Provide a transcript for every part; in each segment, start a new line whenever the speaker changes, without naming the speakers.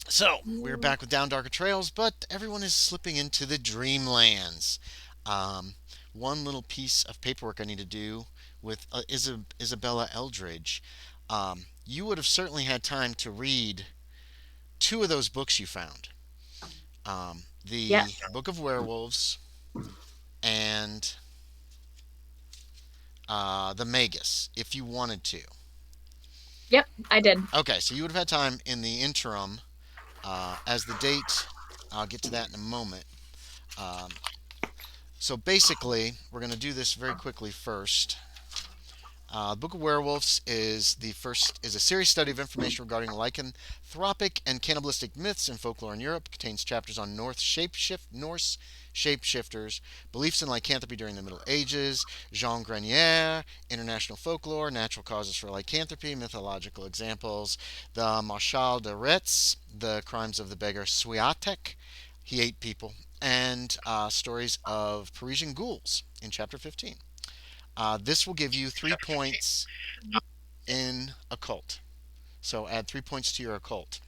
So, we're back with Down Darker Trails, but everyone is slipping into the Dreamlands. Um, One little piece of paperwork I need to do with Isabella Eldridge. You would have certainly had time to read two of those books you found, the
Yes.
Book of Werewolves and the Magus, if you wanted to.
Yep, I did.
Okay, so you would have had time in the interim, as the date, I'll get to that in a moment. Um, So basically, we're going to do this very quickly first. Book of Werewolves is a serious study of information regarding lycanthropic and cannibalistic myths and folklore in Europe. It contains chapters on Norse shapeshifters, beliefs in lycanthropy during the Middle Ages, Jean Grenier, international folklore, natural causes for lycanthropy, mythological examples, the Marshal de Retz, the crimes of the beggar Swiatek, he ate people, and stories of Parisian ghouls in chapter 15. This will give you 3 points in occult. So add 3 points to your occult.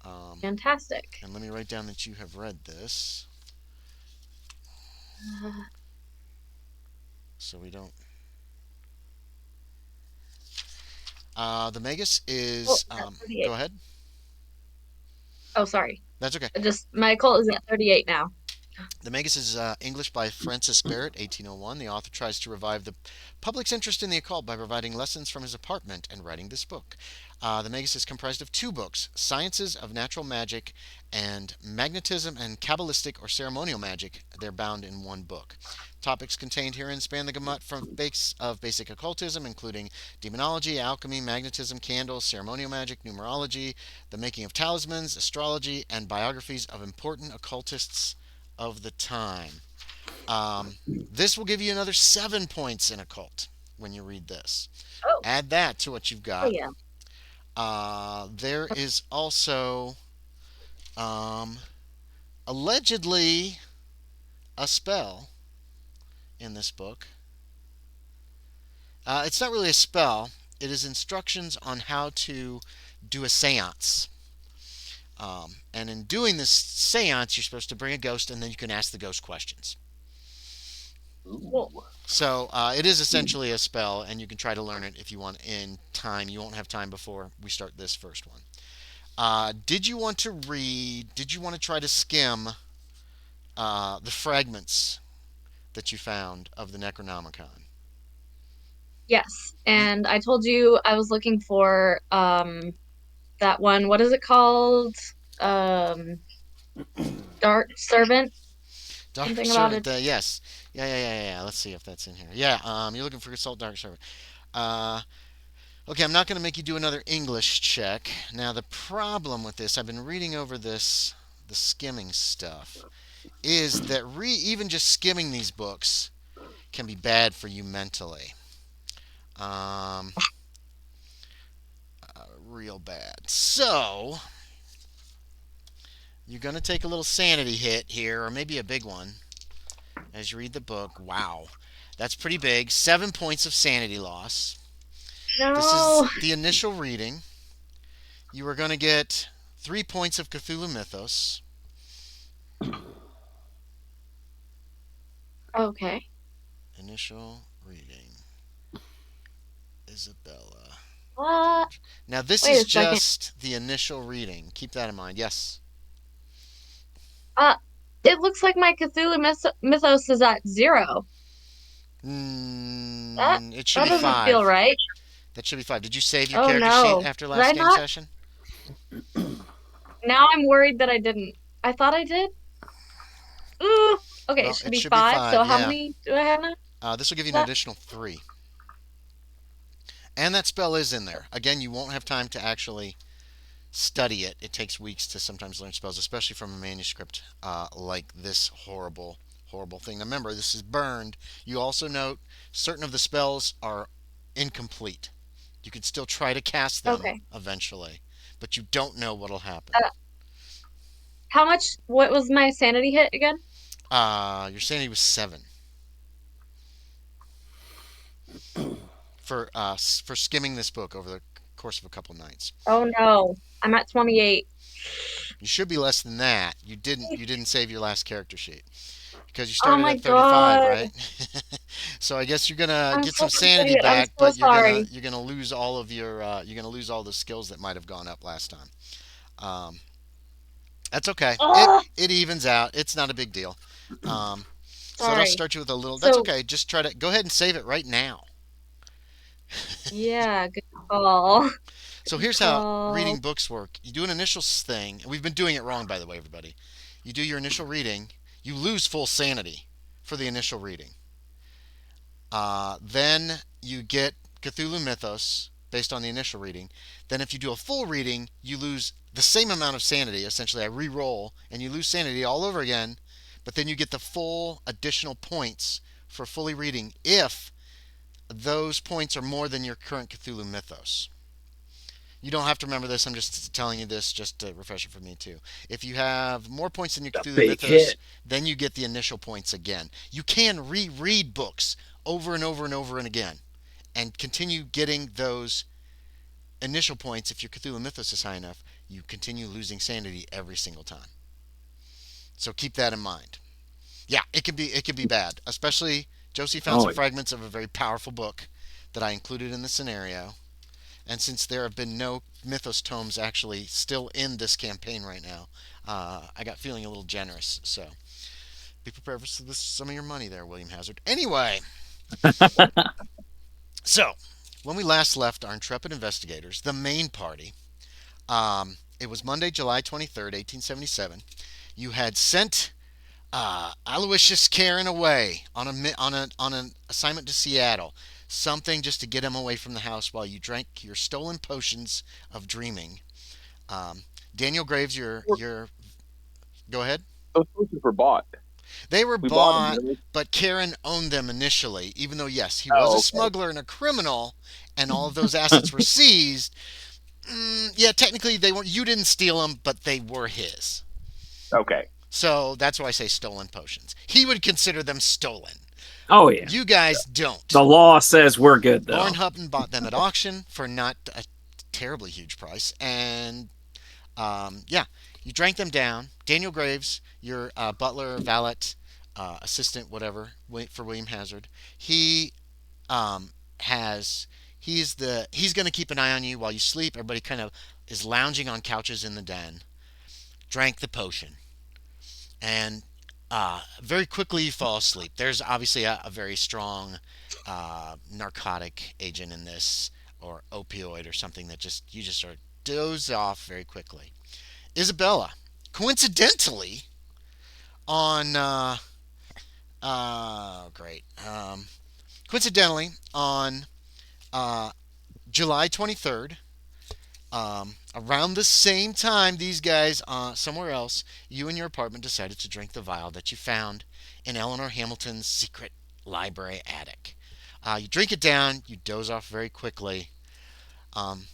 Um,
Fantastic.
and let me write down that you have read this
Uh,
so we don't. The Magus
oh,
is.
at
Go
38.
ahead.
Oh, sorry.
That's okay.
Just my cult is at 38 now.
The Magus is English by Francis Barrett, 1801. The author tries to revive the public's interest in the occult by providing lessons from his apartment and writing this book. The Magus is comprised of two books, Sciences of Natural Magic and Magnetism and Kabbalistic or Ceremonial Magic. They're bound in one book. Topics contained herein span the gamut from base of basic occultism, including demonology, alchemy, magnetism, candles, ceremonial magic, numerology, the making of talismans, astrology, and biographies of important occultists of the time. This will give you another 7 points in occult when you read this.
Oh,
Add that to what you've
oh
got.
yeah.
There is also um, allegedly a spell in this book. It's not really a spell, it is instructions on how to do a seance. And in doing this seance, you're supposed to bring a ghost and then you can ask the ghost questions.
Well,
So it is essentially a spell, and you can try to learn it if you want in time. You won't have time before we start this first one. Did you want to read? Did you want to try to skim the fragments that you found of the Necronomicon?
yes.
You,
And I told you I was looking for that one. What is it called? Um, Dark Servant.
Dark
Something about
Servant.
it.
Yes. Yeah. Let's see if that's in here. Yeah. You're looking for Assault Dark Servant. Uh, okay. I'm not going to make you do another English check. Now the problem with this, I've been reading over the skimming stuff, is that even just skimming these books can be bad for you mentally. Um, Real bad. So, you're going to take a little sanity hit here, or maybe a big one, as you read the book. Wow. That's pretty big. 7 points of sanity loss. This is
No.
the initial reading. You are going to get 3 points of Cthulhu Mythos.
Okay.
Initial reading. Isabella.
What?
Now, this
Wait
is
a second.
just the initial reading. Keep that in mind. Yes.
Uh, it looks like my Cthulhu mythos is at 0. That
It should
that
be
doesn't feel
5.
right.
That should be 5. Did you save your
Oh
character sheet
no.
after
Did I
last game
not?
session?
Now I'm worried that I didn't. I thought I did. Ooh. Okay, it
Well,
should
it
be
should be
5.
5,
So how
yeah.
many do I have now?
This will give you an
That
additional 3. And that spell is in there. Again, you won't have time to actually study it. It takes weeks to sometimes learn spells, especially from a manuscript like this horrible thing. Now, remember, this is burned. You also note certain of the spells are incomplete. You can still try to cast them
okay.
eventually, but you don't know what'll happen.
Uh, how much? What was my sanity hit again?
You're saying he was 7 for skimming this book over the course of a couple nights.
Oh no. I'm at 28.
You should be less than that. You didn't save your last character sheet because you
Oh
started
my
at 35,
God.
right? So I guess you're gonna
I'm
get
such
some
an
sanity
idiot. I'm
back,
so
but you're gonna
sorry.
you're gonna lose all of your you're gonna lose all the skills that might have gone up last time. Um, that's okay. It
Oh,
it evens out. It's not a big deal. Um, so that'll
sorry.
start you with a little. That's
So,
okay. Just try to go ahead and save it right now.
yeah, good call.
So
Good
here's how reading
call.
books work. You do an initial thing. We've been doing it wrong, by the way, everybody. You do your initial reading. You lose full sanity for the initial reading. Then you get Cthulhu Mythos based on the initial reading. Then, if you do a full reading, you lose the same amount of sanity. Essentially, I re roll and you lose sanity all over again, but then you get the full additional points for fully reading if those points are more than your current Cthulhu Mythos. You don't have to remember this. I'm just telling you this just to refresh it for me too. If you have more points than your
A
Cthulhu
big
Mythos,
hit.
then you get the initial points again. You can reread books over and over and over and again and continue getting those initial points. If your Cthulhu Mythos is high enough, you continue losing sanity every single time. So keep that in mind. Yeah, it can be bad. Especially Josie found
Oh,
some
yeah.
fragments of a very powerful book that I included in the scenario. And since there have been no Mythos tomes actually still in this campaign right now, I got feeling a little generous. So be prepared for some of your money there, William Hazard. Anyway, so when we last left our intrepid investigators, the main party, it was Monday, July 23rd, 1877. You had sent Aloysius Karen away on an assignment to Seattle, something just to get him away from the house while you drank your stolen potions of dreaming. Um, Daniel Graves, your go ahead.
Those posters were bought.
They were
We bought them,
bought,
didn't we?
but Karen owned them initially, even though yes, he was a
Oh, okay.
smuggler and a criminal, and all of those assets were seized. Yeah, technically they were. You didn't steal them, but they were his.
Okay.
So that's why I say stolen potions. He would consider them stolen.
Oh, yeah.
You guys don't.
The law says we're good,
Loren
though.
Hutton bought them at auction for not a terribly huge price, and yeah, you drank them down. Daniel Graves, your butler, valet, assistant, whatever, for William Hazard, he um, has he's going to keep an eye on you while you sleep. Everybody kind of is lounging on couches in the den. Drank the potion, and very quickly you fall asleep. There's obviously a very strong narcotic agent in this, or opioid, or something that just you just sort of doze off very quickly. Isabella, coincidentally, on great, coincidentally on uh, July 23rd, around the same time these guys somewhere else, you in your apartment decided to drink the vial that you found in Eleanor Hamilton's secret library attic. You drink it down, you doze off very quickly. Um,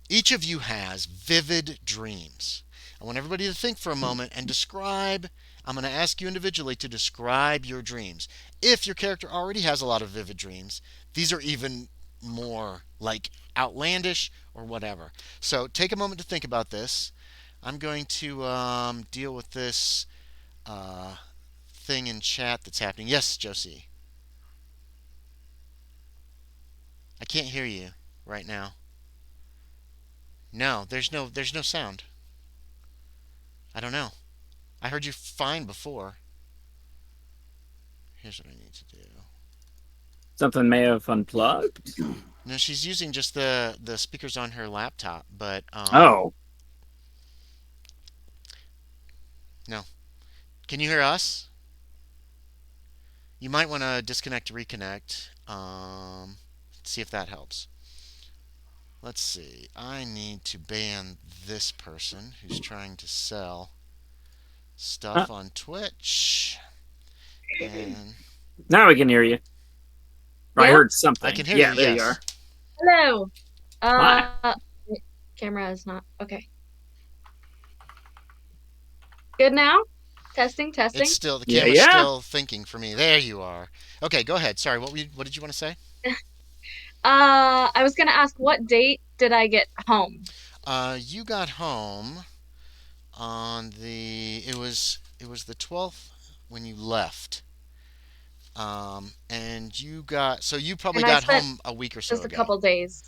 Each of you has vivid dreams. I want everybody to think for a moment and describe. I'm going to ask you individually to describe your dreams. If your character already has a lot of vivid dreams, these are even more like outlandish or whatever. So take a moment to think about this. I'm going to deal with this uh, thing in chat that's happening. Yes, Josie. I can't hear you right now. No, there's no sound. I don't know. I heard you fine before. Here's what I need to do.
Something may have unplugged.
No, she's using just the speakers on her laptop, but
Oh,
no. Can you hear us? You might want to disconnect to reconnect. See if that helps. Let's see. I need to ban this person who's trying to sell
uh,
stuff on Twitch. And
now we can hear you. I
Yeah?
heard
I can
something.
hear you,
Yeah, there you
yes.
are.
Hello.
Hi.
Camera is not okay. Good now? Testing,
It's
testing.
still, the
Yeah,
camera's
yeah.
still thinking for me. There you are. Okay, go ahead. Sorry, what did you want to say?
I was gonna ask what date did I get home?
You got home on the it was the 12th when you left. And you probably
And I
got
spent
home a week or so
just a
ago.
couple days,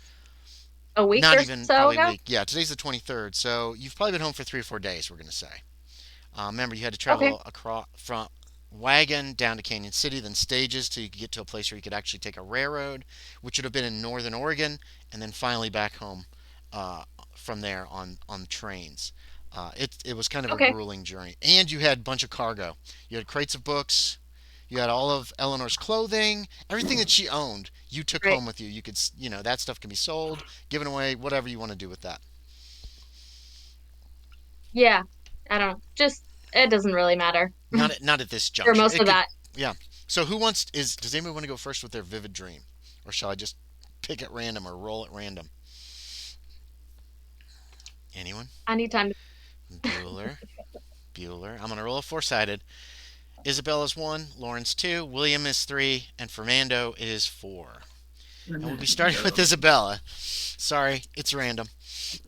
a week
Not
or
even
so
probably a
ago.
week. Yeah, today's the 23rd, so you've probably been home for 3 or 4 days. We're gonna say. Remember, you had to
Okay.
travel across from wagon down to Canyon City, then stages till you could get to a place where you could actually take a railroad, which would have been in northern Oregon, and then finally back home uh, from there on trains. It was kind of a
Okay.
grueling journey, and you had a bunch of cargo. You had crates of books. You had all of Eleanor's clothing, everything that she owned. You took
Right.
home with you. You could, that stuff can be sold, given away, whatever you want to do with that.
Yeah. I don't know. Just it doesn't really matter
Not at this
for
juncture.
most
It
of
could,
that.
yeah. So who wants is does anybody want to go first with their vivid dream, or shall I just pick at random or roll at random? Anyone?
I need time to.
Bueller. Bueller. I'm gonna roll a four-sided. Isabella's one, Lauren's two, William is three, and Fernando is four. And we'll be starting with Isabella. Sorry, it's random.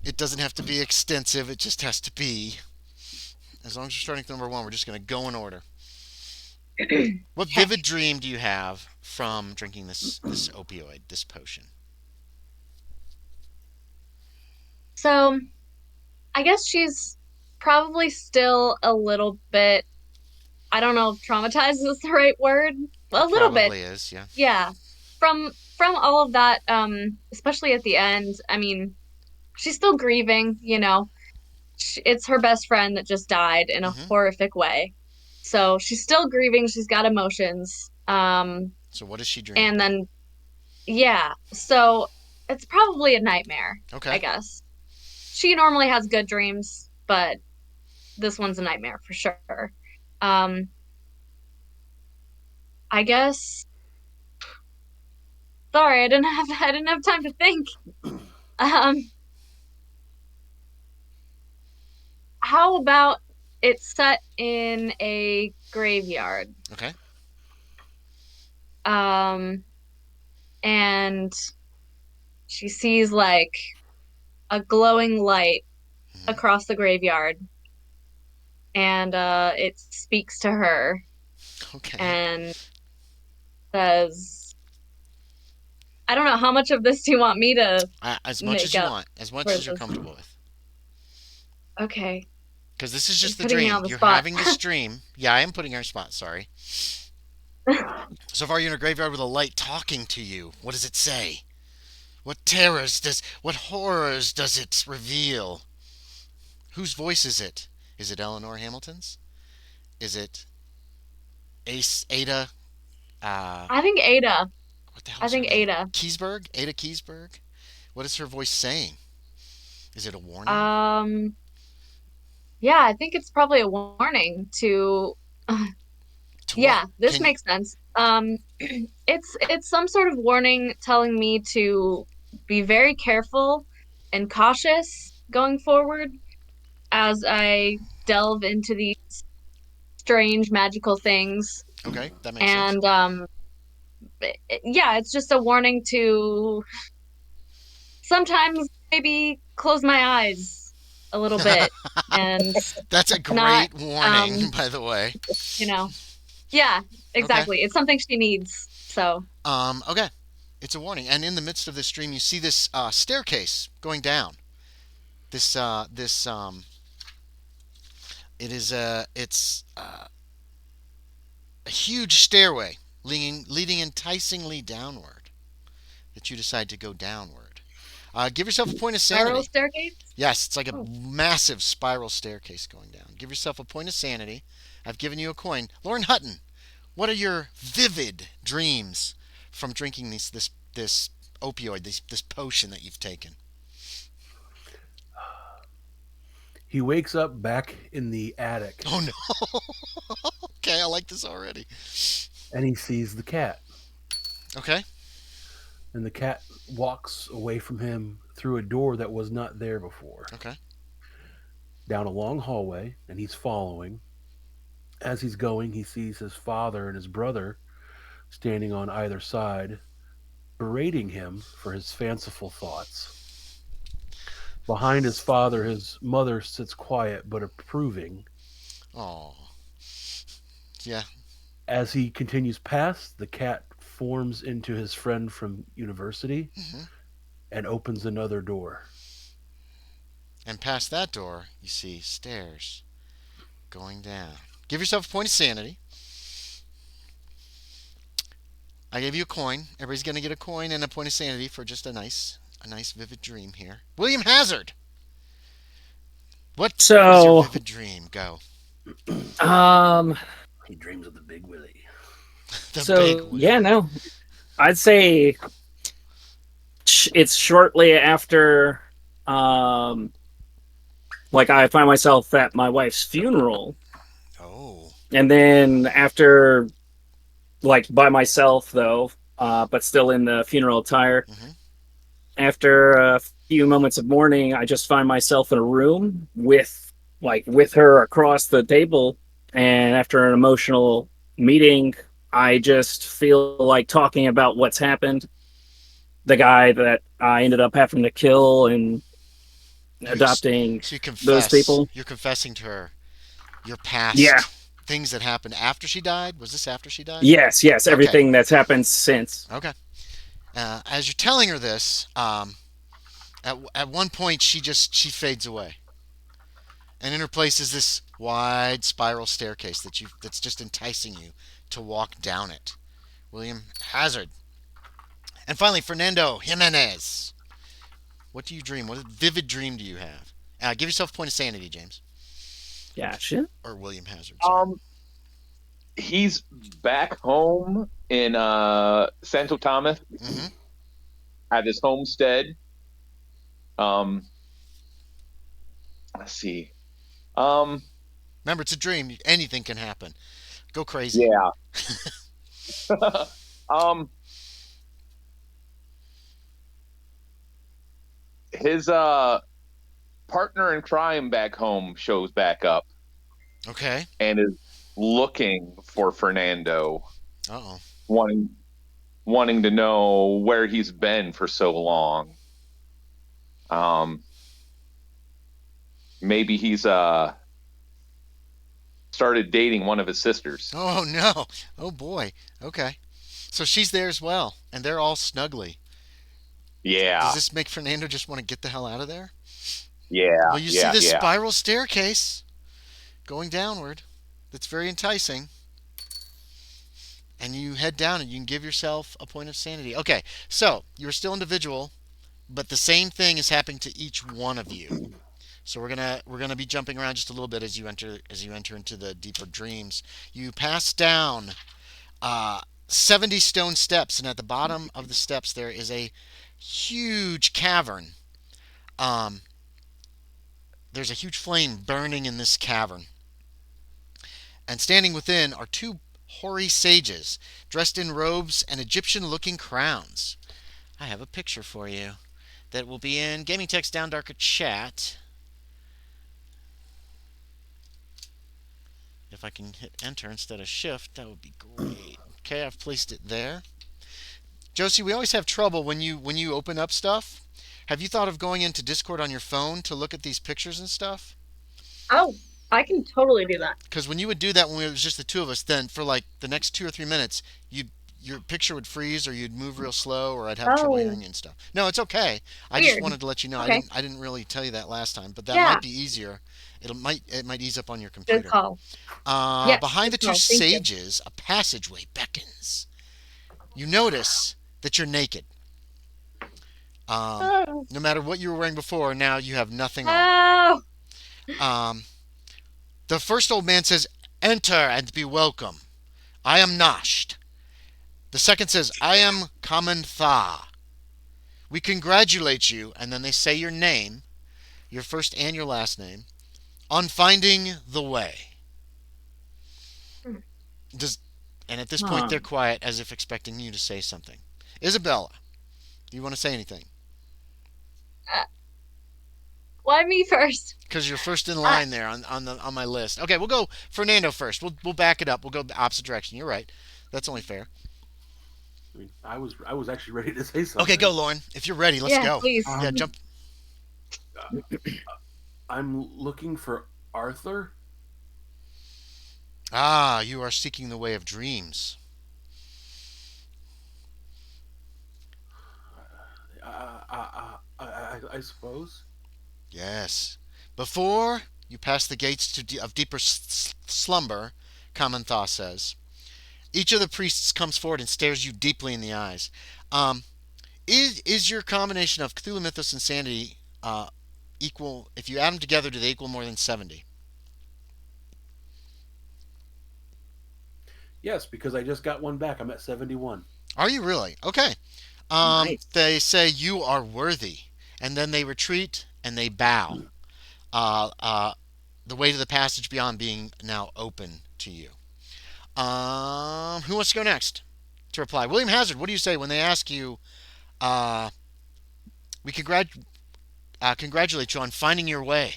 It doesn't have to be extensive. It just has to be. As long as you're starting with number one, we're just gonna go in order. What
Okay.
vivid dream do you have from drinking this opioid, this potion?
So I guess she's probably still a little bit, I don't know if traumatized is the right word. A
It
little bit,
probably is, yeah.
yeah. From all of that, especially at the end, I mean, she's still grieving, it's her best friend that just died in a
Hmm.
horrific way. So she's still grieving, she's got emotions.
So what does she dream?
And then yeah, so it's probably a nightmare, I
Okay.
guess. She normally has good dreams, but this one's a nightmare for sure. Um, I guess sorry, I didn't have time to think. Um, how about it's set in a graveyard?
Okay.
Um, and she sees like a glowing light
Hmm.
across the graveyard, and it speaks to her
Okay.
and says, I don't know how much of this do you want me to
As much
make
as you
up
want, as much
for
as you're
this?
comfortable with.
Okay,
Because this is
you're
just the
putting me
dream.
on the
You're
spot.
having this dream. Yeah, I am putting her on spot. Sorry. So far, you're in a graveyard with a light talking to you. What does it say? What horrors does it reveal? Whose voice is it? Is it Eleanor Hamilton's? Is it Ace Ada? Uh,
I think Ada.
what the
I
hell's her
think
name?
Ada.
Keysburg? Ada Keysburg? What is her voice saying? Is it a warning?
Um, yeah, I think it's probably a warning to
To what?
yeah, this
Can you?
makes sense. It's some sort of warning telling me to be very careful and cautious going forward as I delve into these strange magical things.
Okay, that makes sense.
And yeah, it's just a warning to sometimes maybe close my eyes a little bit and
That's a
not
great warning,
um,
by the way.
you know. Yeah,
Okay.
exactly. It's something she needs. So,
Okay. It's a warning, and in the midst of this stream, you see this staircase going down. This it's a huge stairway leading enticingly downward. That you decide to go downward. Give yourself a point of
spiral
sanity.
staircase?
Yes, it's like a
Oh.
massive spiral staircase going down. Give yourself a point of sanity. I've given you a coin. Lauren Hutton, what are your vivid dreams from drinking this opioid, this potion that you've taken?
He wakes up back in the attic
Oh no. Okay, I like this already.
and he sees the cat.
Okay.
And the cat walks away from him through a door that was not there before,
Okay.
down a long hallway, and he's following. As he's going, he sees his father and his brother standing on either side, berating him for his fanciful thoughts. Behind his father, his mother sits quiet but approving.
Oh, yeah.
As he continues past, the cat forms into his friend from university
Hmm.
and opens another door.
And past that door, you see stairs going down. Give yourself a point of sanity. I gave you a coin. Everybody's gonna get a coin and a point of sanity for just a nice vivid dream here. William Hazard. What was your
So,
vivid dream? Go.
um,
He dreams of the Big Willie.
The big
yeah,
Willie.
no, I'd say it's shortly after, um, like I find myself at my wife's funeral,
Oh.
and then after, like by myself though, but still in the funeral attire.
Hmm.
After a few moments of mourning, I just find myself in a room with her across the table, and after an emotional meeting, I just feel like talking about what's happened. The guy that I ended up having to kill and
You
adopting
so you
those
confess.
people.
You're confessing to her your
Yeah.
past things that happened after she died. Was this after she died?
Yes,
Okay.
everything that's happened since.
Okay. As you're telling her this, at one point she fades away, and in her place is this wide spiral staircase that's just enticing you to walk down it. William Hazard, and finally Fernando Jimenez. What do you dream? What vivid dream do you have? Give yourself a point of sanity, James,
Gotcha.
or William Hazard. Sorry.
Um, he's back home in Santo Thomas
Hmm.
at his homestead. Um, let's see. Um,
Remember, it's a dream. Anything can happen. Go crazy.
yeah. um, his partner in crime back home shows back up
Okay.
and is looking for Fernando,
Uh oh.
wanting wanting to know where he's been for so long. Um, maybe he's started dating one of his sisters.
Oh no. Oh boy. Okay. So she's there as well, and they're all snuggly. Does
Yeah,
this make Fernando just want to get the hell out of there?
yeah,
Well, you see
yeah,
this
yeah.
spiral staircase going downward. That's very enticing. And you head down and you can give yourself a point of sanity. Okay, so you're still individual, but the same thing is happening to each one of you. So we're gonna be jumping around just a little bit as you enter into the deeper dreams. You pass down 70 stone steps, and at the bottom of the steps there is a huge cavern. Um, there's a huge flame burning in this cavern, and standing within are two hoary sages dressed in robes and Egyptian-looking crowns. I have a picture for you that will be in Gaming Text Down Darker chat. If I can hit enter instead of shift, that would be great. Okay, I've placed it there. Josie, we always have trouble when you open up stuff. Have you thought of going into Discord on your phone to look at these pictures and stuff?
Oh, I can totally do that.
Because when you would do that when it was just the two of us, then for like the next 2 or 3 minutes, your picture would freeze, or you'd move real slow, or I'd have trouble
Oh,
hearing you and stuff. No, it's okay. I just
weird.
wanted to let you know. I
Okay.
didn't I didn't really tell you that last time, but that
Yeah,
might be easier. It might ease up on your
good
computer.
call. Yes,
Behind
good
the two
call. Thank you.
sages, a passageway beckons. You notice that you're naked. Um,
Oh,
no matter what you were wearing before, now you have nothing on.
oh,
Um, the first old man says, "Enter and be welcome. I am Nasht." The second says, "I am Kamen Tha. We congratulate you," and then they say your name, your first and your last name, "on finding the way."
Hmm.
Does and at this point
Huh.
they're quiet as if expecting you to say something. Isabella, do you want to say anything?
uh, why me first?
Because you're first in
Uh,
line there on my list. Okay, we'll go Fernando first. We'll back it up. We'll go the opposite direction. You're right. That's only fair.
I mean, I was actually ready to say
Okay,
something.
go Lauren. If you're ready, let's
yeah,
go.
please.
Yeah,
Um,
jump.
I'm looking for Arthur.
Ah, you are seeking the way of dreams.
I suppose.
Yes. Before you pass the gates of deeper slumber, Common Thaw says, each of the priests comes forward and stares you deeply in the eyes. Um, is your combination of Cthulhu Mythos and Sanity equal? If you add them together, do they equal more than 70?
Yes, because I just got one back. I'm at 71.
Are you really? Okay.
Nice.
They say you are worthy, and then they retreat and they bow. Uh, uh, the way to the passage beyond being now open to you. Who wants to go next to reply? William Hazard, what do you say when they ask you, uh, we congratulate you on finding your way?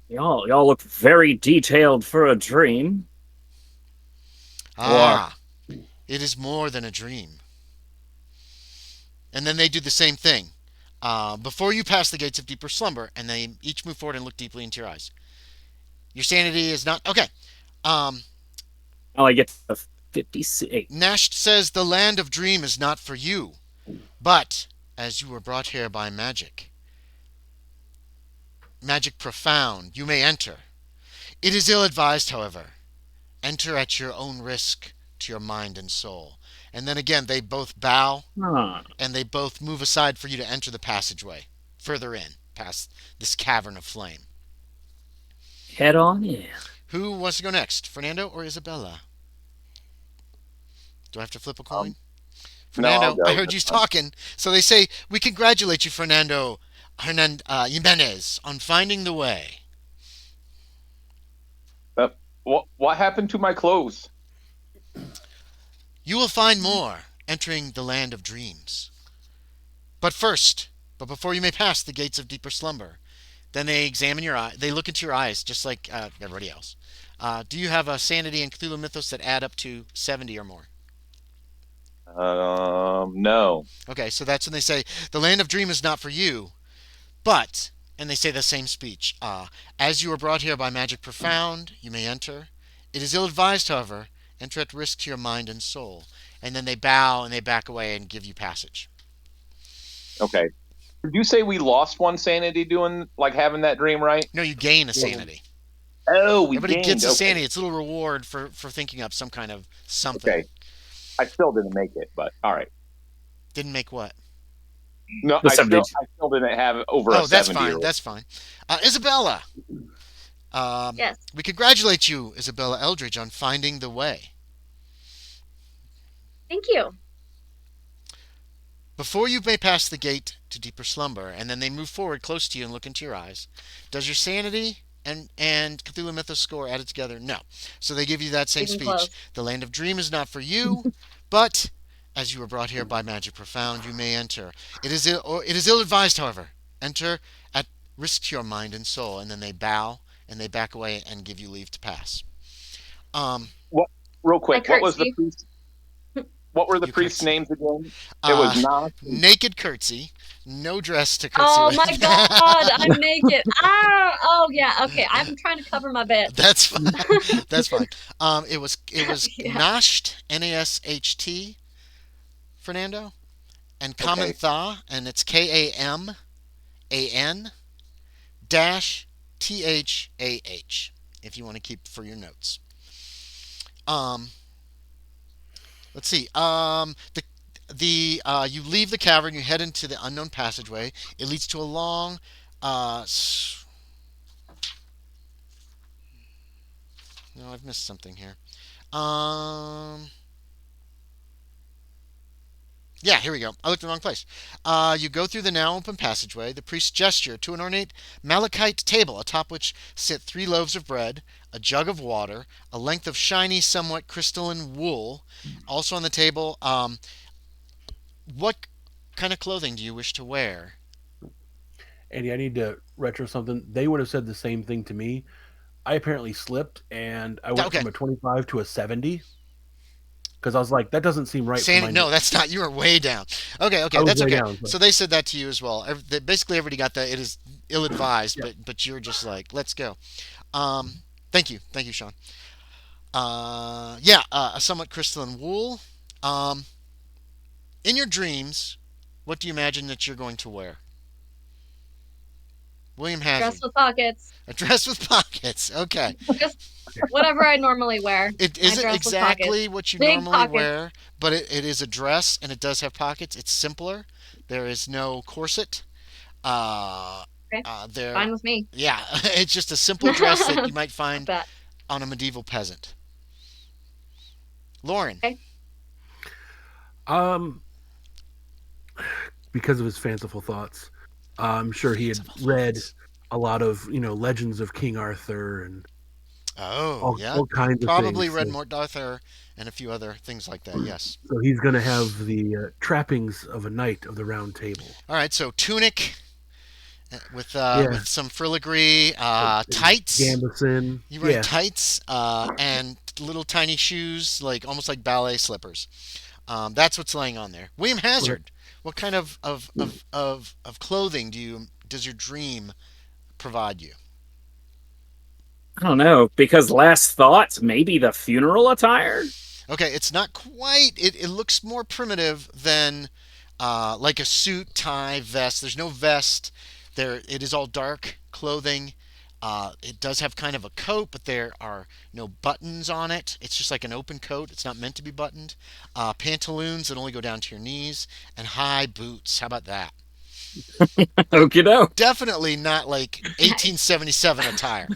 Y'all look very detailed for a dream. Or
Ah, it is more than a dream. And then they do the same thing. Before you pass the gates of deeper slumber, and they each move forward and look deeply into your eyes. Your sanity is not. Okay. Um,
I get to 56.
Nash says the land of dream is not for you, but as you were brought here by magic profound, you may enter. It is ill advised, however. Enter at your own risk to your mind and soul. And then again, they both bow
Huh.
and they both move aside for you to enter the passageway further in, past this cavern of flame.
Head on in.
Who wants to go next, Fernando or Isabella? Do I have to flip a coin?
No, I'll
Fernando, I
go.
heard you talking. So they say, we congratulate you, Fernando Jimenez, on finding the way.
Uh, what happened to my clothes?
You will find more entering the land of dreams. But first, but before you may pass the gates of deeper slumber, then they examine your eye. They look into your eyes, just like everybody else. Do you have a sanity and Cthulhu Mythos that add up to 70 or more?
No.
Okay, so that's when they say the land of dream is not for you, but and they say the same speech. As you were brought here by magic profound, you may enter. It is ill advised, however. Enter at risk to your mind and soul. And then they bow and they back away and give you passage.
Okay. Did you say we lost one sanity doing like having that dream, right?
No, you gain a sanity.
Oh, we
Everybody
gained.
gets a
Okay.
sanity. It's a little reward for thinking up some kind of something.
Okay. I still didn't make it, but all right.
Didn't make what?
No,
The
I
70.
still didn't have over
Oh,
a
that's
70
fine.
or
That's fine. Isabella,
Yes.
we congratulate you, Isabella Eldridge, on finding the way.
Thank you.
Before you may pass the gate to deeper slumber, and then they move forward close to you and look into your eyes, does your sanity and Cthulhu Mythos score added together? No. So they give you that same
Even
speech.
close.
The land of dream is not for you, but as you were brought here by magic profound, you may enter. It is ill advised, however. Enter at risk to your mind and soul, and then they bow and they back away and give you leave to pass. Um,
what? Real
I
quick, what was the
curtsy.
priest? What were the
You
priest's
curtsy.
names again? It was not.
Naked curtsy, no dress to curtsy
Oh
with.
my God, I'm naked. Ah, oh yeah, okay. I'm trying to cover my bed.
That's fine. That's fine. It was
Yeah.
Nasht, Nasht, Fernando, and Common
Okay.
Thaw, and it's Kaman dash Thah. If you want to keep for your notes. Um, let's see. You leave the cavern. You head into the unknown passageway. It leads to a long. Uh, no, I've missed something here. Um, Yeah, here we go. I looked in the wrong place. You go through the now open passageway. The priests gesture to an ornate malachite table, atop which sit 3 loaves of bread, a jug of water, a length of shiny, somewhat crystalline wool. Also on the table, what kind of clothing do you wish to wear?
Andy, I need to retro something. They would have said the same thing to me. I apparently slipped and I went
Okay.
from a 25 to a 70. because I was like, that doesn't seem right for
Sandy,
my
no,
notes.
that's not. You were way down. Okay,
I
okay,
was
that's
way
okay.
down. So,
So they said that to you as well. Basically, everybody got that. It is ill-advised,
yeah.
but you're just like, let's go. Thank you, Sean. Yeah, a somewhat crystalline wool. Um, in your dreams, what do you imagine that you're going to wear? William
Dress
Hazard.
with pockets.
A dress with pockets. Okay.
Just whatever I normally wear.
It
I
isn't
dress with pockets.
exactly what you
Big
normally
pockets.
wear, but it is a dress and it does have pockets. It's simpler. There is no corset. Uh,
Okay.
there,
Fine with me.
yeah, it's just a simple dress that you might
Not
find
bad.
on a medieval peasant. Lauren,
Okay.
Um, because of his fanciful thoughts, I'm sure he had
fanciful
read
thoughts.
a lot of legends of King Arthur and
Oh, yeah.
all kinds of
Probably
things.
read
So,
Mort Arthur and a few other things like that. Yes.
so he's going to have the trappings of a knight of the Round Table.
All right. So tunic
Yeah,
with some filigree,
and
tights.
gambeson.
You wearing
Yeah,
tights and little tiny shoes, like almost like ballet slippers. That's what's laying on there. William
right.
Hazard. What kind of clothing does your dream provide you?
I don't know, because last thought, maybe the funeral attire?
Okay, it's not quite. It looks more primitive than like a suit, tie, vest. There's no vest. There, it is all dark clothing. It does have kind of a coat, but there are no buttons on it. It's just like an open coat. It's not meant to be buttoned. Pantaloons that only go down to your knees, and high boots. How about that?
Okie doke.
Definitely not like
Nice.
1877 attire.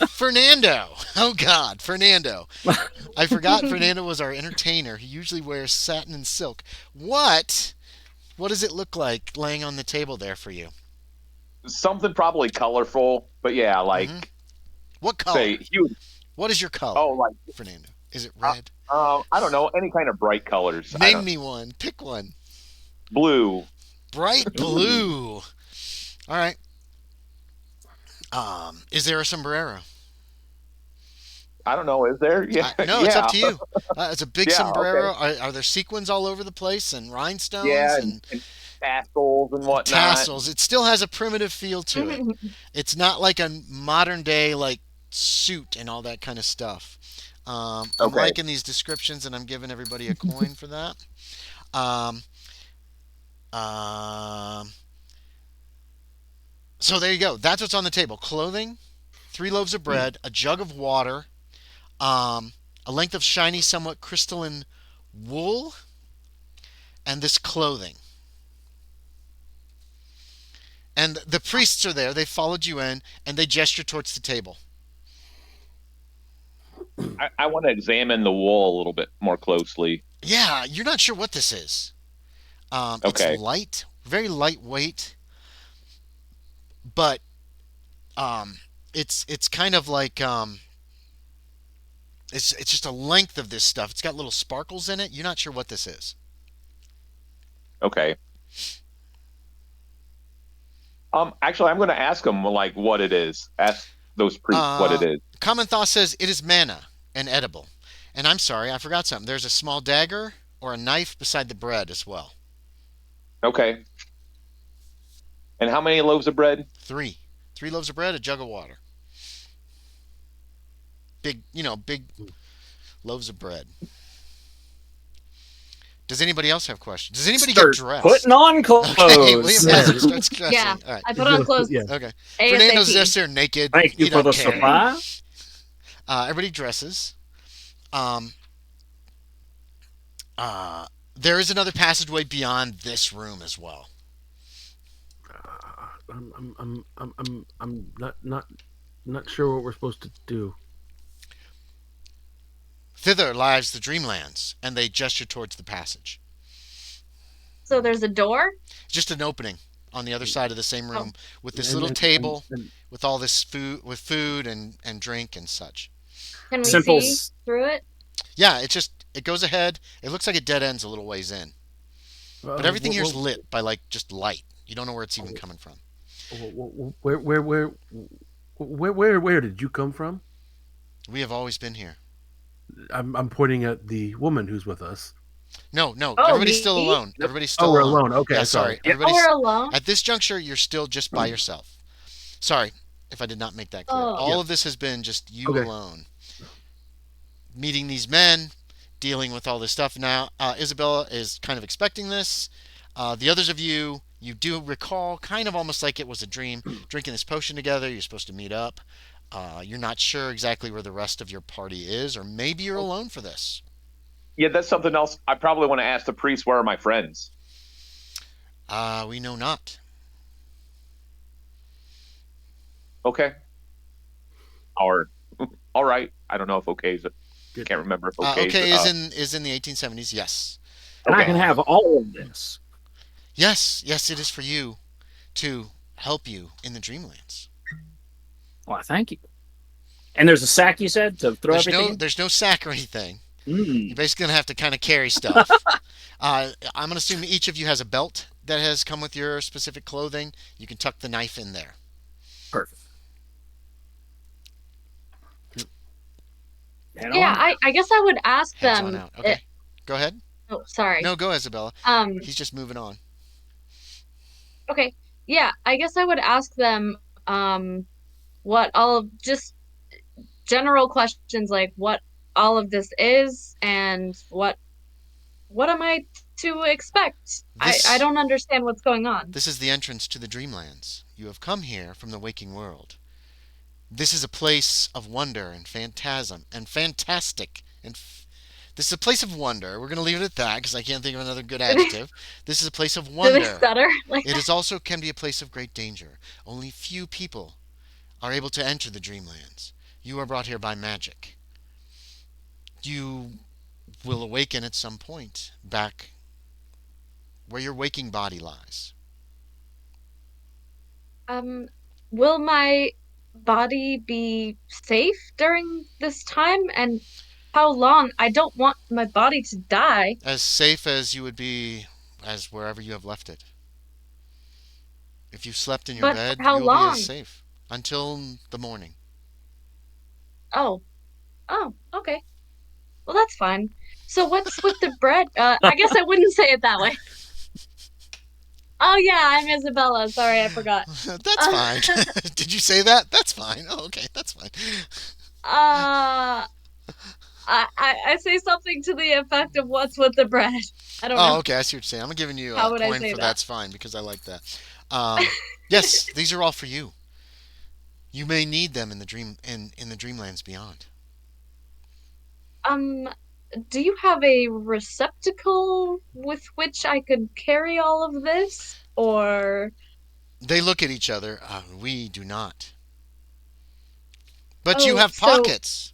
Fernando. Oh God, Fernando. I forgot Fernando was our entertainer. He usually wears satin and silk. What? What does it look like laying on the table there for you?
Something probably colorful, but yeah,
Hmm.
like
What color?
say huge.
What is your color,
Oh, like
Fernando? Is it
uh,
red?
I don't know, any kind of bright colors. I
Name
don't
me one. Pick one.
blue.
Bright
Ooh.
blue. All right. Is there a sombrero?
I don't know. Is there? Yeah,
No, it's up
yeah,
to you. It's a big
yeah. Okay,
sombrero. Are there sequins all over the place and rhinestones
yeah,
and
and tassels and whatnot.
tassels? It still has a primitive feel to it. It's not like a modern day like suit and all that kind of stuff. I'm
Okay,
liking these descriptions and I'm giving everybody a coin for that. Um, um, so there you go. That's what's on the table: clothing, 3 loaves of bread, a jug of water, um, a length of shiny, somewhat crystalline wool, and this clothing. And the priests are there. They followed you in, and they gesture towards the table.
I want to examine the wool a little bit more closely.
Yeah, you're not sure what this is. It's
Okay,
light, very lightweight, but um, it's kind of like it's just a length of this stuff. It's got little sparkles in it. You're not sure what this is.
okay. Actually, I'm going to ask them like what it is. Ask those priests what it
Uh,
is.
Common Thought says it is manna and edible. And I'm sorry, I forgot something. There's a small dagger or a knife beside the bread as well.
Okay. And how many loaves of bread?
Three. 3 loaves of bread, a jug of water. Big loaves of bread. Does anybody else have questions? Does anybody get
Start putting
dressed?
on
Okay, William
clothes.
Yeah,
Hazard starts
Yeah,
dressing. All right.
I put
he's
on
gonna
clothes
yeah.
Okay. Fernando's
ASAP.
just there naked.
Thank you
You
for
don't
the
care.
supply.
Everybody dresses. Um, uh, there is another passageway beyond this room as well.
I'm not sure what we're supposed to do.
Thither lies the Dreamlands, and they gesture towards the passage.
So there's a door.
Just an opening on the other side of the same
Oh,
room with this
And
little
and, and,
table
and
with all this food and drink and such.
can we
Simple.
see through it?
Yeah, it goes ahead. It looks like it dead ends a little ways in, but everything here is
what,
lit by like just light. You don't know where it's even coming from.
where did you come from?
We have always been here.
I'm pointing at the woman who's with us.
No, no,
Oh,
everybody's still
me?
alone.
Nope.
Everybody's
Oh,
still
we're
alone.
alone.
Yeah,
Okay, sorry.
sorry.
Yep.
Oh, we're
Everybody's
alone?
at this juncture. You're still just by yourself. Sorry if I did not make that clear.
Oh.
All
Yep.
of this has been just you
Okay.
alone, meeting these men, dealing with all this stuff. Now, Isabella is kind of expecting this. The others of you, you do recall, kind of almost like it was a dream, drinking this potion together. You're supposed to meet up. You're not sure exactly where the rest of your party is, or maybe you're alone for this.
Yeah, that's something else. I probably want to ask the priest, where are my friends?
We know not.
Okay. Or, all right. I don't know if okay's.
Good.
Can't remember if okay's.
Okay, is in the 1870s. Yes.
And I
Okay.
can have all of this.
Yes, yes, it is for you to help you in the Dreamlands.
Well, thank you. And there's a sack, you said, to throw everything in?
There's no sack or anything. You're
Mm,
basically gonna have to kind of carry stuff. I'm gonna assume each of you has a belt that has come with your specific clothing. You can tuck the knife in there.
perfect. Head
Yeah,
on.
I guess I would ask
Heads on
them.
out. Okay. Go ahead.
Oh, sorry.
No, go, Isabella.
Um,
He's just moving on.
okay. Yeah, I guess I would ask them what all of just general questions like what all of this is and what am I to expect? I
This
don't understand what's going on.
this is the entrance to the Dreamlands. You have come here from the waking world. This is a place of wonder and phantasm and fantastic and this is a place of wonder. We're going to leave it at that because I can't think of another good adjective. This is a place of
Do they
wonder.
stutter like
It
that?
is also can be a place of great danger. Only few people are able to enter the Dreamlands. You are brought here by magic. You will awaken at some point back where your waking body lies.
Um, will my body be safe during this time? And how long? I don't want my body to die,
As safe as you would be as wherever you have left it. If you slept in your
but for
bed,
how
you will be as
long?
safe until the morning.
Oh, oh, okay. Well, that's fine. So what's with the bread? I guess I wouldn't say it that way. Oh yeah, I'm Isabella. Sorry, I forgot.
That's
Uh,
fine. Did you say that? That's fine. Oh, okay, that's fine.
uh, I say something to the effect of what's with the bread. I don't
Oh,
know.
okay, I see what you're saying. I'm giving you
How
a
would I
coin
say
for
that?
that's fine because I like that. Yes, these are all for you. You may need them in the dreamlands beyond.
Um, do you have a receptacle with which I could carry all of this? Or,
They look at each other. We do not. But you
oh,
have
so
pockets.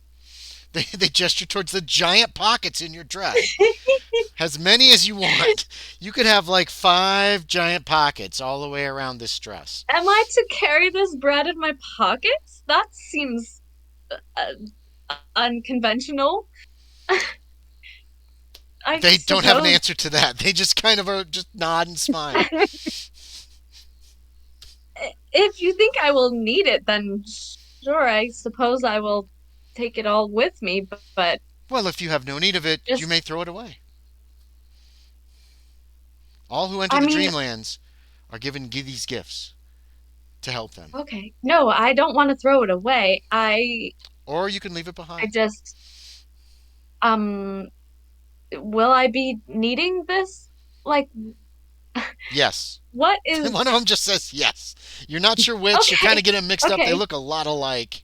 They gesture towards the giant pockets in your dress. As many as you want. You could have like 5 giant pockets all the way around this dress.
am I to carry this bread in my pockets? That seems uh, unconventional, I
They don't have an
suppose.
answer to that. They just kind of are just nod and smile.
If you think I will need it, then sure, I suppose I will take it all with me, but
Well, if you have no need of it, you
just,
may throw it away. All who enter
I
the
mean,
Dreamlands are given these gifts to help them.
okay. No, I don't want to throw it away.
Or you can leave it
I
behind.
just, um, will I be needing this? Like,
Yes.
what
One
is,
of them just says yes. You're not sure which. You're kind
okay,
of getting mixed up. They
okay,
look a lot alike.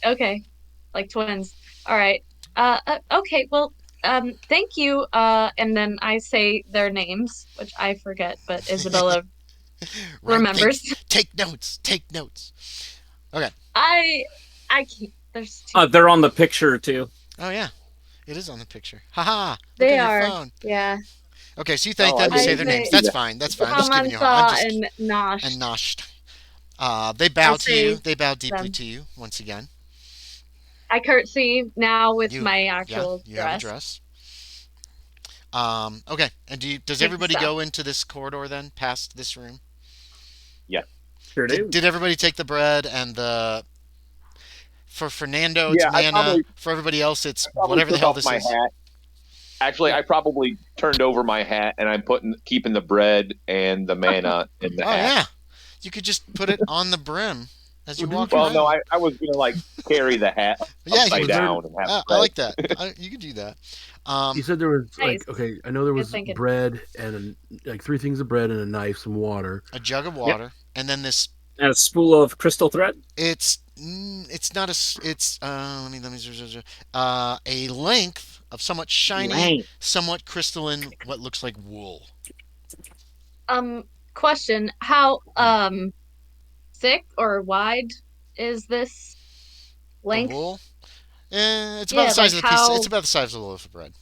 okay, like twins. All right. Okay, well, thank you. And then I say their names, which I forget, but Isabella
Right.
remembers.
Take notes. Take notes. Okay.
I, I can't, there's too many.
They're on the picture, too.
Oh, yeah. It is on the picture. Haha. Look
They
at your
are,
phone.
yeah.
Okay, so you thank
Oh, I
them. You say
I
didn't
their
even
names.
say
see
That's
that.
fine. That's fine. I'm just giving you a hard. I'm
Samansa
just
and
and
Nosh.
noshed. They
I
bow to you.
say
They bow deeply
them.
to you once again.
I curtsy now with
You,
my
yeah,
actual
you have a
dress.
dress. Okay. And does
Think
everybody
so.
go into this corridor then, past this room?
Yeah.
Sure
Did,
do.
did everybody take the bread and the For Fernando, it's
Yeah,
mana. For everybody else, it's
probably
whatever the
took
hell
off
this
my
is.
hat. Actually,
Yeah.
I probably turned over my hat and I'm keeping the bread and the mana in the
Oh
hat.
yeah, you could just put it on the brim as you
Well,
walk
didn't you?
Well, no,
around.
I was gonna like carry the hat
Yeah, you
upside
could.
Was there?
down and have
I
bread.
like that. You could do that.
You
Um,
said there was
Nice.
like okay. I know there
Good
was
thinking.
bread and like three things of bread and a knife, some water.
a jug of
Yep.
water, and then this.
And a spool of crystal thread.
It's not it's let me a length of somewhat shiny,
Lang.
somewhat crystalline, what looks like wool.
Um, question, how thick or wide is this
The
length?
wool. It's about the
Yeah,
size
like
of the piece. It's
how
about the size of a loaf of bread.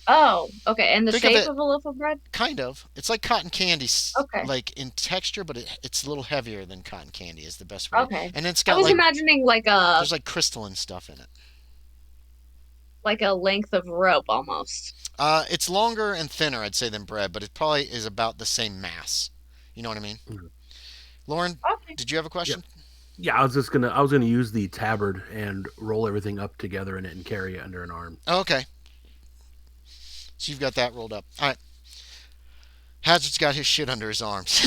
Oh, okay. And the
Think of
shape
it
of a loaf of bread?
kind of. It's like cotton candy,
Okay.
like in texture, but it's a little heavier than cotton candy. Is the best way.
Okay.
And it's
I
got
was
like
imagining
there's like crystalline stuff in it.
like a length of rope almost.
It's longer and thinner, I'd say, than bread, but it probably is about the same mass. You know what I mean?
Mhm.
Lauren,
Okay.
did you have a question?
Yeah, I was gonna use the tabard and roll everything up together in it and carry it under an arm.
Oh, okay. So you've got that rolled up. All right. Hazard's got his shit under his arms.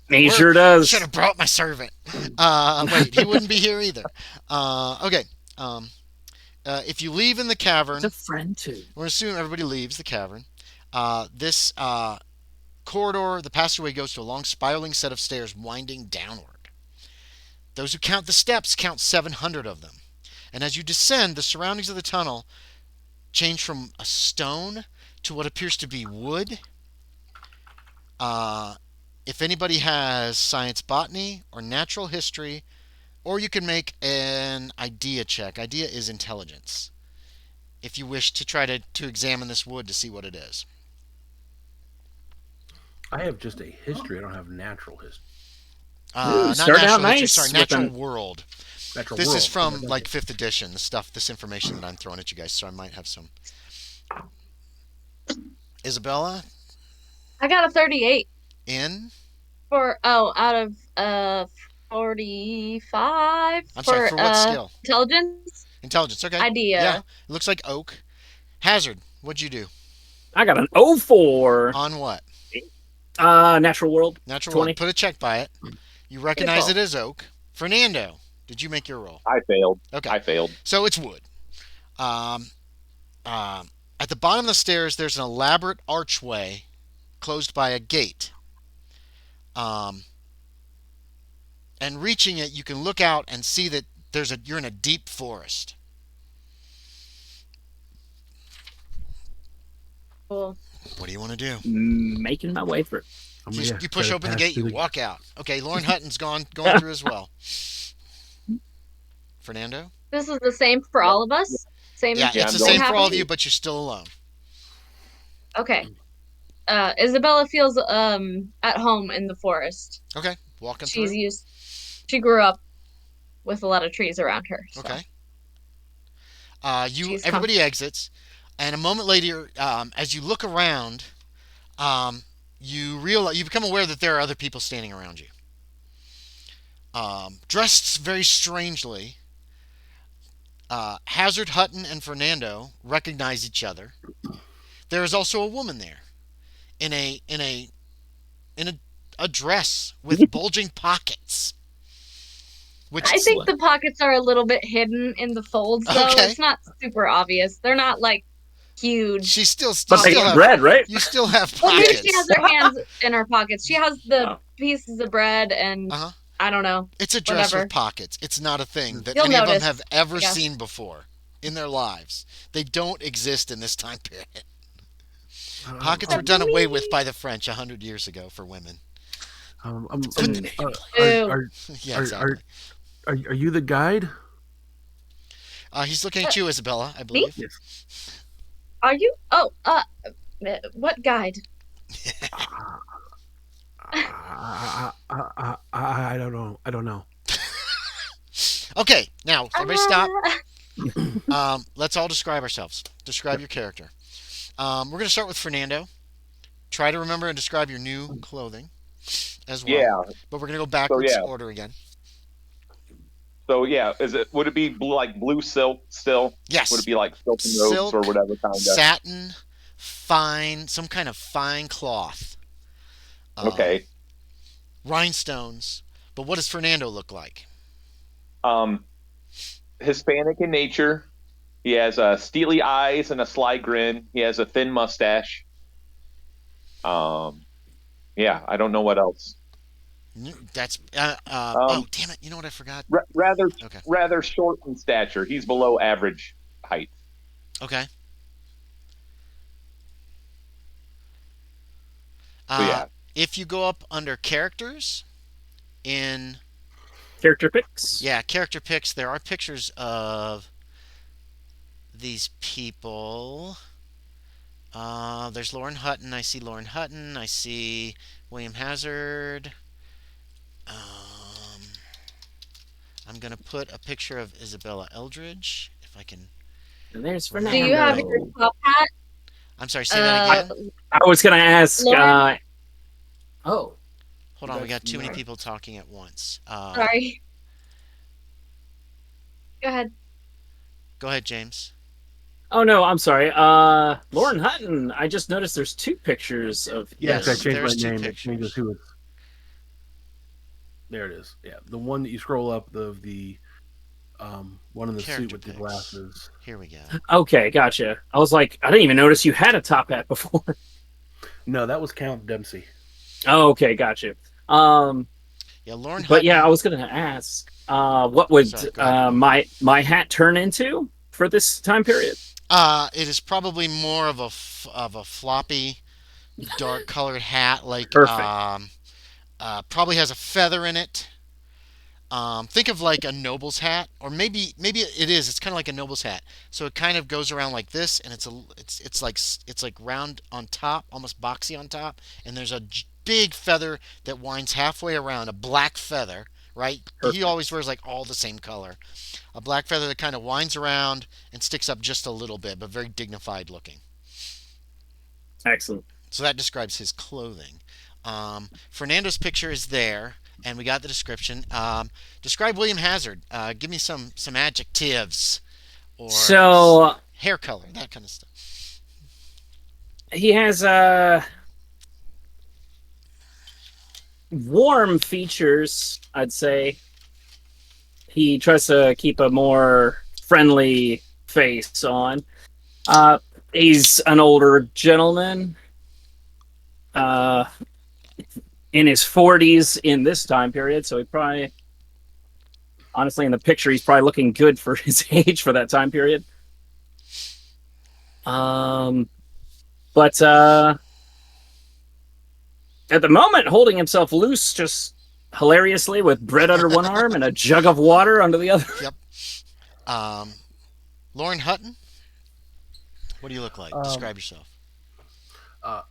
He sure does.
Should have brought my servant. Wait, he wouldn't be here either. Okay. Um, if you leave in the cavern,
He's a friend too.
we're assuming everybody leaves the cavern. This corridor, the passageway goes to a long spiraling set of stairs winding downward. Those who count the steps count 700 of them. And as you descend, the surroundings of the tunnel change from a stone to what appears to be wood. If anybody has science botany or natural history, or you can make an idea check. Idea is intelligence. If you wish to try to examine this wood to see what it is.
I have just a history. I don't have natural history.
Not
start out
natural history,
nice
sorry,
with
natural
an-
world.
Natural
This
world.
is from
Okay.
like 5th edition, this information that I'm throwing at you guys, so I might have some. Isabella,
I got a 38
in?
out of 45
I'm sorry, for what skill?
intelligence
Intelligence, okay.
idea.
Yeah, it looks like oak. Hazard, what'd you do?
I got an 04.
On what?
Natural world.
Natural
20.
one. Put a check by it. You recognize
Beautiful.
it as oak. Fernando, did you make your roll?
I failed.
Okay.
I failed.
So it's wood. Um, at the bottom of the stairs, there's an elaborate archway closed by a gate. And reaching it, you can look out and see that you're in a deep forest.
Cool.
What do you want to do?
Making my way through.
You push open the gate, you walk out. Okay, Loren Hutton's going through as well. Fernando?
This is the same for all of us? Same
Yeah,
Yeah,
it's the
I'm
same
going
for all of
happening?
you, but you're still alone.
Okay. Isabella feels at home in the forest.
Okay, walking
She's
through.
used she grew up with a lot of trees around her. So.
Okay.
She's
Everybody exits, and a moment later, as you look around, you become aware that there are other people standing around you, dressed very strangely. Hazard, Hutton, and Fernando recognize each other. There is also a woman there, in a dress with bulging pockets. Which
I think the pockets are a little bit hidden in the folds, though.
Okay.
It's not super obvious. They're not like huge.
she still
But they
still
get
have,
bread, right?
you still have
Well, maybe
pockets.
she has her hands in her pockets. She has the
Oh.
pieces of bread and
Uh-huh.
I don't know.
It's a dress
Whatever.
with pockets. It's not a thing that
You'll
any of them
notice,
have ever
I guess.
seen before in their lives. They don't exist in this time period. Pockets were done away with by the French 100 years ago for women. Put them in your place.
Ew.
Yeah, exactly.
Are you the guide?
He's looking at you, Isabella, I believe.
Yes.
Are you? Oh, what guide?
I don't know. I don't know.
Okay, now everybody stop.
Ah.
Let's all describe ourselves. Describe your character. We're going to start with Fernando. Try to remember and describe your new clothing as well.
Yeah.
But we're going to go backwards
yeah.
order again.
So yeah, would it be like blue silk still? Would it
Yes.
be like silken robes or
Silk,
whatever kind of?
satin, fine, some kind of fine cloth, um,
Okay.
rhinestones. But what does Fernando look like?
Um, Hispanic in nature. He has steely eyes and a sly grin. He has a thin mustache. Um, yeah, I don't know what else.
That's oh,
Um,
damn it! You know what I forgot?
Rather
Okay,
rather short in stature. He's below average height.
okay.
So
Uh,
yeah.
if you go up under characters in
Character picks.
yeah character picks, there are pictures of these people. There's Loren Hutton. I see Loren Hutton. I see William Hazard. Um, I'm gonna put a picture of Isabella Eldridge if I can
And there's
Do
remember
you have
right.
your
Fernando.
top hat?
I'm sorry. Say that again.
I was gonna ask.
Lauren?
Oh,
Hold on. We
That's
got too many
not.
people talking at once.
Sorry. Go ahead.
Go ahead, James.
oh no, I'm sorry. Loren Hutton. I just noticed there's two pictures of
Yeah, 'cause I
Yes,
him.
changed my
there's two
name. It changes
pictures.
who it's. There it is. Yeah, the one that you scroll up, the one in the suit
Character
with the
picks.
glasses.
Here we go.
Okay, gotcha. I was like, I didn't even notice you had a top hat before.
No, that was Count Dempsey.
oh, okay, gotcha. Um,
Yeah, Lauren
but yeah, I
Hutton.
was gonna ask, what would
Sorry, go ahead.
my hat turn into for this time period?
It is probably more of of a floppy, dark colored hat. Like
Perfect.
probably has a feather in it. Think of like a noble's hat, or maybe it is. It's kind of like a noble's hat. So it kind of goes around like this, and it's like round on top, almost boxy on top, and there's a big feather that winds halfway around, a black feather. Right? He always
Perfect.
wears like all the same color. A black feather that kind of winds around and sticks up just a little bit, but very dignified looking.
Excellent.
So that describes his clothing. Fernando's picture is there, and we got the description. Describe William Hazard. Give me some adjectives or
So
hair color, that kind of stuff.
he has warm features, I'd say. He tries to keep a more friendly face on. Uh, he's an older gentleman, uh, in his 40s in this time period, so he probably, honestly, in the picture, he's probably looking good for his age for that time period. Um, but at the moment, holding himself loose, just hilariously with bread under one arm and a jug of water under the other.
Yep. Um, Lauren Hutton. What do you look like?
Um,
Describe yourself.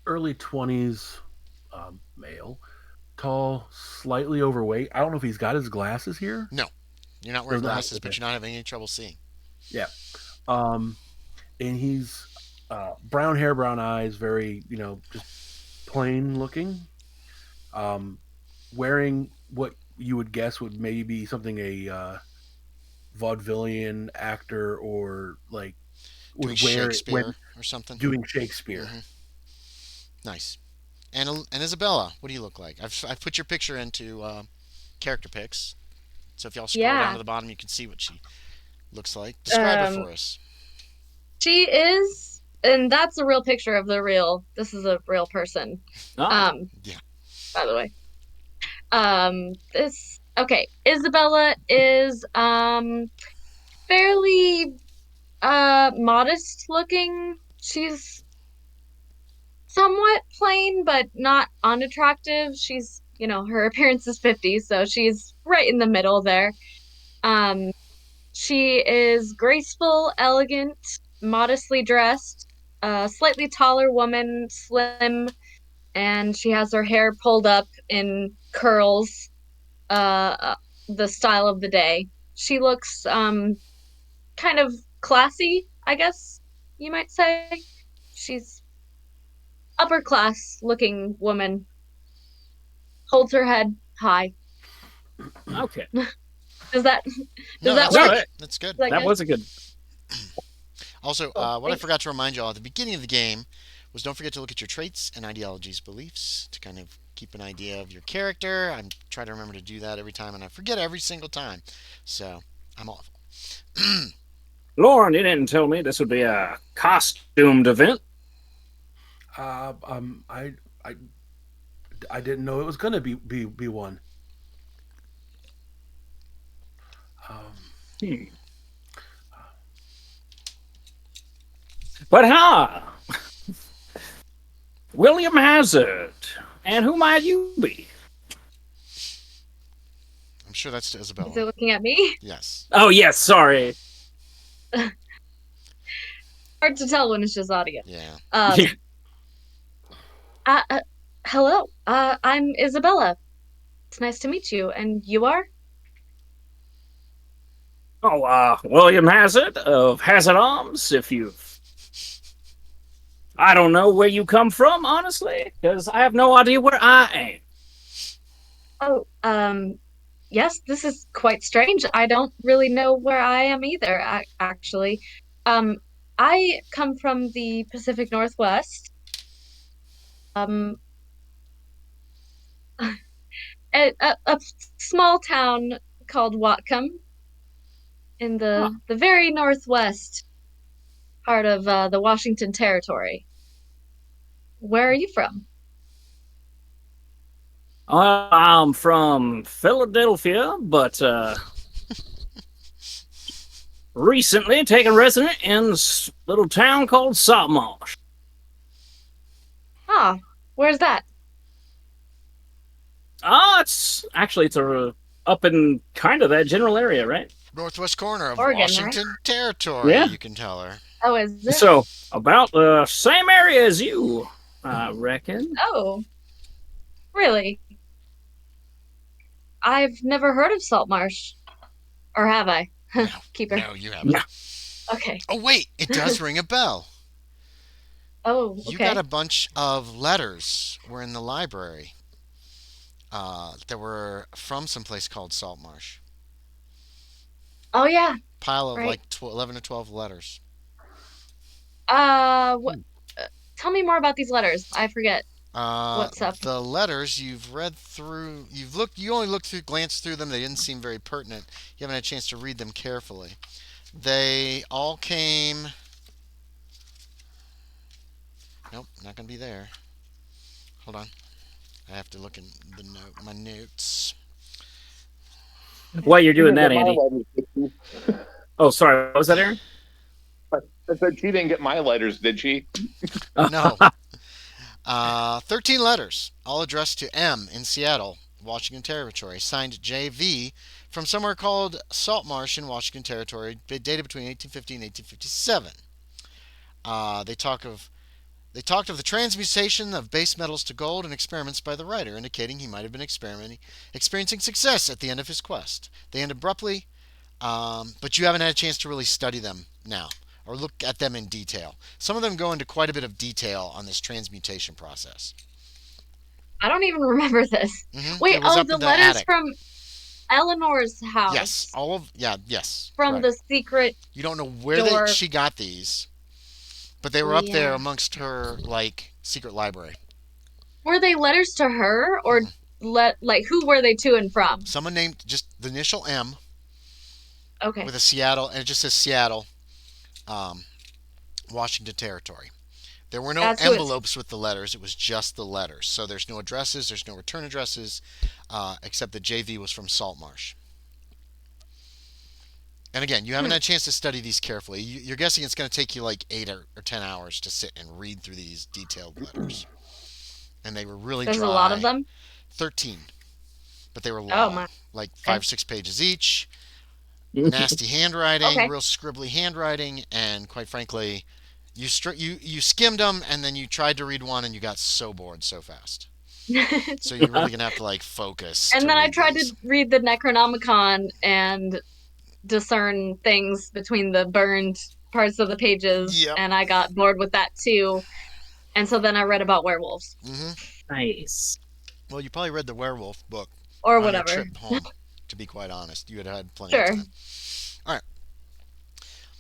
Early 20s, male, tall, slightly overweight. I don't know if he's got his glasses here.
No, you're not wearing
Does not have,
glasses,
okay.
but you're not having any trouble seeing.
Yeah. Um, and he's brown hair, brown eyes, very just plain looking. Um, Wearing what you would guess would maybe be something a vaudevillian actor or like
Doing
would wear it when
Shakespeare or something.
doing Shakespeare.
Hmm. Nice. And Isabella, what do you look like? I've put your picture into character pics. So if y'all scroll down
Yeah.
to the bottom, you can see what she looks like. Describe her
Um,
for us.
she is, and that's a real picture of the real. This is a real person.
Oh,
Um,
Yeah.
by the way. This okay. Isabella is fairly modest looking. She's somewhat plain but not unattractive. She's, her appearance is 50, so she's right in the middle there. Um, she is graceful, elegant, modestly dressed, a slightly taller woman, slim, and she has her hair pulled up in curls, the style of the day. She looks kind of classy, I guess you might say. She's upper class looking woman, holds her head high.
okay.
Does that
No,
that
that's
No,
work?
good.
that,
That's good.
Is that
that
good?
was a good.
Also,
Cool.
what I
Thanks.
forgot to remind y'all at the beginning of the game was don't forget to look at your traits and ideologies, beliefs to kind of keep an idea of your character. I'm trying to remember to do that every time, and I forget every single time. So I'm awful.
Lauren, you didn't tell me this would be a costumed event.
Uh, um, I, I, I didn't know it was gonna be one. Um,
Hmm. But William Hazard. And who might you be?
I'm sure that's to
Is it
Isabella.
looking at me?
Yes.
Oh, yes, sorry.
Hard to tell when it's just audio.
Yeah.
Um, uh, uh, hello. I'm Isabella. It's nice to meet you. And you are?
Oh, William Hazard of Hazard Arms, if you've... I don't know where you come from, honestly, because I have no idea where I
Oh, yes, this is quite strange. I don't really know where I am either, actually. Um, I come from the Pacific Northwest. Um, a small town called Whatcom in
am.
the very northwest part of the Washington Territory. Where are you from?
I'm from Philadelphia, but recently taken resident in a little town called Saltmarsh.
Ah, where's that?
It's up in kind of that general area, right?
Northwest corner of
Oregon, right?
Washington Territory,
Yeah.
you can tell her.
Oh, is it?
So about the same area as you, I reckon.
Oh, really? I've never heard of Saltmarsh. Or have I?
No,
Keeper.
no, you haven't.
No.
Okay.
Oh, wait, it does ring a bell.
Oh,
You
okay.
got a bunch of letters were in the library that were from some place called Saltmarsh.
Oh, yeah.
Pile of
Right.
like 11 or 12 letters.
What? Tell me more about these letters. I forget. What's up?
The letters you've read through, you only looked through, glanced through them. They didn't seem very pertinent. You haven't had a chance to read them carefully. They all came. Nope, not gonna be there. Hold on, I have to look in my notes.
While you're doing
She
that,
didn't get
Andy.
my letters, did she?
Oh, sorry. What was that, Aaron?
I said she didn't get my letters, did she?
No. 13 letters, all addressed to M in Seattle, Washington Territory, signed JV from somewhere called Saltmarsh in Washington Territory, dated between 1850 and 1857. They talked of the transmutation of base metals to gold and experiments by the writer, indicating he might have been experiencing success at the end of his quest. They end abruptly, but you haven't had a chance to really study them now or look at them in detail. Some of them go into quite a bit of detail on this transmutation process.
I don't even remember this. Wait,
It was up
the
in the
letters
attic.
from Eleanor's house.
Yes, yes.
From
Correct.
the secret
You don't know where
door.
she got these, but they were up there
Yeah.
amongst her like secret library.
Were they letters to her or like who were they to and from?
Someone named just the initial M
Okay.
with a Seattle, and it just says Seattle, Washington Territory. There were no
That's who it's-
envelopes with the letters. It was just the letters. So there's no addresses. There's no return addresses, except the JV was from Saltmarsh. And again, you haven't had a chance to study these carefully. You're guessing it's going to take you like 8 or 10 hours to sit and read through these detailed letters. And they were really
There's
dry.
a lot of them.
13. But they were
Oh
long.
my.
Like
Okay.
5 or 6 pages each. Nasty handwriting,
Okay.
real scribbly handwriting, and quite frankly, you skimmed them and then you tried to read one and you got so bored so fast. So you're really gonna have to like focus.
And
to
then I
read
tried
these.
to read the Necronomicon and discern things between the burned parts of the pages,
Yep.
and I got bored with that too. And so then I read about werewolves
Mm-hmm.
Nice.
Well, you probably read the werewolf book
or
on your
whatever.
trip home. To be quite honest, you had had plenty of
Sure.
time. All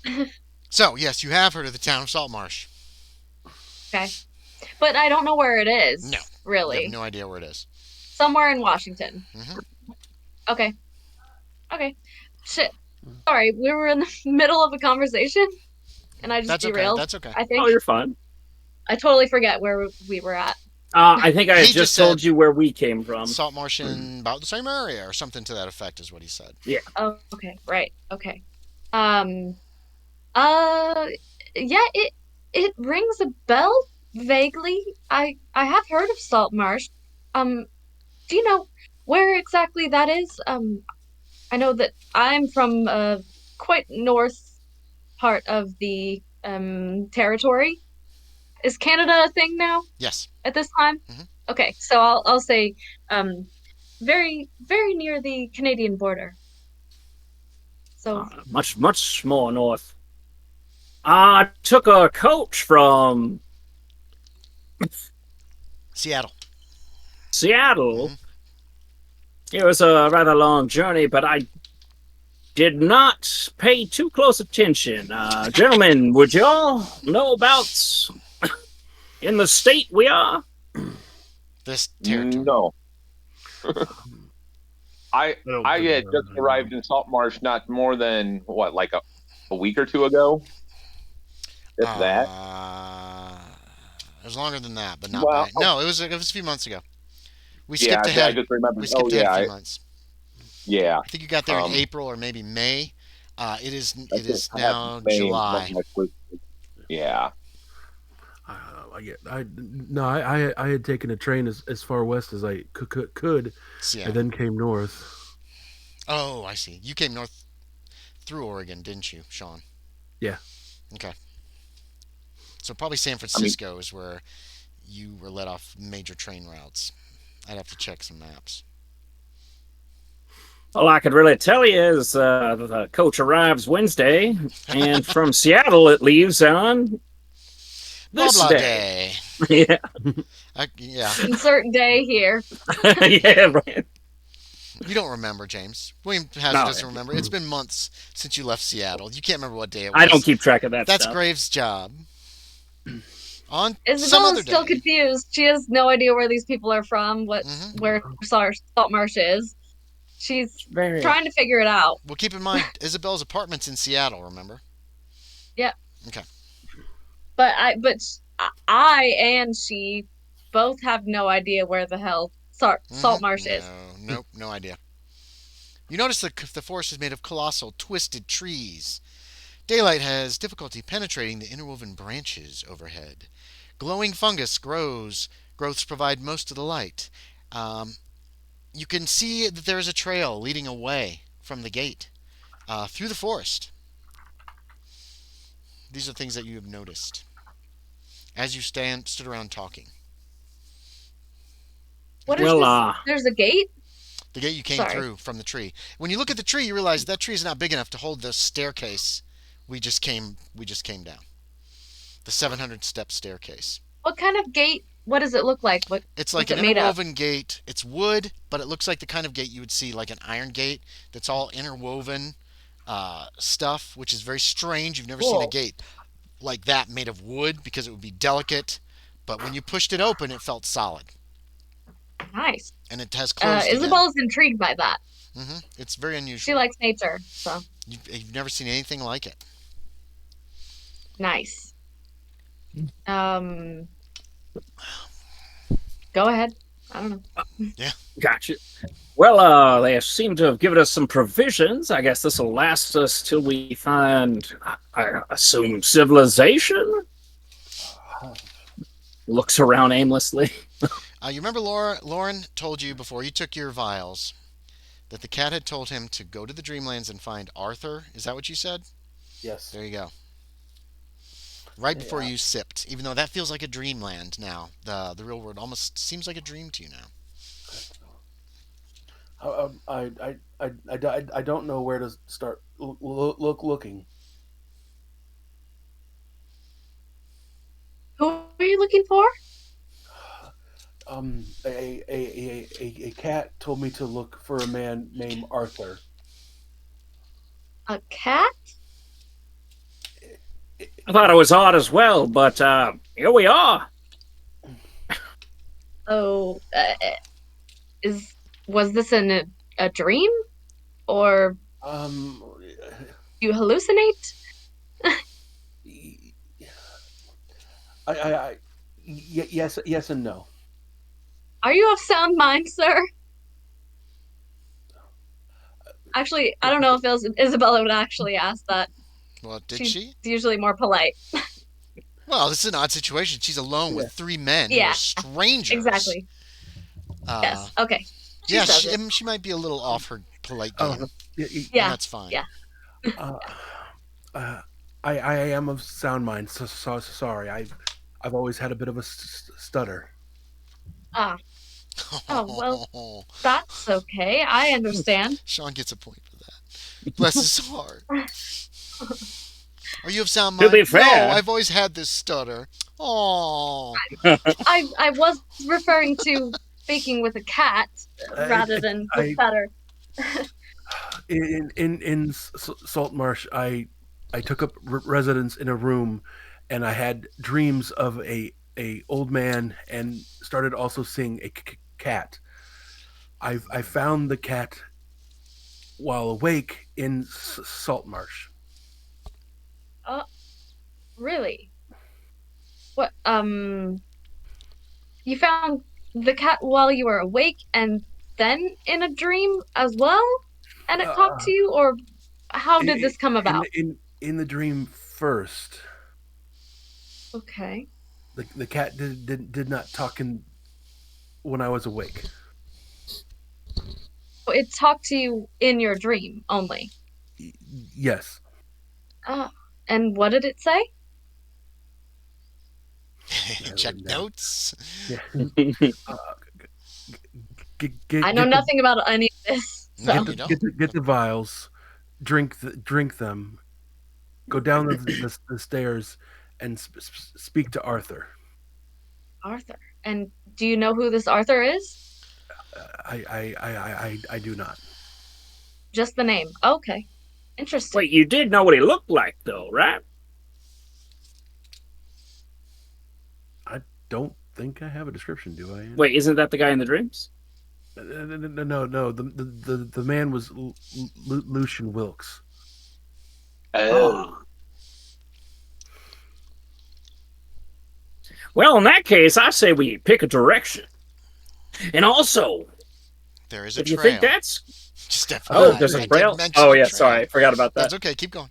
right. So yes, you have heard of the town of Saltmarsh.
Okay. But I don't know where it
No,
is,
you have
really.
no idea where it is.
Somewhere in Washington.
Hmm.
Okay. Okay. Shit. Sorry, we were in the middle of a conversation and I just
That's okay.
derailed,
That's okay.
I
Oh,
think.
you're fine.
I totally forget where we were at.
I think I had
He just
just told
said
you where we came from.
Saltmarsh in about the same area, or something to that effect, is what he said.
Yeah.
Oh, okay. Right. Okay. Um uh yeah, it rings a bell vaguely. I have heard of Salt Marsh. Um do you know where exactly that is? I know that I'm from quite north part of the territory. Is Canada a thing now
Yes.
at this time?
Hmm.
Okay, so I'll say um very near the Canadian border. So
Much more north. I took a coach from
Seattle.
Seattle.
Hmm.
It was a rather long journey, but I did not pay too close attention. Gentlemen, would y'all know about in the state we are?
This territory.
No,
I don't
I
think
had
I've
just
ever
arrived in Saltmarsh not more than what, like a week or two ago. If that.
Uh, it was longer than that, but not
Well,
by. No, it was a few months ago. We
yeah,
skipped
I
ahead.
just remembered.
We
Oh
skipped ahead a
yeah,
few months.
yeah.
I think you got there in
Um,
April or maybe May. It is
I
it
think
is
I have
now
May
July.
next week. Yeah.
I get. I no. I had taken a train as far west as I could, and
Seattle.
then came north.
Oh, I see. You came north through Oregon, didn't you, Sean?
Yeah.
Okay. So probably San
I mean,
Francisco is where you were let off major train routes. I'd have to check some maps.
All I could really tell you is the coach arrives Wednesday, and from Seattle it leaves on
Blah
this
blah
day.
day.
Yeah,
Yeah.
insert day here.
yeah, right.
You don't remember, James. William Hazard
No,
doesn't remember. It's been months since you left Seattle. You can't remember what day it
I don't
was.
keep track of that
That's
stuff.
Graves' job. On some
Isabella's
other
still
day.
confused. She has no idea where these people are from,
Hmm.
where Salt Marsh is. She's
Very.
trying to figure it out.
Well, keep in mind, Isabel's apartment's in Seattle, remember?
Yeah,
Okay.
but I and she both have no idea where the hell Salt Marsh is.
No, nope, no idea. You notice the forest is made of colossal, twisted trees. Daylight has difficulty penetrating the interwoven branches overhead. Glowing fungus growths provide most of the light. Um, you can see that there is a trail leading away from the gate through the forest. These are things that you have noticed as you stood around talking.
What is
Well,
this? There's a gate?
The gate you came
Sorry.
through from the tree. When you look at the tree, you realize that tree is not big enough to hold the staircase we just came down. The 700 step staircase.
What kind of gate? What does it look like?
It's like
What's
an
it made of?
interwoven gate. It's wood, but it looks like the kind of gate you would see like an iron gate that's all interwoven stuff, which is very strange. You've never seen a
Cool.
gate like that made of wood because it would be delicate, but when you pushed it open, it felt solid,
Nice.
and it has closed again.
Isabel's intrigued by that.
It's very
She
unusual.
likes nature, so
You've never seen anything like it.
nice. Um, go ahead. I don't know.
Yeah.
gotcha. Well, they seem to have given us some provisions. I guess this will last us till we find, I assume, civilization. Looks around aimlessly.
You remember Loren told you before you took your vials that the cat had told him to go to the Dreamlands and find Arthur. Is that what you said?
Yes.
There you go. Right before
Yeah.
you sipped, even though that feels like a dreamland now. The real world almost seems like a dream to you now.
I don't know where to start looking.
Who are you looking for?
A cat told me to look for a man named Arthur.
A cat?
I thought it was odd as well, but here we are.
Oh, is was this a dream or
Um,
you hallucinate?
yes and no.
Are you of sound mind, sir? Actually, I don't know if Isabella would actually ask that.
Well, did
She's
she?
usually more polite.
Well, this is an odd situation. She's alone
Yeah.
with three men who are
Yeah,
strangers.
exactly.
Uh,
Yes. Okay. She
yeah,
says it.
she might be a little off her polite game,
Oh,
and
Yeah.
that's fine.
Yeah.
uh, uh, I am of sound mind. Sorry. I've always had a bit of a stutter.
Ah. Oh, well, that's okay. I understand.
Sean gets a point for that. Bless his heart. Are you of sound
To be
mind? No,
fair,
I've always had this stutter. Oh,
I was referring to speaking with a cat
I,
rather than with
I,
better.
in Saltmarsh, I took up residence in a room, and I had dreams of a old man, and started also seeing a cat. I found the cat while awake in Saltmarsh.
Oh, really? What? You found the cat while you were awake and then in a dream as well? And it talked
Uh,
to you, or how did
in
this come about?
in the dream first,
Okay.
the cat did not talk in when I was awake.
So it talked to you in your dream only.
Y- Yes.
Ah, and what did it say?
I have it
check
written down.
notes.
Yeah. Uh,
I know
get the
nothing about any of this,
No,
so
you don't.
get the vials, drink them, go down the stairs, and speak to Arthur.
Arthur. And do you know who this Arthur is?
I do not.
Just the name. Okay. Interesting.
wait, you did know what he looked like, though, right?
I don't think I have a description. Do I?
Wait, isn't that the guy in the dreams?
No. The man was Lucian Wilkes.
Oh.
Oh. Well, in that case, I say we pick a direction. And also,
There is a
if you
trail.
think that's
Just
oh,
FYI,
there's
I
a
did
trail.
mention
Oh
a
yeah,
trail.
sorry, I forgot about that.
That's okay. Keep going.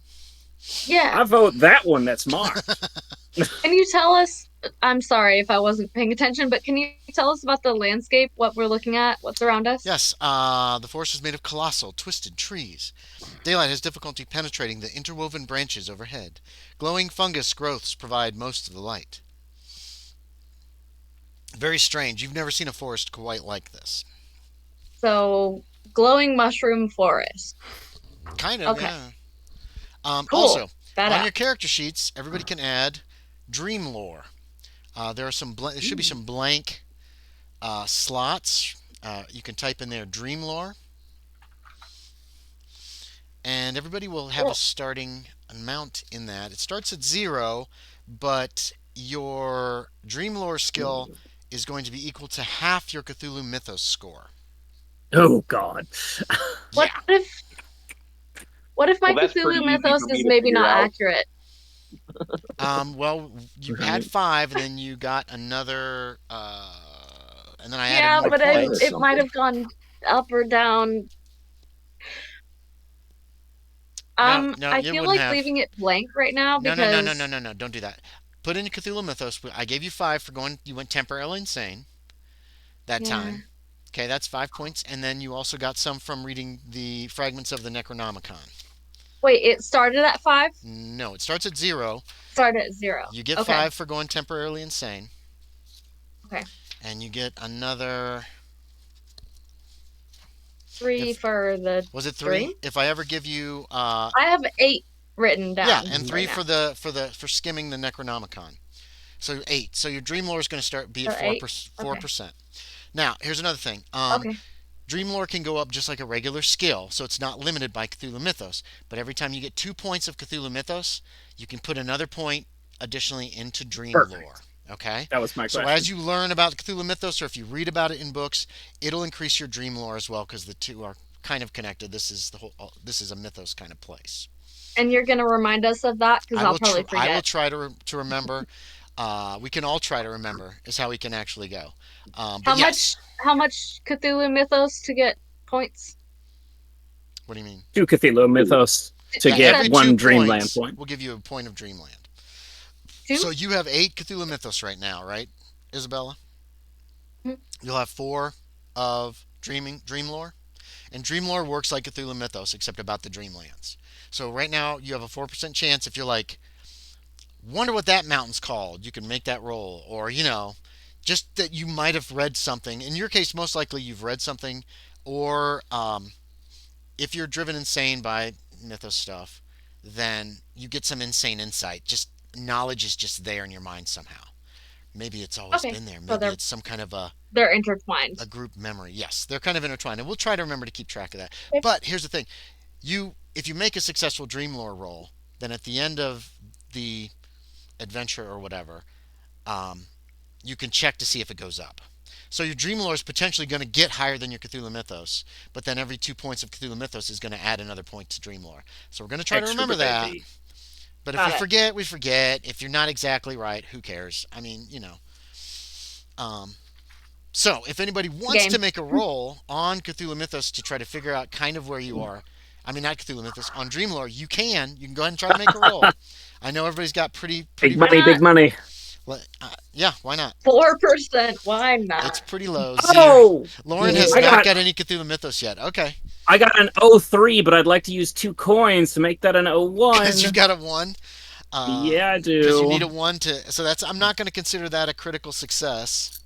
Yeah.
I vote that one. That's marked.
Can you tell us? I'm sorry if I wasn't paying attention, but can you tell us about the landscape, what we're looking at, what's around us?
Yes, the forest is made of colossal, twisted trees. Daylight has difficulty penetrating the interwoven branches overhead. Glowing fungus growths provide most of the light. Very strange. You've never seen a forest quite like this.
So, glowing mushroom forest.
Kind of,
Okay.
yeah.
Cool.
Also, on
Badass.
your character sheets, everybody can add dream lore. There should be some blank slots. You can type in there dream lore, and everybody will have a
Cool.
starting amount in that. It starts at 0, but your dream lore skill is going to be equal to half your Cthulhu Mythos score.
Oh God.
What
Yeah.
if my
Well, that's
Cthulhu
pretty easy
mythos
for me
is
to
maybe
figure
not
out.
accurate?
Well, you had 5, and then you got another, and then I
Yeah,
added more
but
points.
it might have gone up or down.
No,
I
it
feel
wouldn't
like
have.
leaving it blank right now because
No. Don't do that. Put in Cthulhu Mythos. I gave you 5 for going. You went temporarily insane that
yeah.
time. Okay, that's 5 points, and then you also got some from reading the fragments of the Necronomicon.
Wait, it started at 5?
No, it starts at 0.
Started at 0.
You get
Okay.
5 for going temporarily insane,
Okay.
and you get another.
3 for the
Was it 3?
dream?
If I ever give you,
I have 8 written down.
yeah, and 3
right
for skimming the Necronomicon. So 8. So your dream lore is going to start be at
So 8?
4%. Now, here's another thing.
Okay.
Dream lore can go up just like a regular skill, so it's not limited by Cthulhu Mythos. But every time you get 2 points of Cthulhu Mythos, you can put another point additionally into Dream
Perfect.
lore. Okay?
That was my
So
question.
as you learn about Cthulhu Mythos, or if you read about it in books, it'll increase your Dream lore as well because the two are kind of connected. This is this is a Mythos kind of place.
And you're gonna remind us of that because I'll probably
I will
forget.
try to remember. We can all try to remember is how we can actually go.
How
But yes.
much Cthulhu Mythos to get points?
What do you mean?
2 Cthulhu Mythos to
Yeah,
get
every
1
2
Dreamland
points
point.
will give you a point of Dreamland.
2?
So you have 8 Cthulhu Mythos right now, right, Isabella?
Mhm.
You'll have 4 of dream lore, and dream lore works like Cthulhu Mythos except about the Dreamlands. So right now you have a 4% chance if you're like, wonder what that mountain's called. You can make that roll, or just that you might have read something. In your case, most likely you've read something, or if you're driven insane by mythos stuff, then you get some insane insight. Just knowledge is just there in your mind somehow. Maybe it's always
Okay.
been there.
So
Maybe it's some kind of
they're intertwined.
a group memory. Yes, they're kind of intertwined, and we'll try to remember to keep track of that.
Okay.
But here's the thing: if you make a successful dream lore roll, then at the end of the adventure or whatever, um, you can check to see if it goes up. So your dream lore is potentially going to get higher than your Cthulhu Mythos, but then every 2 points of Cthulhu Mythos is going to add another point to dream lore. So we're going to try to remember that. But if
Got
we
it.
forget, we forget. If you're not exactly right, who cares? I mean, So if anybody wants
Game.
to make a roll on Cthulhu Mythos to try to figure out kind of where you are, I mean not Cthulhu Mythos, on dream lore, you can. You can go ahead and try to make a roll. I know everybody's got pretty
Big money, big money.
yeah, why not?
4%. Why not?
It's pretty low.
Oh!
Lauren has
I
not
got-
got any Cthulhu Mythos yet. Okay.
I got an 03, but I'd like to use 2 coins to make that an 01.
Because you've got a 1.
Yeah, I do.
Because you need a 1 to. So I'm not going to consider that a critical success.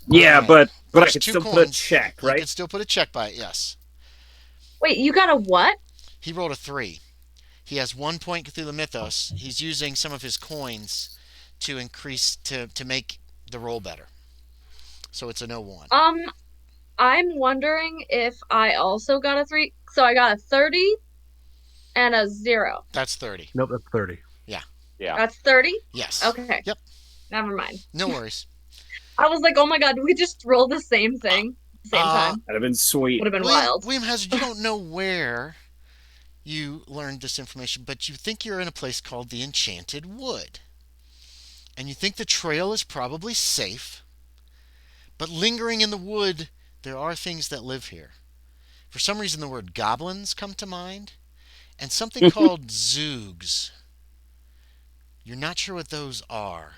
Yeah,
Alright.
but I
There's
could
2
still put a
coins.
check,
You
right?
can still put a check by it, yes.
Wait, you got a what?
He rolled a 3. He has 1 point Cthulhu Mythos. He's using some of his coins to increase to make the roll better. So it's an 01.
I'm wondering if I also got a 3. So I got a 30 and a 0.
That's 30.
Nope, that's 30.
Yeah.
That's 30?
Yes.
Okay.
Yep.
Never mind.
No worries.
I was like, oh my god, we just rolled the same thing at the same time.
That'd have been sweet.
Would have been wild.
William Hazard, you don't know where you learned this information, but you think you're in a place called the Enchanted Wood. And you think the trail is probably safe, but lingering in the wood, there are things that live here. For some reason, the word goblins come to mind, and something called zoogs. You're not sure what those are,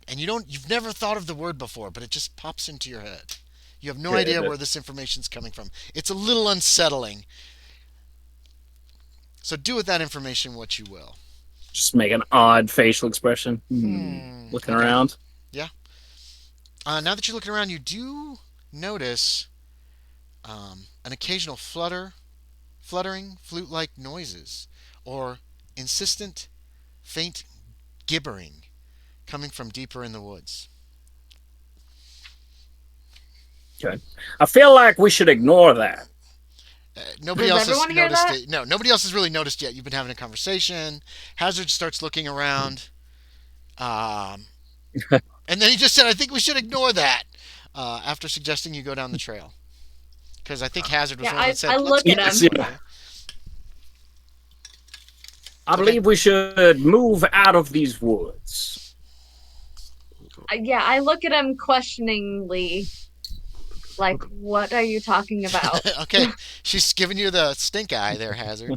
and you've never thought of the word before, but it just pops into your head. You have no idea where this information's coming from. It's a little unsettling. So do with that information what you will.
Just make an odd facial expression. Looking around.
Yeah. Now that you're looking around, you do notice an occasional fluttering, flute-like noises, or insistent, faint gibbering coming from deeper in the woods.
Okay. I feel like we should ignore that.
Nobody
Does
else has
everyone hear
noticed
that?
it. No, nobody else has really noticed yet. You've been having a conversation. Hazard starts looking around. And then he just said, I think we should ignore that, after suggesting you go down the trail. Because I think Hazard was
Yeah,
the one that said,
I
let's
look
go
at
this
him.
way.
I believe we should move out of these woods.
Yeah, I look at him questioningly. Like, what are you talking about?
Okay, she's giving you the stink eye there, Hazard.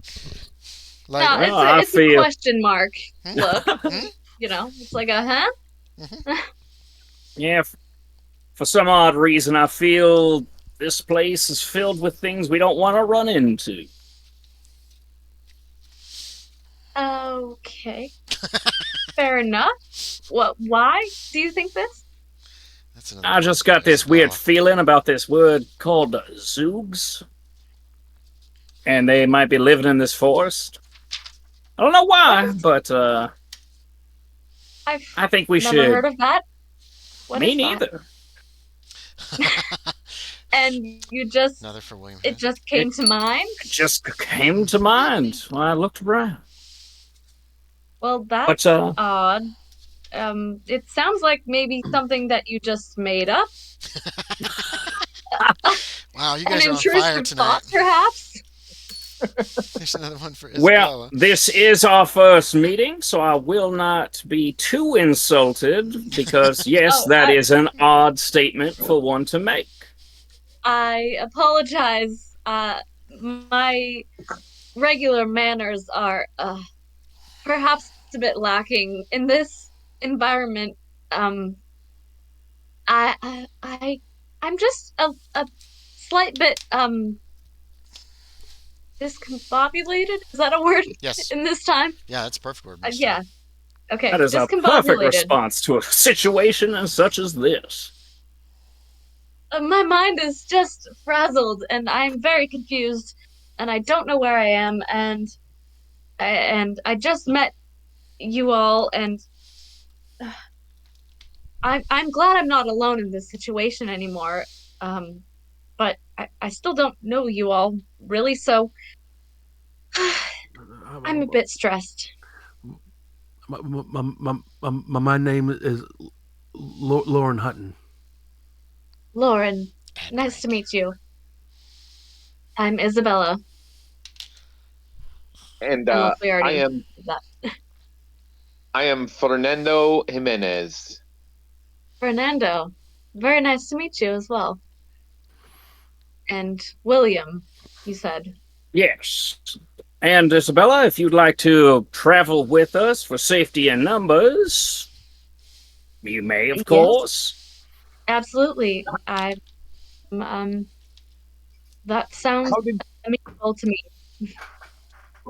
No,
I
it's a
feel-
question mark look.
Hmm?
It's like a huh?
Yeah, for some odd reason, I feel this place is filled with things we don't want to run into.
Okay. Fair enough. What? Why do you think this?
That's another
I just got this weird
Isabella.
feeling about this word called zoogs. And they might be living in this forest. I don't know why, but
I I've
I think we
never
should.
heard of that. What
Me
is that?
neither.
And
Another for William.
it just came to mind?
It just came to mind when I looked around.
Well,
But
that's odd. It sounds like maybe something that you just made up.
Wow, you
An
guys are on fire
intrusive
tonight.
thought, perhaps?
There's another one for
well,
Isabella.
this is our first meeting, so I will not be too insulted because yes,
Oh,
that is an odd statement for one to make.
I apologize. My regular manners are perhaps a bit lacking in this environment. Um, I'm just a slight bit discombobulated. Is that a word
Yes.
in this time?
Yeah, that's a perfect word. Miss
Yeah. Okay.
That is a perfect
Discombobulated.
response to a situation as such as this.
My mind is just frazzled, and I'm very confused, and I don't know where I am, and I just met you all, and I'm glad I'm not alone in this situation anymore. But I still don't know you all really, so I'm a bit stressed.
My name is Loren Hutton.
Loren, nice to meet you. I'm Isabella.
And
Unless we
I
already
am
did that.
I am Fernando Jimenez.
Fernando, very nice to meet you as well. And William, you said.
Yes. And Isabella, if you'd like to travel with us for safety in numbers, you may, of
Yes.
course.
Absolutely. That sounds amenable to me.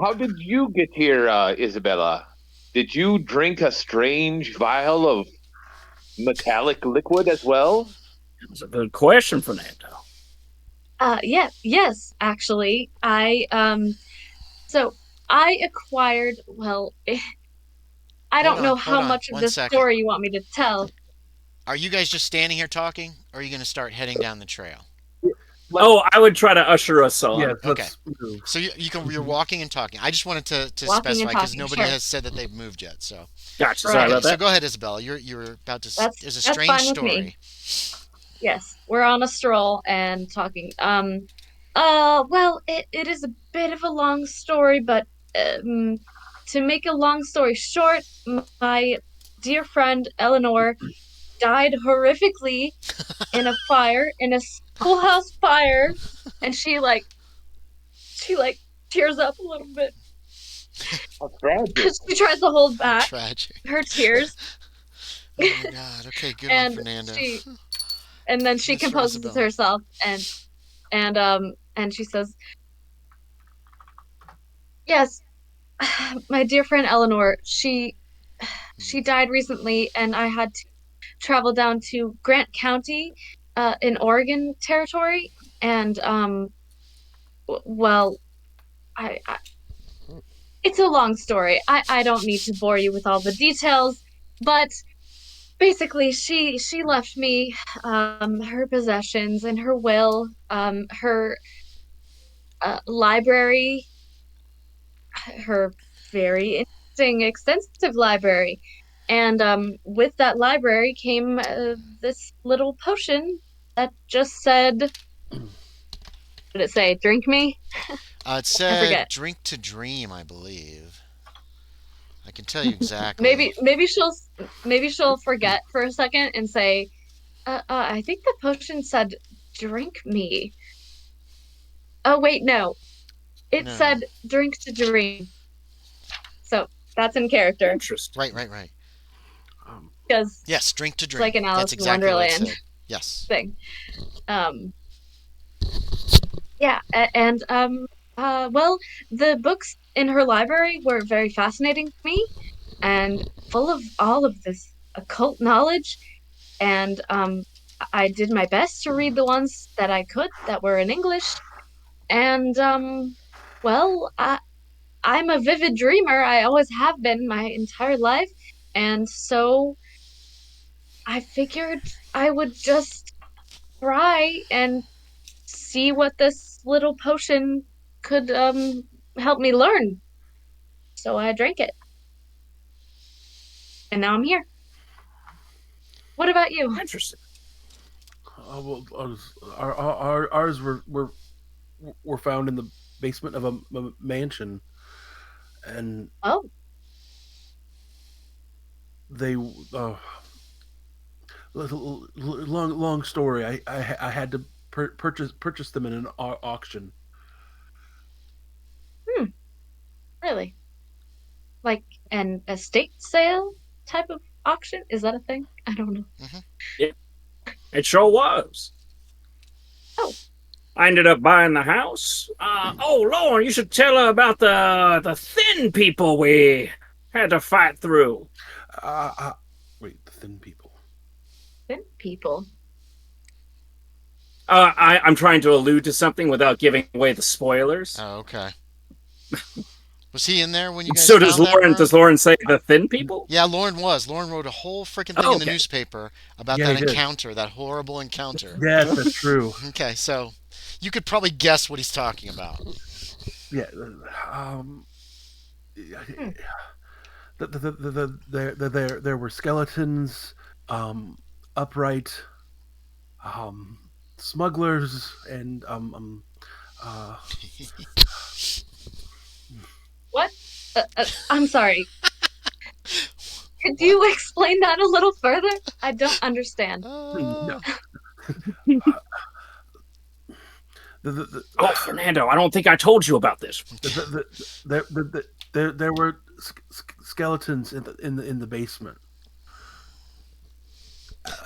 How did you get here, Isabella? Did you drink a strange vial of metallic liquid as well?
That's a good question, Fernando.
Yes, actually. So I acquired, well, I don't know how much of
1
this
second.
story you want me to tell.
Are you guys just standing here talking, or are you going to start heading down the trail?
Oh, I would try to usher us on.
Yeah,
Okay.
let's move.
So you're walking and talking. I just wanted to
Walking and
specify because
talking,
nobody
sure.
has said that they've moved yet. So
Gotcha.
Right.
Sorry
okay,
about
so
that.
go ahead, Isabella. You're about to.
That's-
There's a
that's
strange
fine with me.
story.
Yes, we're on a stroll and talking. Well, it is a bit of a long story, but to make a long story short, my dear friend Eleanor died horrifically in a fire, in a schoolhouse fire, and she tears up a little bit.
How tragic.
She tries to hold back
Tragic.
her tears,
Oh my God. Okay, good one,
and
Fernando.
then she
Miss
composes
Isabella.
herself and she says, "Yes, my dear friend Eleanor, she died recently, and I had to travel down to Grant County, in Oregon Territory, and well, I it's a long story. I don't need to bore you with all the details, but basically she left me her possessions and her will, her library, her very interesting, extensive library. And with that library came this little potion that just said, what did it say? Drink me?
It
I
said
forget.
"drink to dream," I believe. I can tell you exactly.
Maybe she'll forget for a second and say, I think the potion said drink me. Oh wait, no. It
No.
said drink to dream. So that's in character
Interesting.
Right.
because
Yes, drink to
it's
dream.
like an
That's
Alice in
exactly what it
Wonderland
said. Yes.
thing. Um, yeah, and well, the books in her library were very fascinating to me and full of all of this occult knowledge. And I did my best to read the ones that I could that were in English. And well, I'm a vivid dreamer. I always have been my entire life. And so I figured I would just try and see what this little potion could help me learn. So I drank it. And now I'm here. What about you?
Interesting.
Well, ours were found in the basement of a mansion, and
Oh,
they long story. I had to purchase them in an auction.
really? Like an estate sale type of auction? Is that a thing? I don't know.
Yeah, it sure was.
Oh.
I ended up buying the house. Lauren, you should tell her about the thin people we had to fight through.
Wait, the thin people.
Thin people.
I'm trying to allude to something without giving away the spoilers.
Oh, okay. Was he in there when you guys
So
found
does
that
Lauren?
room?
Does Lauren say the thin people?
Yeah, Lauren was. Lauren wrote a whole freaking thing in the
Okay.
newspaper about
Yeah,
that
he did.
encounter, that horrible encounter.
Yes, that's true.
Okay, so you could probably guess what he's talking about.
Yeah. There were skeletons, upright, smugglers, and
What? I'm sorry. Could you explain that a little further? I don't understand.
no.
Fernando, I don't think I told you about this.
There were skeletons in the basement.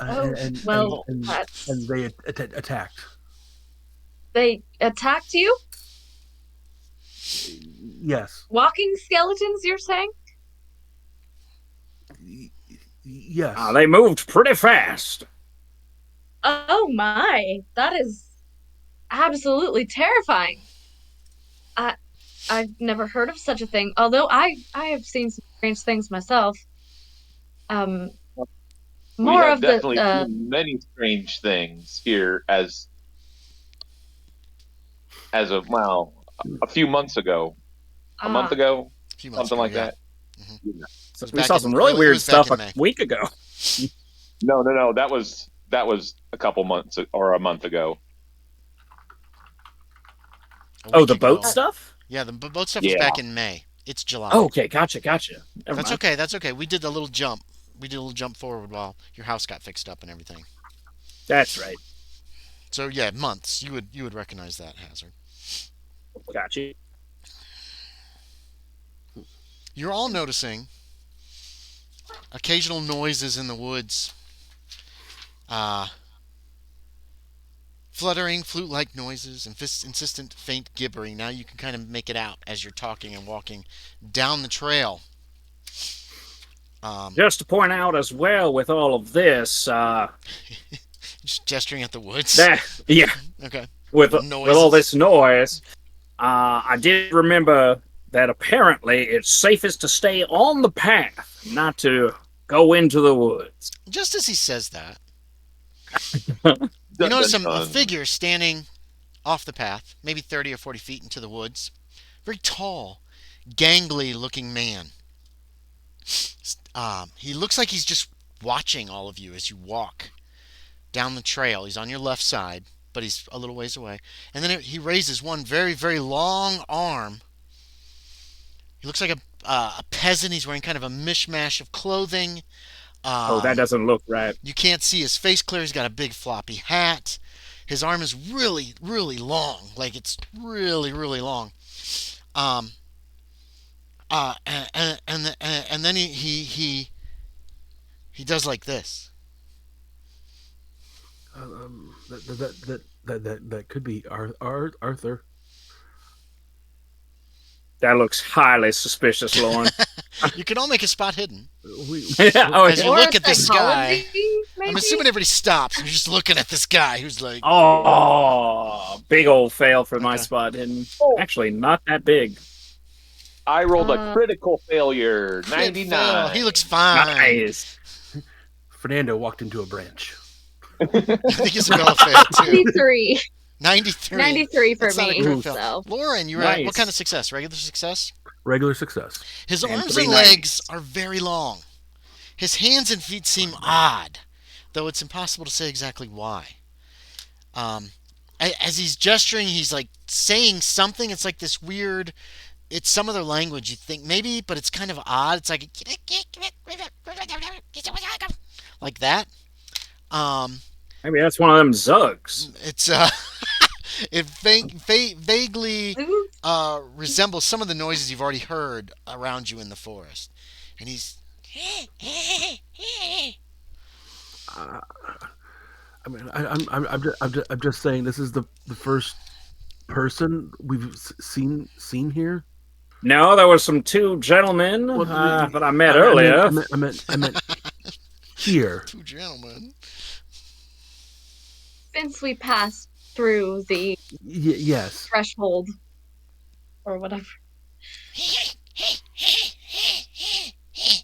And they attacked.
They attacked you?
Yes.
Walking skeletons, you're saying?
Yes.
They moved pretty fast.
Oh my, that is absolutely terrifying. I've never heard of such a thing, although I have seen some strange things myself.
We
More
have
of
definitely
the
seen many strange things here as of a few months ago, a month ago,
A few months
something
ago,
like
yeah.
that.
Mhm.
So
was
we
back
saw
in-
some really
it
weird
was back
stuff
in
a
May.
week ago.
No, that was a couple months or a month ago.
A
Oh,
week
the
ago.
boat stuff?
Yeah, the boat stuff was
Yeah.
back in May. It's July.
Oh, okay, gotcha. Never
That's
mind.
okay. That's okay. We did a little jump. We did a little jump forward while your house got fixed up and everything.
That's right.
So yeah, months. You would recognize that hazard.
Gotcha.
You're all noticing occasional noises in the woods. Fluttering, flute-like noises, and insistent, faint gibbering. Now you can kind of make it out as you're talking and walking down the trail.
Just to point out as well, with all of this,
Just gesturing at the woods.
yeah,
Okay.
with all
Noises.
this noise, I did remember that apparently it's safest to stay on the path, not to go into the woods.
Just as he says that,
Dun,
you notice
dun,
a
dun.
figure standing off the path, maybe 30 or 40 feet into the woods. Very tall, gangly-looking man. He looks like he's just watching all of you as you walk down the trail. He's on your left side, but he's a little ways away. And then he raises one very, very long arm. He looks like a peasant. He's wearing kind of a mishmash of clothing.
That doesn't look right.
You can't see his face clear. He's got a big floppy hat. His arm is really, really long. Like it's really, really long. And then he does like this.
That could be Arthur.
That looks highly suspicious, Lauren.
You can all make a spot hidden.
Oh,
As you
or
look at this guy,
psychology, maybe?
I'm assuming everybody stops and you're just looking at this guy who's like,
oh, big old fail for my
Okay.
spot hidden.
Oh.
Actually, not that big.
I rolled a critical failure,
Crit
99.
fail. He looks fine.
Nice.
Fernando walked into a branch.
I think Isabella failed too.
93.
93.
93 for
That's not a
me.
crit fail.
So.
Lauren, you were at what
Nice.
kind of success? Regular success?
Regular success.
His
And
arms
3
and legs are very long. His hands and feet seem odd, though it's impossible to say exactly why. As he's gesturing, he's like saying something. It's like this weird. It's some other language you think maybe, but it's kind of odd. It's like like that.
Maybe that's one of them Zugs.
It's it vaguely resembles some of the noises you've already heard around you in the forest, and he's.
I mean, I'm just saying this is the first person we've seen here.
No, there were some 2 gentlemen that I met earlier.
I meant here.
2 gentlemen.
Since we passed through the
Yes.
threshold or whatever.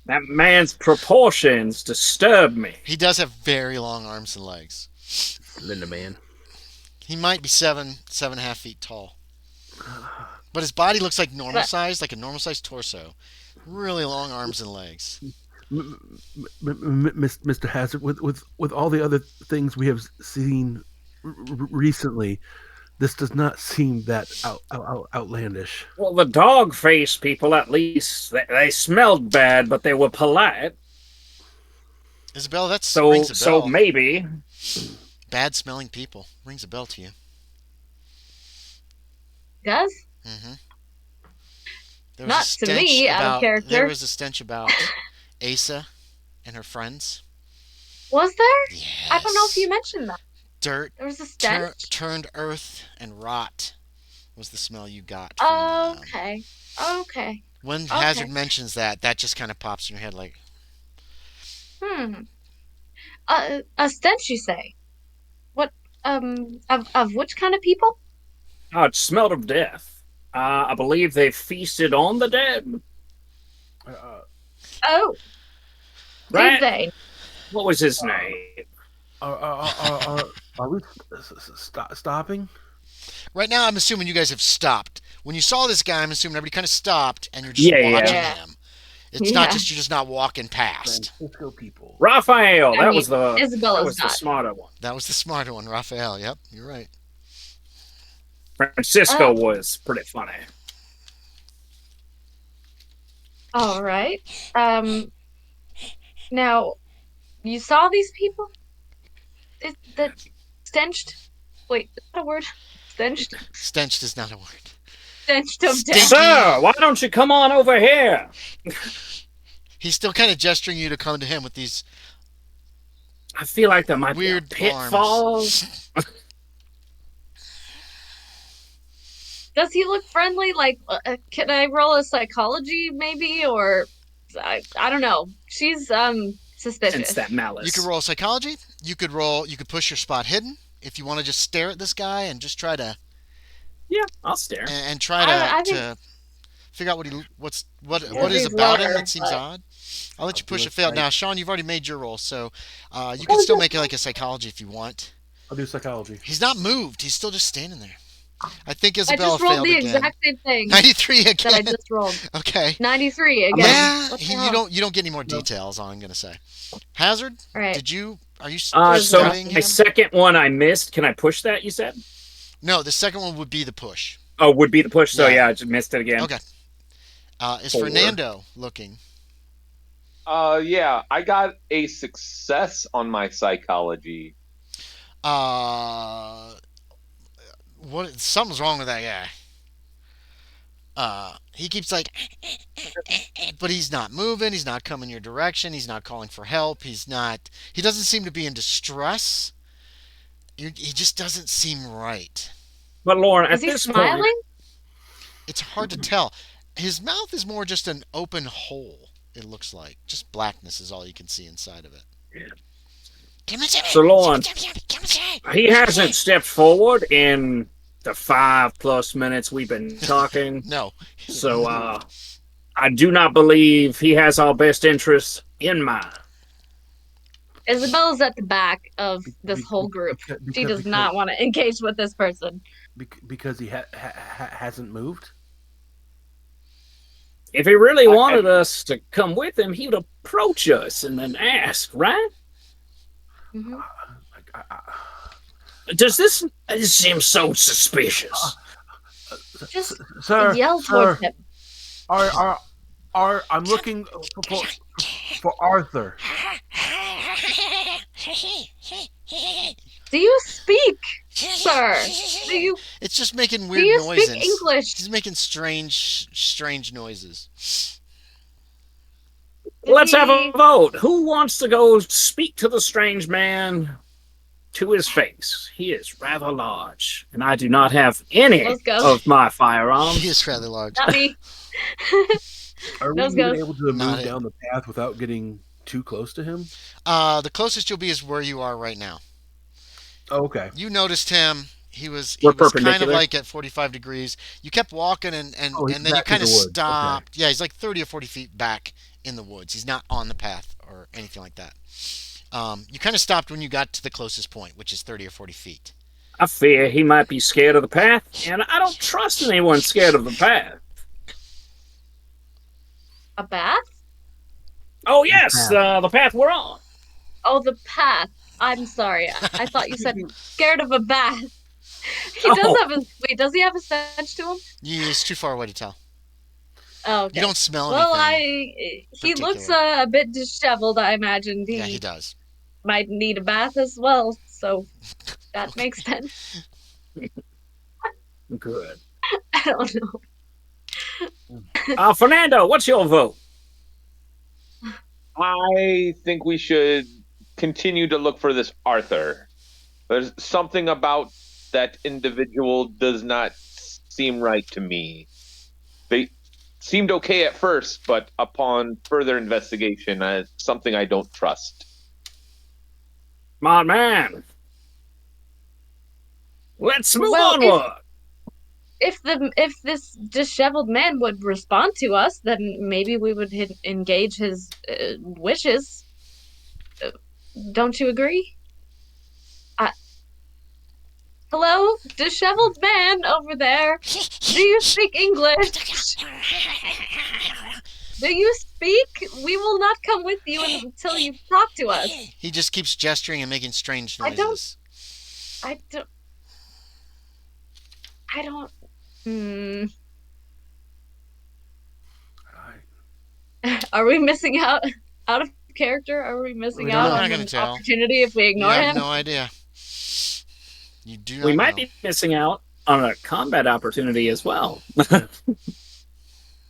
That man's proportions disturb me.
He does have very long arms and legs.
Slender man.
He might be 7.5 feet tall. But his body looks like normal size, like a normal sized torso. Really long arms and legs.
Mr. Hazard, with all the other things we have seen recently, this does not seem that outlandish.
Well, the dog-faced people, at least, they smelled bad, but they were polite.
Isabella, that
So,
rings a bell.
so maybe.
Bad smelling people. Rings a bell to you.
Does?
Mm-hmm.
Not to me, out of character.
There was a stench about Asa and her friends.
Was there?
Yes.
I don't know if you mentioned that.
Dirt
There was a stench?
turned earth and rot was the smell you got from them.
Okay.
When Hazard mentions that just kind of pops in your head like...
A stench, you say? What, of which kind of people?
Oh, it smelled of death. I believe they feasted on the dead.
Oh.
Right?
Did they?
What was his name?
Are we stopping?
Right now, I'm assuming you guys have stopped. When you saw this guy, I'm assuming everybody kind of stopped and you're just watching him. It's not just you're just not walking past.
Francisco people.
Raphael. That was
Isabella's
the smarter one.
That was the smarter one, Raphael. Yep, you're right.
Francisco was pretty funny.
All right. Now, you saw these people? The stenched? Wait, is that a word? Stenched?
Stenched is not a word.
Stenched of death.
Sir, why don't you come on over here?
He's still kind of gesturing you to come to him with these
I feel like there might
weird
be a pitfall.
Does he look friendly? Like, can I roll a psychology maybe? Or, I don't know. She's, suspicious.
Sense that malice.
You could roll psychology. You could push your spot hidden if you want to just stare at this guy and just try to.
Yeah, I'll stare.
And try to figure out what is about him that seems odd. I'll let you push or fail. Now, Sean, you've already made your roll, so you can still make it like a psychology if you want.
I'll do psychology.
He's not moved. He's still just standing there. I think
I
Isabella
just rolled
failed
the
again.
exact same thing
93 again.
that I just rolled.
Okay.
93 again.
Yeah,
What the hell?
you don't get any more details. All I'm gonna say. Hazard,
All right.
are you
So
studying
my
him?
second one I missed. Can I push that, you said?
No, the second one would be the push.
Oh, would be the push. So
Yeah.
I just missed it again.
Okay. Is
4.
Fernando looking?
Yeah, I got a success on my psychology.
Something's wrong with that guy. He keeps like, but he's not moving. He's not coming your direction. He's not calling for help. He doesn't seem to be in distress. He just doesn't seem right.
But Lauren,
Is
at
he
this
smiling?
point,
It's hard to tell. His mouth is more just an open hole. It looks like just blackness is all you can see inside of it.
so Lauren, he hasn't stepped forward in the 5+ minutes we've been talking.
No.
So I do not believe he has our best interests in mind.
Isabella's at the back of this
Be-
whole group. She does
because
not want to engage with this person.
because he hasn't moved.
If he really wanted us to come with him, he would approach us and then ask, right?
Mhm.
Does this seem so suspicious?
Just
Sir,
yell
sir,
towards him.
I'm looking for Arthur.
Do you speak, sir? Do you
It's just making
do
weird
you
noises.
speak English?
He's making strange noises.
Let's have a vote. Who wants to go speak to the strange man to his face? He is rather large, and I do not have any
Let's go.
of my firearms.
He is rather large.
Not me.
Are we
Let's
even
go.
able to
Not
move
it.
down the path without getting too close to him?
The closest you'll be is where you are right now.
Oh, okay.
You noticed him. He was
We're
kind of
perpendicular.
like at 45 degrees. You kept walking and
Oh, he's
then you
back in
kind of
the woods. Okay.
stopped. Yeah, he's like 30 or 40 feet back in the woods. He's not on the path or anything like that. You kind of stopped when you got to the closest point, which is 30 or 40 feet.
I fear he might be scared of the path, and I don't trust anyone scared of the path.
A bath?
Oh, yes, the path we're on.
Oh, the path. I'm sorry. I thought you said scared of a bath. He
Oh.
does have a wait. Does he have a stench to him?
It's too far away to tell.
Oh, okay.
You don't smell
Well,
anything.
he looks
particular.
a bit disheveled. I imagined
Yeah,
he
he does.
might need a bath as well. So that makes sense.
Good.
I don't know.
Fernando, what's your vote?
I think we should continue to look for this Arthur. There's something about that individual does not seem right to me. They seemed okay at first, but upon further investigation, something I don't trust.
My man. Let's move
Well,
onward.
If this disheveled man would respond to us, then maybe we would engage his wishes. Don't you agree? Hello, disheveled man over there. Do you speak English? Do you speak? We will not come with you until you talk to us.
He just keeps gesturing and making strange
I don't-
noises.
I don't. Hmm. Are we missing out of character? Are we missing
We
out
don't know.
on
I'm not
an
gonna tell.
opportunity if we
You
ignore
have
him?
no idea. You do not
We might
know.
be missing out on a combat opportunity as well.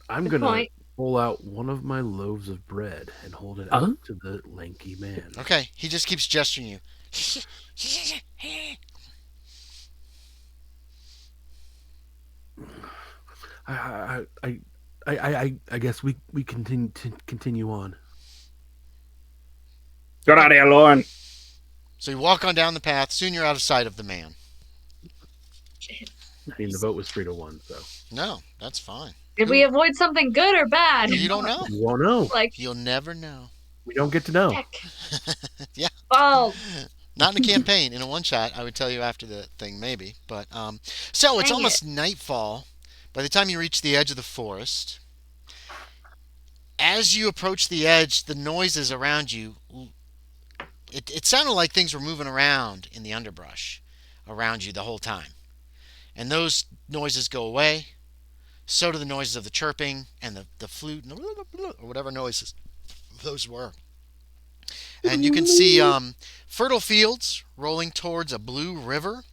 I'm
Good
gonna
point.
pull out one of my loaves of bread and hold it
Uh-huh.
out to the lanky man.
Okay, he just keeps gesturing you.
I guess we continue on.
Good idea, Loren.
So you walk on down the path. Soon you're out of sight of the man.
I mean, the vote was 3-1, so
No, that's fine.
Did we avoid something good or bad?
You don't know.
you won't know.
Like,
You'll never know.
We don't get to know.
heck.
Yeah.
Balls.
Not in a campaign. In a one shot, I would tell you after the thing, maybe. But so it's
Dang
almost nightfall. By the time you reach the edge of the forest, as you approach the edge, the noises around you, it sounded like things were moving around in the underbrush around you the whole time. And those noises go away. So do the noises of the chirping and the flute or whatever noises those were. And you can see fertile fields rolling towards a blue river.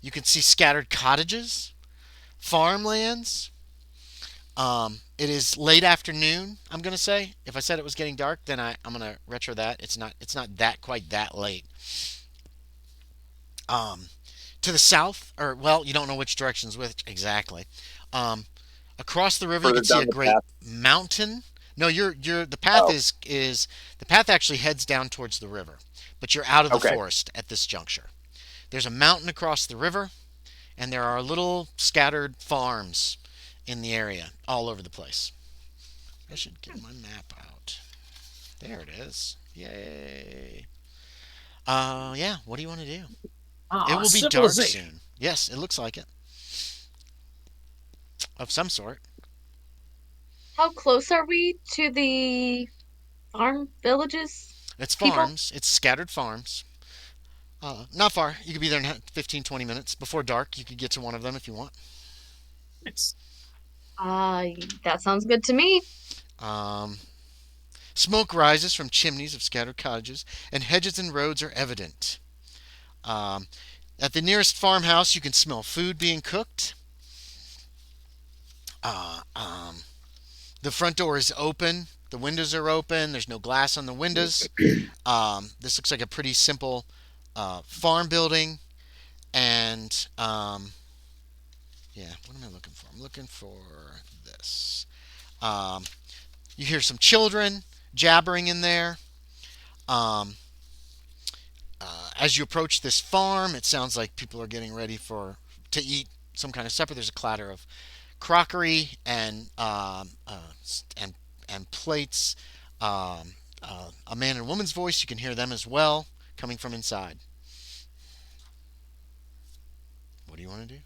You can see scattered cottages, farmlands. It is late afternoon, I'm going to say. If I said it was getting dark, then I'm going to retro that. It's not that quite that late. To the south, or well, you don't know which directions which exactly. Across the river, you
Further
can see
down
a
the
great
path.
mountain. No, the path
Oh.
is the path actually heads down towards the river, but you're out of the
Okay.
forest at this juncture. There's a mountain across the river, and there are little scattered farms in the area all over the place. I should get my map out. There it is. Yay. Yeah, what do you want to do? It will be dark
Civilization.
soon. Yes, it looks like it. Of some sort.
How close are we to the farm villages?
It's
People?
farms. It's scattered farms. Not far. You could be there in 15, 20 minutes. Before dark, you could get to one of them if you want.
Nice.
Uh, that sounds good to me.
Um, Smoke rises from chimneys of scattered cottages, and hedges and roads are evident. Um, at the nearest farmhouse, you can smell food being cooked. Uh, um, the front door is open. The windows are open. There's no glass on the windows. This looks like a pretty simple farm building. And yeah, what am I looking for? I'm looking for this. Um, you hear some children jabbering in there. Um, as you approach this farm, it sounds like people are getting ready to eat some kind of supper. There's a clatter of crockery and and plates. A man and woman's voice. You can hear them as well coming from inside. What do you want to do?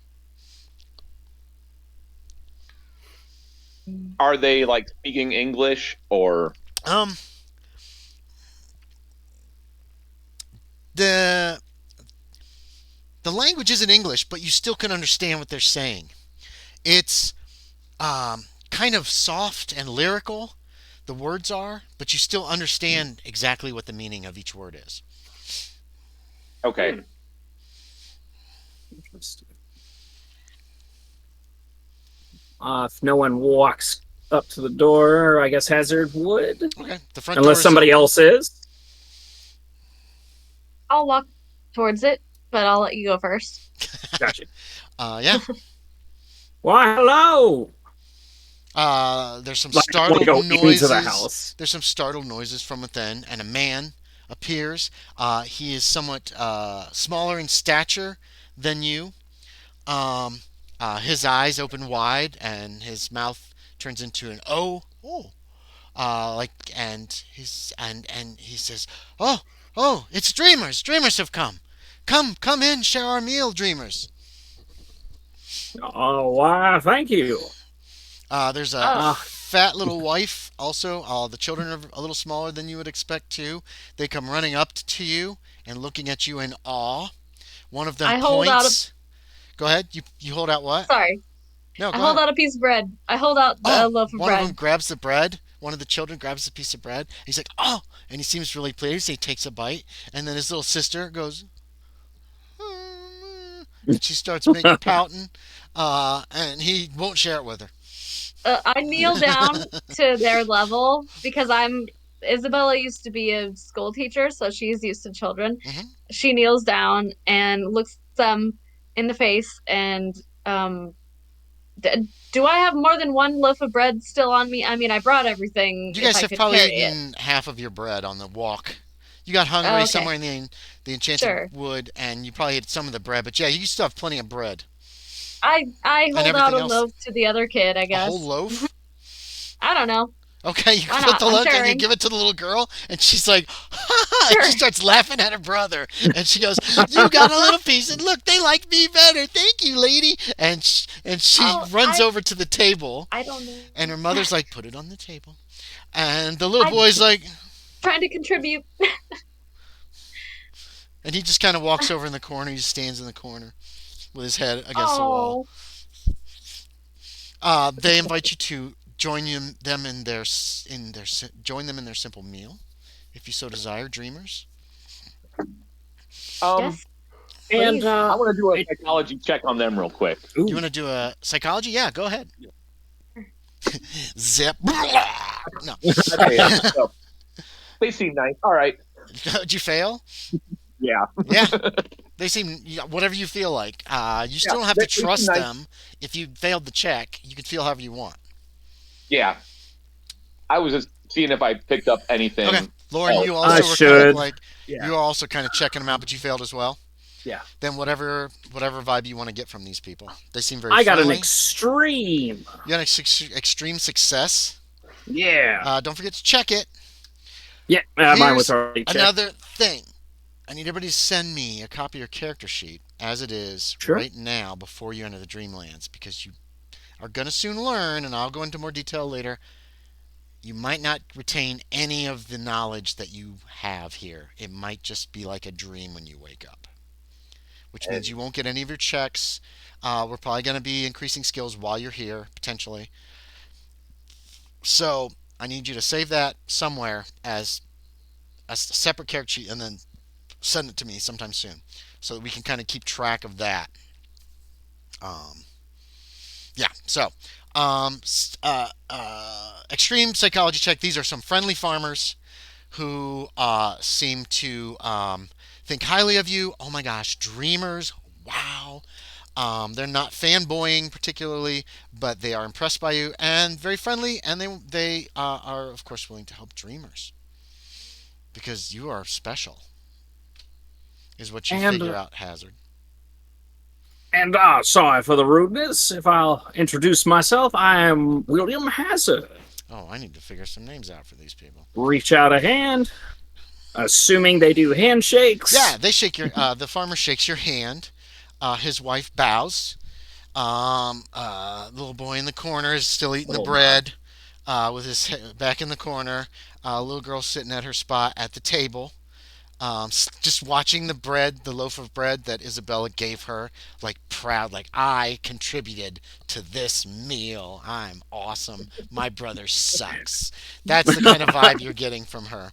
Are they like speaking English or?
Um, the the language isn't English, but you still can understand what they're saying. It's kind of soft and lyrical. The words are, but you still understand exactly what the meaning of each word is.
Okay.
Interesting. If no one walks up to the door, I guess Hazard would.
Okay, the front door
Unless
is
somebody
open.
else is.
I'll walk towards it, but I'll let you go first.
Gotcha.
Yeah.
Why, hello!
There's some
Like, I want to
startled
go into
noises.
the house.
There's some startled noises from within, and a man appears. He is somewhat smaller in stature than you. Um, his eyes open wide, and his mouth turns into an O. Oh. And he says, "Oh, oh, it's dreamers. Dreamers have come. Come in, share our meal, dreamers."
Oh, why, thank you.
There's a
Oh,
fat little wife also. The children are a little smaller than you would expect too. They come running up to you and looking at you in awe. One of them
I hold out a
points. Go ahead. You hold out what?
sorry.
No,
I
go
hold
ahead.
out a piece of bread. I hold out a
Oh,
loaf of
one of them
bread.
grabs the bread. One of the children grabs a piece of bread. He's like, "Oh!" And he seems really pleased. He takes a bite, and then his little sister goes, and she starts making pouting, and he won't share it with her.
I kneel down to their level because Isabella used to be a school teacher, so she's used to children.
Hmm.
She kneels down and looks them in the face and do I have more than one loaf of bread still on me? I mean, I brought everything
You
if
guys
I
have
could
probably
carry it.
eaten half of your bread on the walk. You got hungry
Oh, okay,
somewhere in the enchanted
sure.
wood, and you probably ate some of the bread. But yeah, you still have plenty of bread
I
and
hold out
everything
a
else.
loaf to the other kid, I
A whole
guess.
loaf.
I don't know.
Okay, you
Why
put
not?
the
I'm
loaf and you
sharing.
give it to the little girl, and she's like, ha ha, and she
Sure.
starts laughing at her brother, and she goes, "You got a little piece, and look, they like me better. Thank you, lady." And she
Oh,
runs over to the table,
I don't
and her
know.
mother's like, "Put it on the table," and the little
I'm
boy's like,
trying to contribute.
and he just kind of walks over in the corner. He just stands in the corner with his head against the wall.
Oh,
They invite you to join them in their join them in their simple meal, if you so desire, dreamers.
Um,
yes,
And,
please.
I want to do a
it-
psychology check on them real quick.
You
ooh,
want to do a psychology? Yeah, go ahead. Zip. No.
Okay. So, they seem nice. All right.
Did you fail?
Yeah.
Yeah. They seem whatever you feel like. You still
Yeah.
don't have to
They seem
trust
nice.
them. If you failed the check, you could feel however you want.
Yeah. I was just seeing if I picked up anything.
Okay, Lauren,
else.
you
I
also were kind of
should.
like
Yeah.
you were also kind of checking them out, but you failed as well.
Yeah.
then whatever vibe you want to get from these people. They seem very
I got an
friendly.
extreme.
You got extreme success.
Yeah.
Don't forget to check it.
Yeah, mine was
Here's
already checked.
another thing. I need everybody to send me a copy of your character sheet as it is
Sure.
right now before you enter the Dreamlands because you are going to soon learn, and I'll go into more detail later. You might not retain any of the knowledge that you have here. It might just be like a dream when you wake up, which means you won't get any of your checks. We're probably going to be increasing skills while you're here, potentially. So I need you to save that somewhere as a separate character sheet and then send it to me sometime soon so that we can kind of keep track of that. Um, yeah, so extreme psychology check. These are some friendly farmers who seem to think highly of you. Oh my gosh, dreamers! Wow. They're not fanboying particularly, but they are impressed by you and very friendly, and they are of course willing to help dreamers because you are special. Is what you
And
figure out, Hazard.
sorry for the rudeness. If I'll introduce myself, I am William Hazard.
Oh, I need to figure some names out for these people.
Reach out a hand, assuming they do handshakes.
Yeah, they shake your. The farmer shakes your hand. His wife bows. Little boy in the corner is still eating the
Oh,
bread, with his back in the corner. Little girl sitting at her spot at the table, just watching the bread, the loaf of bread that Isabella gave her, like proud, like I contributed to this meal. I'm awesome. My brother sucks. That's the kind of vibe you're getting from her.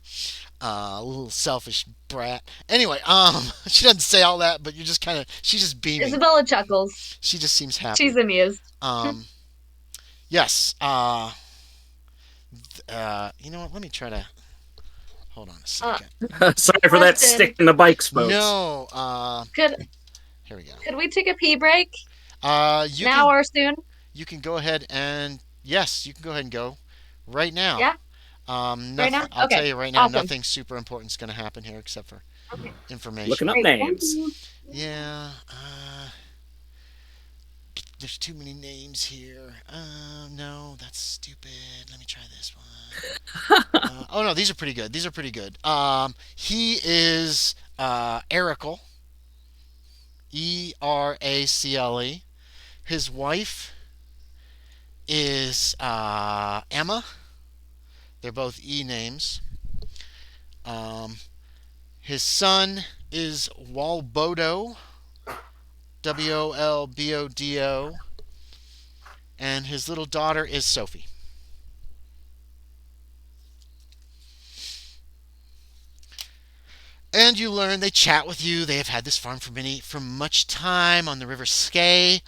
A little selfish brat. Anyway, she doesn't say all that, but you're just kind of, she's just beaming.
Isabella chuckles.
She just seems
She's
happy.
amused.
Um, yes. You know what? Let me try to. Hold on a
Uh,
second.
Sorry for that
Question.
stick in the bike spokes.
No.
could
Here we go.
could we take a pee break
You
now
can
or soon?
you can go ahead and yes, you can go ahead and go right now.
Yeah, right
Nothing.
now.
I'll tell
Okay,
you right now,
awesome.
nothing super important is going to happen here except for
Okay,
information.
Looking up
great. Thank
names.
you.
Yeah. There's too many names here. No, that's stupid. Let me try this one. Oh no, these are pretty good. These are pretty good. He is Ericle. Eracle. His wife is Emma. They're both E names. Um, his son is Walbodo. Wolbodo. And his little daughter is Sophie. And you learn they chat with you. They have had this farm for much time on the River Skye.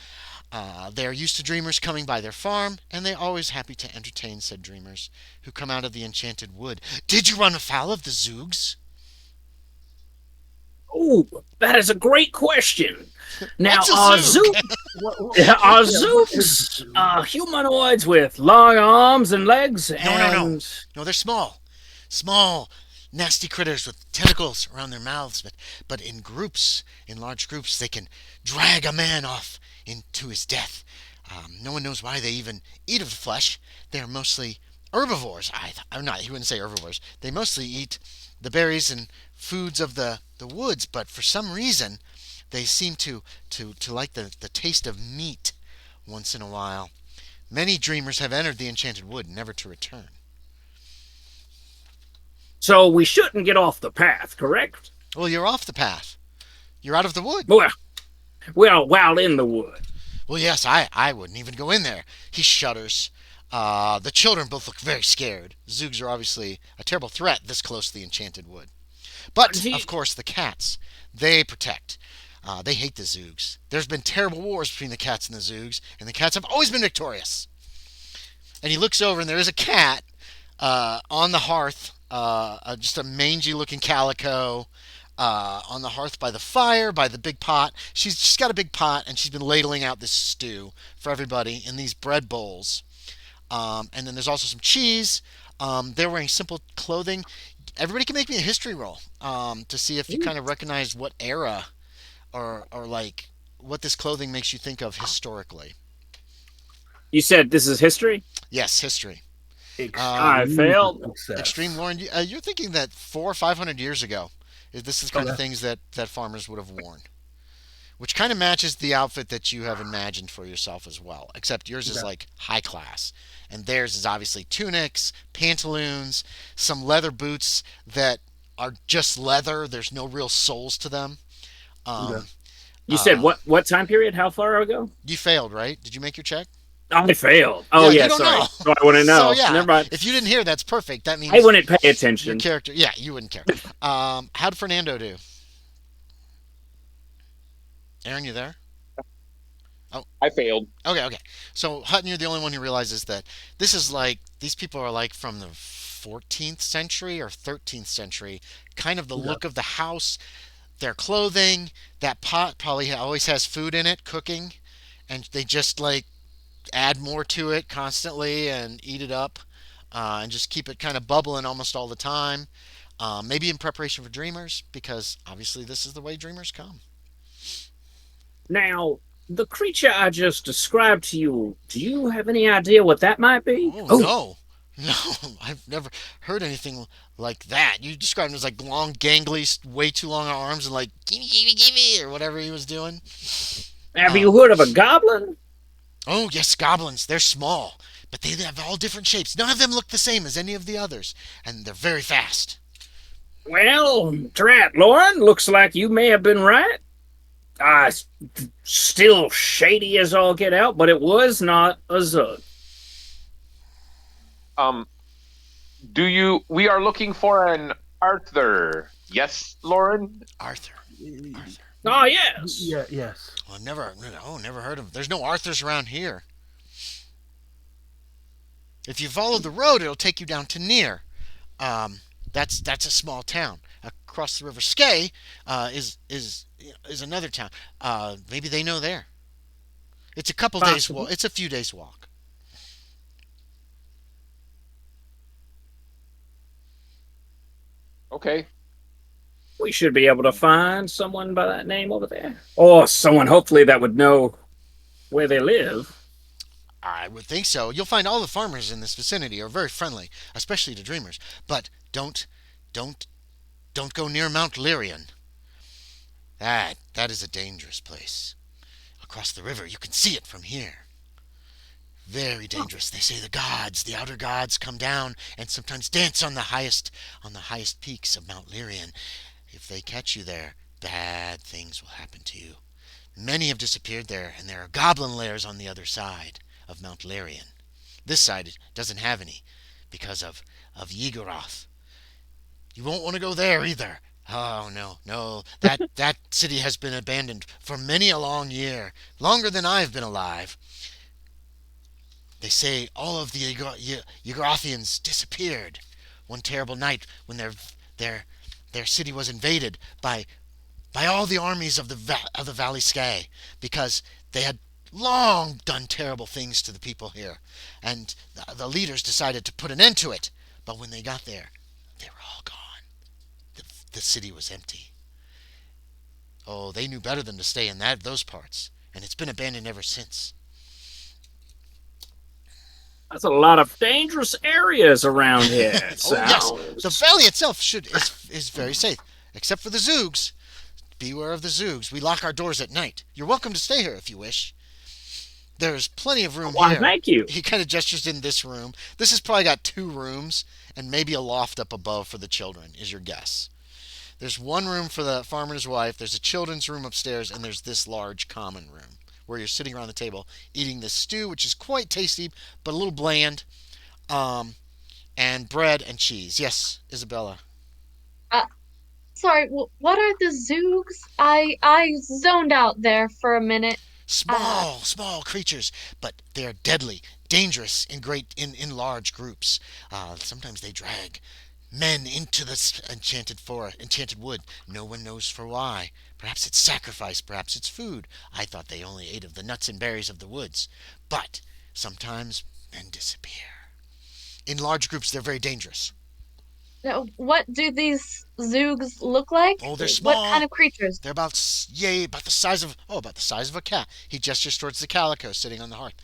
They are used to dreamers coming by their farm, and they're always happy to entertain said dreamers who come out of the enchanted wood. Did you run afoul of the Zoogs?
Oh, that is a great question. Now,
What's a
are
Zoog?
are Zooks humanoids with long arms and legs?
No. No, they're small. Small, nasty critters with tentacles around their mouths, but in groups, in large groups, they can drag a man off into his death. No one knows why they even eat of the flesh. They are mostly herbivores. I'm not. He wouldn't say herbivores. They mostly eat the berries and foods of the woods, but for some reason, they seem to like the taste of meat once in a while. Many dreamers have entered the enchanted wood, never to return.
So we shouldn't get off the path, correct?
Well, you're off the path. You're out of the wood.
Well, while in the wood.
Well, yes, I wouldn't even go in there. He shudders. The children both look very scared. Zoogs are obviously a terrible threat this close to the enchanted wood. But, of course, the cats, they protect. They hate the Zoogs. There's been terrible wars between the cats and the Zoogs, and the cats have always been victorious. And he looks over, and there is a cat on the hearth, just a mangy-looking calico, on the hearth by the fire, by the big pot. She's got a big pot, and she's been ladling out this stew for everybody in these bread bowls. And then there's also some cheese. They're wearing simple clothing. Everybody can make me a history roll to see if you kind of recognize what era or like what this clothing makes you think of historically.
You said this is history?
Yes, history.
I
Extreme
failed.
Extreme,
success.
Lauren. You're thinking that 400 or 500 years ago, this is the kind of
Okay.
things that farmers would have worn, which kind of matches the outfit that you have imagined for yourself as well. Except yours is
Okay.
like high class, and theirs is obviously tunics, pantaloons, some leather boots that are just leather. There's no real soles to them.
Okay.
Um,
You said
uh,
what time period? How far ago?
you failed, right? Did you make your check?
I failed. Oh
Yeah, you
yeah,
don't know.
sorry. So I wouldn't
So
know.
yeah,
Never mind.
if you didn't hear, that's perfect. That
I
means
wouldn't pay
your
attention.
character. Yeah, you wouldn't care. How'd Fernando do? Aaron, you there? Oh,
I failed.
okay. So Hutton, you're the only one who realizes that this is like these people are like from the 14th century or 13th century. Kind of the
Okay.
look of the house, their clothing. That pot probably always has food in it, cooking, and they just like add more to it constantly and eat it up, and just keep it kind of bubbling almost all the time. Maybe in preparation for dreamers, because obviously this is the way dreamers come.
Now, the creature I just described to you, do you have any idea what that might be?
Oh
Oh,
no, no, I've never heard anything like that. You described him as like long, gangly, way too long arms, and like gimme, or whatever he was doing.
have
Um,
you heard of a goblin?
oh yes, goblins. They're small, but they have all different shapes. None of them look the same as any of the others, and they're very fast.
Well, drat, Lauren, looks like you may have been right. Ah, still shady as all get out, but it was not a Zug.
Um, do you? We are looking for an Arthur. Yes, Lauren.
Arthur. Arthur.
Oh, yes.
Yeah. Yes.
Well, never heard of. There's no Arthurs around here. If you follow the road, it'll take you down to Near. Um, that's a small town. Across the River Skye is another town. Maybe they know there. It's a couple days.
Possible.
It's a few days walk.
Okay.
We should be able to find someone by that name over there. Or someone, hopefully, that would know where they live.
I would think so. You'll find all the farmers in this vicinity are very friendly, especially to dreamers. But don't, don't go near Mount Lyrian. That is a dangerous place. Across the river, you can see it from here. Very dangerous. They say the gods, the outer gods, come down and sometimes dance on the highest peaks of Mount Lyrian. If they catch you there, bad things will happen to you. Many have disappeared there, and there are goblin lairs on the other side of Mount Lyrian. This side doesn't have any because of Yigoroth. You won't want to go there either. Oh no. That city has been abandoned for many a long year, longer than I've been alive. They say all of the Yigorothians disappeared one terrible night when their city was invaded by all the armies of the Valley Skye, because they had long done terrible things to the people here, and the leaders decided to put an end to it. But when they got there, they were all gone. The city was empty. Oh, they knew better than to stay in those parts, and it's been abandoned ever since.
That's a lot of dangerous areas around here. It
Oh yes, the
sounds.
valley itself is very safe, except for the Zoogs. Beware of the Zoogs. We lock our doors at night. You're welcome to stay here if you wish. There's plenty of room
Why,
here.
thank you.
He kind of gestures in this room. This has probably got two rooms and maybe a loft up above for the children, is your guess. There's one room for the farmer's wife, there's a children's room upstairs, and there's this large common room where you're sitting around the table eating this stew, which is quite tasty but a little bland, um, and bread and cheese. Yes, Isabella.
Uh, Sorry, what are the Zoogs? I zoned out there for a minute. Uh,
Small creatures, but they are deadly, dangerous in large groups. Sometimes they drag men into this enchanted forest, enchanted wood. No one knows for why. Perhaps it's sacrifice, perhaps it's food. I thought they only ate of the nuts and berries of the woods. But sometimes men disappear. In large groups, they're very dangerous.
Now, what do these Zoogs look like?
Oh, they're
What kind
small.
of creatures?
They're about the size of a cat. He gestures towards the calico sitting on the hearth.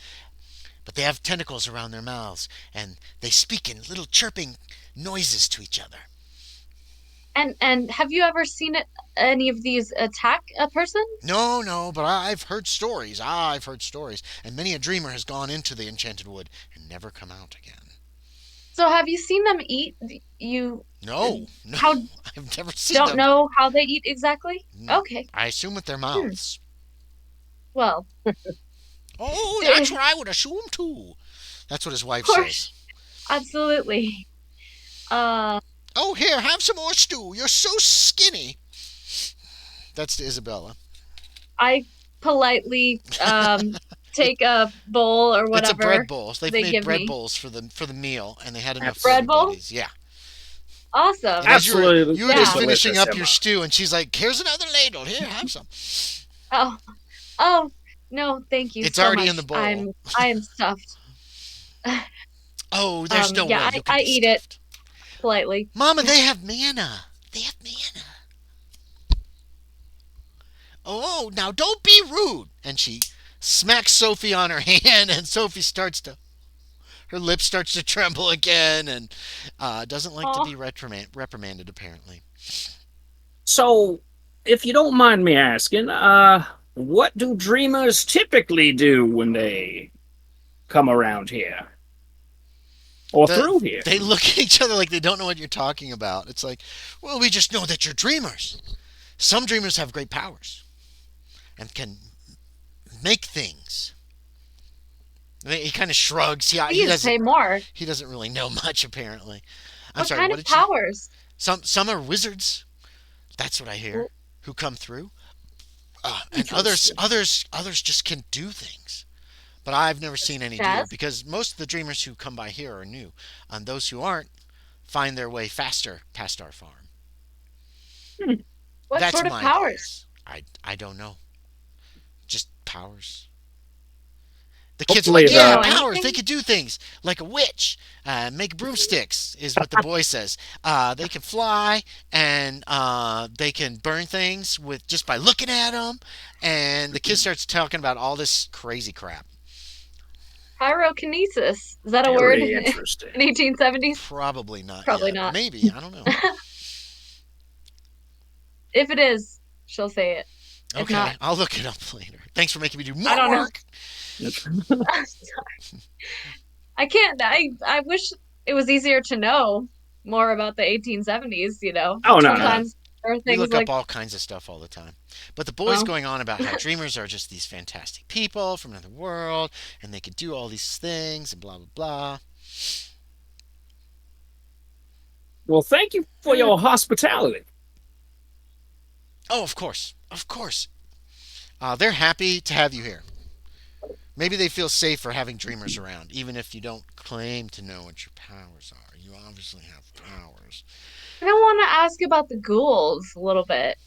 But they have tentacles around their mouths, and they speak in little chirping noises to each other.
And have you ever seen any of these attack a person?
No, no, but I've heard stories. I've heard stories, and many a dreamer has gone into the enchanted wood and never come out again.
So have you seen them eat? You
No, no,
how
I've never seen
don't
them.
know how they eat exactly? Okay.
I assume with their
Hmm.
mouths.
Well,
Oh, that's
of
what I would assume too. That's what his wife
course,
says.
absolutely. Uh,
Oh, here, have some more stew. You're so skinny. That's to Isabella.
I politely take a bowl or
It's a bread
whatever
bowl. They've
they
made
give
bread
me.
bowls for the meal, and they had enough for
Bread bowl?
everybody's. Yeah.
Awesome.
And as
Absolutely,
you were
Yeah.
just finishing
delicious,
up your
Emma.
stew, and she's like, "Here's another ladle. Here, have some."
Oh, oh, no, thank you
It's
so
already
much.
in the bowl.
I am stuffed.
Oh, there's no
Yeah,
way you can
I
be
eat it
stuffed.
politely.
Mama, they have manna. They have manna. Oh, now don't be rude. And she smacks Sophie on her hand, and Sophie her lips starts to tremble again, and doesn't like to
Oh,
be reprimanded apparently.
So, if you don't mind me asking, what do dreamers typically do when they come around here? Or through here?
They look at each other like they don't know what you're talking about. It's like, well, we just know that you're dreamers. Some dreamers have great powers and can make things. He kind of shrugs.
please say more.
He doesn't really know much apparently. I'm
What
sorry.
kind
What
of
did she?
powers?
Some are wizards. That's what I hear.
Well,
Who come through, and
Interesting.
others just can do things. But I've never seen any do
Yes.
because most of the dreamers who come by here are new, and those who aren't find their way faster past our farm.
Hmm.
What
That's
sort of
my
powers?
guess. I don't know. Just powers. The kids are
Hopefully
like,
Do you
yeah,
know
the
powers. They
anything?
could do things like a witch. Make broomsticks is what the boy says. They can fly and they can burn things with just by looking at them. And the kid starts talking about all this crazy crap.
Pyrokinesis. Is that a word
very
in
interesting.
1870s?
Probably not
Probably
yet.
not.
Maybe. I don't know.
If it is, she'll say it. If
Okay,
not,
I'll look it up later. Thanks for making me do
I
more
don't know.
work.
I can't. I wish it was easier to know more about the 1870s, you know.
Oh, no, no.
Sometimes there are
We
things
look up
like,
all kinds of stuff all the time. But the boy's
well,
going on about how dreamers are just these fantastic people from another world and they could do all these things and blah, blah, blah.
Well, thank you for your hospitality.
Oh, of course. Of course. They're happy to have you here. Maybe they feel safer having dreamers around, even if you don't claim to know what your powers are. You obviously have powers.
I don't want to ask about the ghouls a little bit.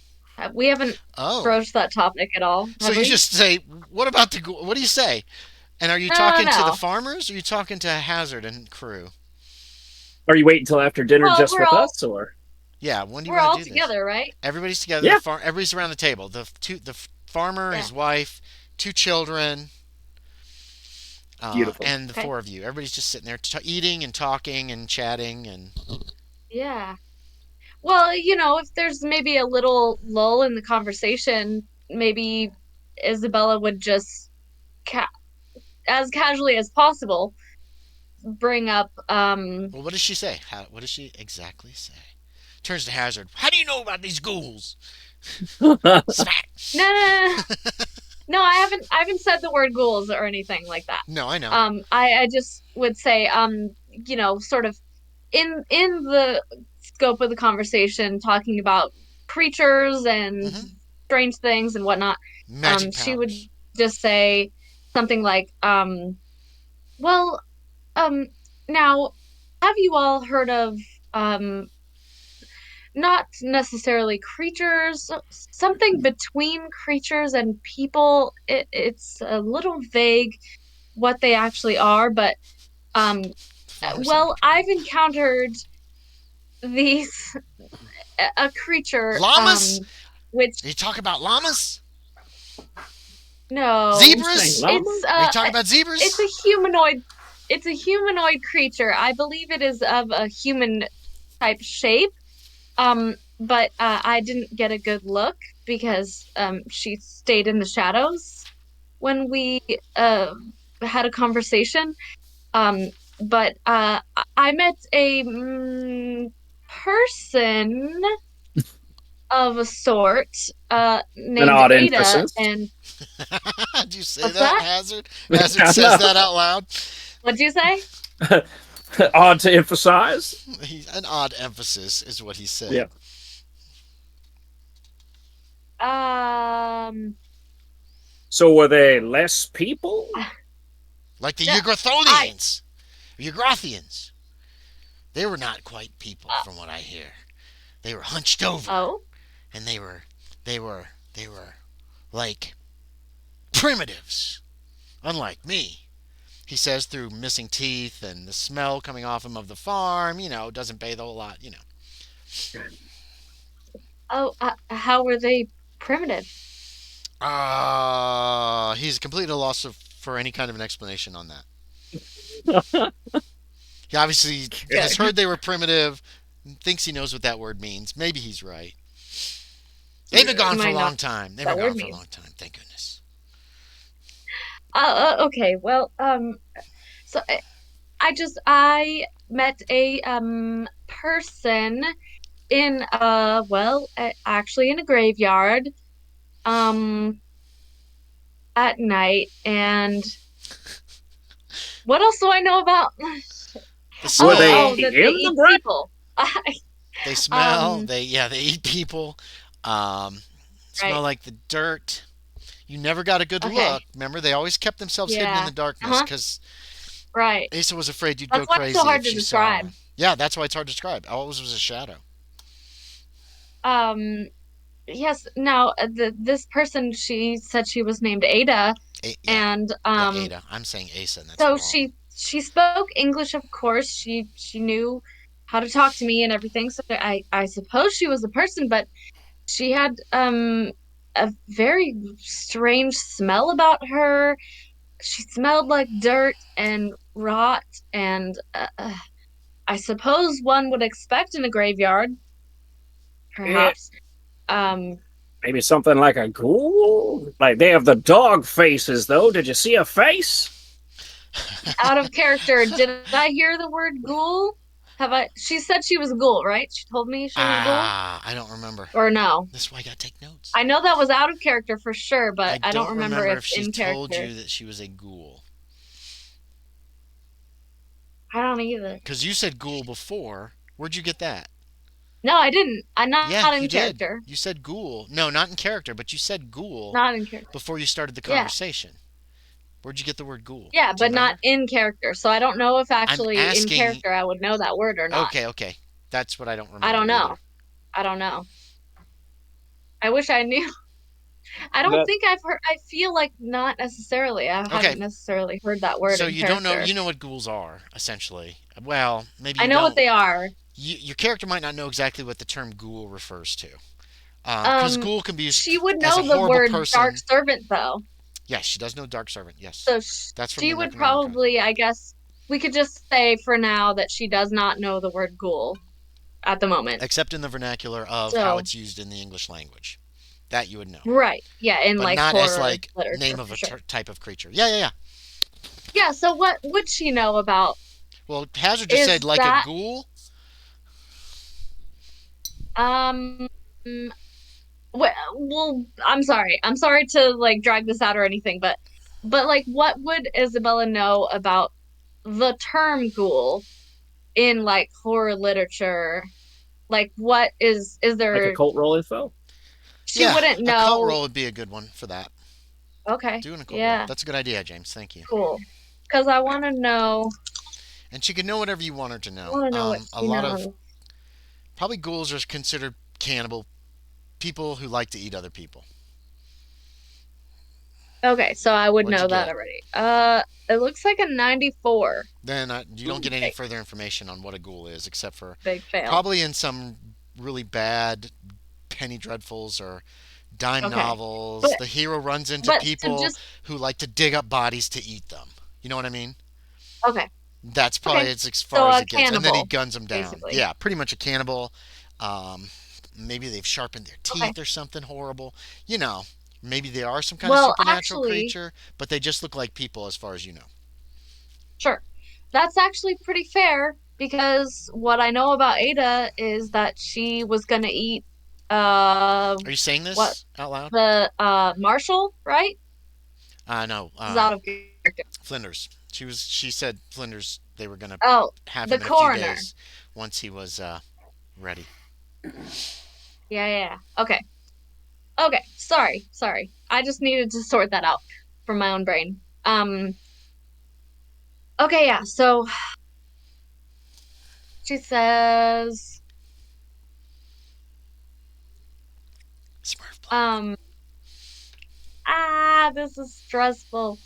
We haven't
Oh.
broached that topic at all,
So
have
you
we?
just say, what about what do you say? And are you
No,
talking to the
no.
farmers or are you talking to Hazard and crew?
Are you waiting until after dinner
Well,
just with us, or?
Yeah, when do you
we're
want
all
to do this?
together, right?
Everybody's together.
Yeah.
Everybody's around the table. The farmer,
Yeah.
his wife, two children,
Beautiful.
and the
Okay.
four of you. Everybody's just sitting there eating and talking and chatting and.
Yeah. Well, you know, if there's maybe a little lull in the conversation, maybe Isabella would just ca as casually as possible bring up
Well, what does she say? What does she exactly say? Turns to Hazard. How do you know about these ghouls? Smack.
no, no, no, no, I haven't said the word ghouls or anything like that.
No, I know.
I just would say you know, sort of in the scope of the conversation talking about creatures and
Hmm.
strange things and whatnot,
Magic
she would
powers.
just say something like, well, um, now, have you all heard of um not necessarily creatures, something between creatures and people? It's a little vague what they actually are, but um
Farmer's
well,
like,
I've encountered these a creature
Llamas?
which
Are you talking about llamas?
no,
You saying
Zebras?
llama?
it's
Are you talking about
it's
zebras?
a humanoid. It's a humanoid creature. I believe it is of a human type shape. But I didn't get a good look because she stayed in the shadows when we had a conversation. Um, but I met a person of a sort
An
named
odd
Ada,
emphasis.
and
Did you say
what's
that,
that?
Hazard? Hazard
I
says that out loud.
What'd you say?
know. Odd to emphasize.
An odd emphasis is what he said.
Yeah.
Um,
So were they less people?
Like the
no, I
Yugothians. They were not quite people,
uh,
from what I hear. They were hunched over,
oh,
and they were like primitives, unlike me. He says through missing teeth and the smell coming off him of the farm, doesn't bathe a whole lot.
oh, how were they primitive?
He's completely at a loss for any kind of an explanation on that. He obviously has
Okay.
heard they were primitive, thinks he knows what that word means. Maybe he's right. They've been
You
gone for a
might not know
long time. They've
what
been
that word
gone for a
means.
long time. Thank goodness.
Okay, well, so I met a person in well, actually in a graveyard um at night, and what else do I know about?
The
Were
Oh,
they
oh,
smell.
that they
in the
eat
bread?
people.
They smell.
Um,
They eat people. Um, smell
right.
like the dirt. You never got a good
Okay.
look. Remember, they always kept themselves hidden in
Yeah.
the darkness
Uh-huh.
because
Right.
Asa was afraid you'd go
That's why it's so
crazy if
hard to
she saw.
describe.
Yeah, that's why it's hard to describe. Always was a shadow.
Um, yes, now this person, she said she was named Ada,
Yeah,
and
yeah, Ada. I'm saying Asa, and that's
so
wrong.
she spoke English, of course. She knew how to talk to me and everything. So I suppose she was a person, but she had a very strange smell about her. She smelled like dirt and rot, and I suppose one would expect in a graveyard,
Eh,
perhaps. Um,
maybe something like a ghoul? Like they have the dog faces, though. Did you see a face?
Out of character, did I hear the word ghoul? Have I? She said she was a ghoul, right? She told me she was a ghoul,
I don't remember.
or no?
This is why I gotta take notes.
I know that was out of character for sure,
I
but I don't
don't
remember
remember
if
if she's
in
told
character.
you that she was a ghoul.
I don't either.
Because you said ghoul before. Where'd you get that?
No, I didn't. I'm
Yeah,
not
you
in
did.
character.
You said ghoul. No, not in character, but you said ghoul
Not in character.
before you started the
Yeah.
conversation. Where'd you get the word ghoul?
Yeah,
Do you
but not
remember?
in character. So I don't know if
I'm
actually in
asking.
character I would know that word or not.
Okay, okay. That's what I don't
I
remember
don't know.
either.
I don't know. I wish I knew. I don't
That
think I've heard. I feel like not necessarily. I
Okay,
haven't necessarily heard that word
so
in
you don't know.
character.
You know what ghouls are, essentially. Well, maybe
I
you
know what
don't.
they are.
Your character might not know exactly what the term ghoul refers to. Because
Um,
ghoul can be used
she would
as a
know the
horrible
word dark
person.
servant though.
Yes, she does know Dark Servant. Yes.
So
That's from
she
the
would
Necronomicon.
probably, I guess, we could just say for now that she does not know the word ghoul at the moment.
Except in the vernacular of how
So,
it's used in the English language. That you would know.
right. Yeah, in
But
like
not as
horror
like name
literature
of
for
a
sure.
type of creature. Yeah, yeah, yeah.
Yeah, so what would she know about
Well, Hazard just said
is
like a
that
ghoul.
um mm, well, I'm sorry. I'm sorry to like drag this out or anything, but like what would Isabella know about the term ghoul in like horror literature? Like what is
Like a
there
cult roll info?
she
Yeah,
wouldn't
a cult
know.
roll would be a good one for that.
Okay.
Doing a cult roll.
Yeah.
That's a good idea, James. Thank you.
Cool. Because I want to know.
And she could know whatever you want her to
I
know.
want to know what
A
she
lot of
knows.
probably ghouls are considered cannibal people who like to eat other people.
Okay, so I would
What'd you
know that
get?
already. It looks like a 94.
Then you don't get any
Okay,
further information on what a ghoul is, except for
big fail.
probably in some really bad penny dreadfuls or dime
Okay,
novels,
but
the hero runs into
but to
people
just
who like to dig up bodies to eat them. You know what I mean?
okay,
That's probably
okay.
as
So
far as
a
it gets. And then he
cannibal,
guns them down.
basically.
Yeah, pretty much a cannibal. Um, maybe they've sharpened their
Okay.
teeth or something horrible. You know, maybe they are some kind of
Well,
supernatural
actually,
creature, but they just look like people as far as you know.
sure. That's actually pretty fair because what I know about Ada is that she was gonna eat
Are you saying
what
this out loud?
the Marshall, right?
No.
This is out of character.
Flinders. She said Flinders. They were gonna
Oh,
have
the
him in a few
coroner.
days once he was ready.
Yeah, yeah, yeah. Okay. Okay. Sorry, sorry. I just needed to sort that out from my own brain. Okay, yeah. So she says,
Smurf blood.
this is stressful.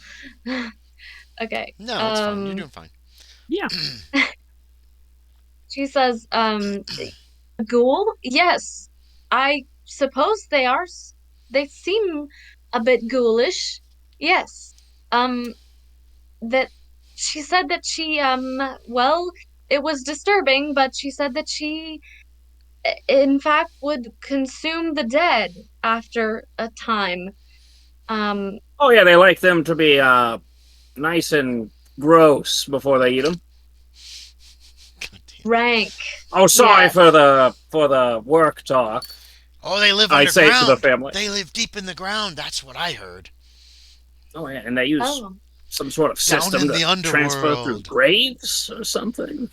Okay.
No, it's fine. You're doing fine.
Yeah.
She says, a ghoul? Yes. I suppose they are. They seem a bit ghoulish. Yes. Um, that she said that she, well, it was disturbing, but she said that she, in fact, would consume the dead after a time. Um,
Oh yeah, they like them to be nice and gross before they eat them.
God damn.
rank.
Oh, sorry
Yes.
for the work talk.
Oh, they live
I say to the
underground.
family.
They live deep in the ground. That's what I heard.
Oh yeah, and they use
Oh,
some sort of
Down
system
in
to
the
transfer through
underworld.
graves or something.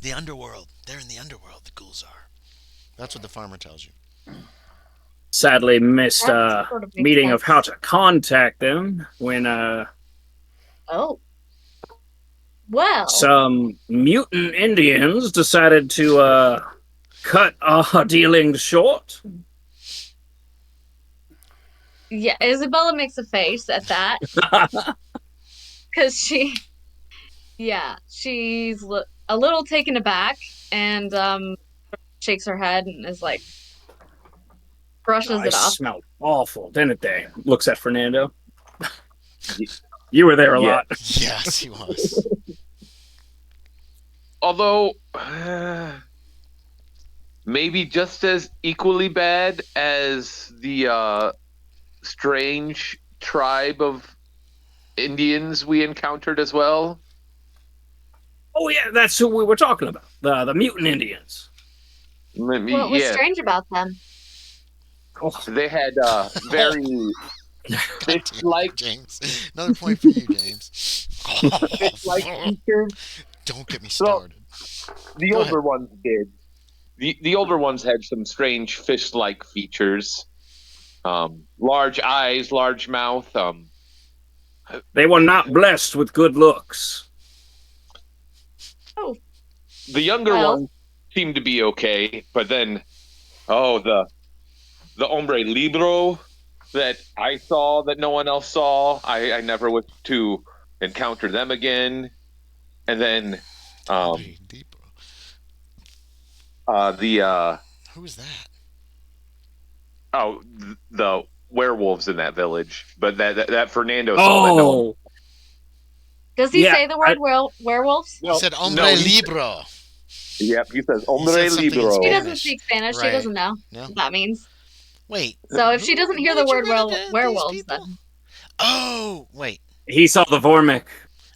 The underworld. They're in the underworld. The ghouls are. That's what the farmer tells you.
Sadly missed
that
a
sort of makes
meeting of how
sense.
to contact them when
Oh, well.
some mutant Indians decided to cut our dealings short.
Yeah, Isabella makes a face at that because yeah, she's a little taken aback and shakes her head and is like brushes
I
it off.
smelled awful, didn't they? Looks at Fernando.
Y-
You were there a
Yeah.
lot.
Yes, he was.
Although maybe just as equally bad as the strange tribe of Indians we encountered as well.
Oh yeah, that's who we were talking about. The mutant Indians.
What was
Yeah,
strange about them?
Oh,
they had very
God damn it,
fish-like
James. Another point for you, James.
fish-like features.
Don't get me
So
started.
the
Go
older
ahead.
ones did. The older ones had some strange fish-like features. Large eyes, large mouth.
they were not blessed with good looks.
Oh,
The younger
well,
ones seemed to be okay, but then, oh, the hombre libro that I saw that no one else saw. I never was to encounter them again. And then
Hombre Depot.
the
Who is that?
the werewolves in that village. But that Fernando saw that no one.
Oh,
does he
yeah.
say the word werewolves?
He said hombre
no,
libro.
yep, he says
He
hombre
said something in
libro.
She doesn't
Spanish.
speak Spanish. She
Right.
doesn't know
No?
what that means.
Wait.
So if she doesn't hear the
Made you
word
run into these
werewolves,
people?
then
Oh, wait.
He saw the Vormik.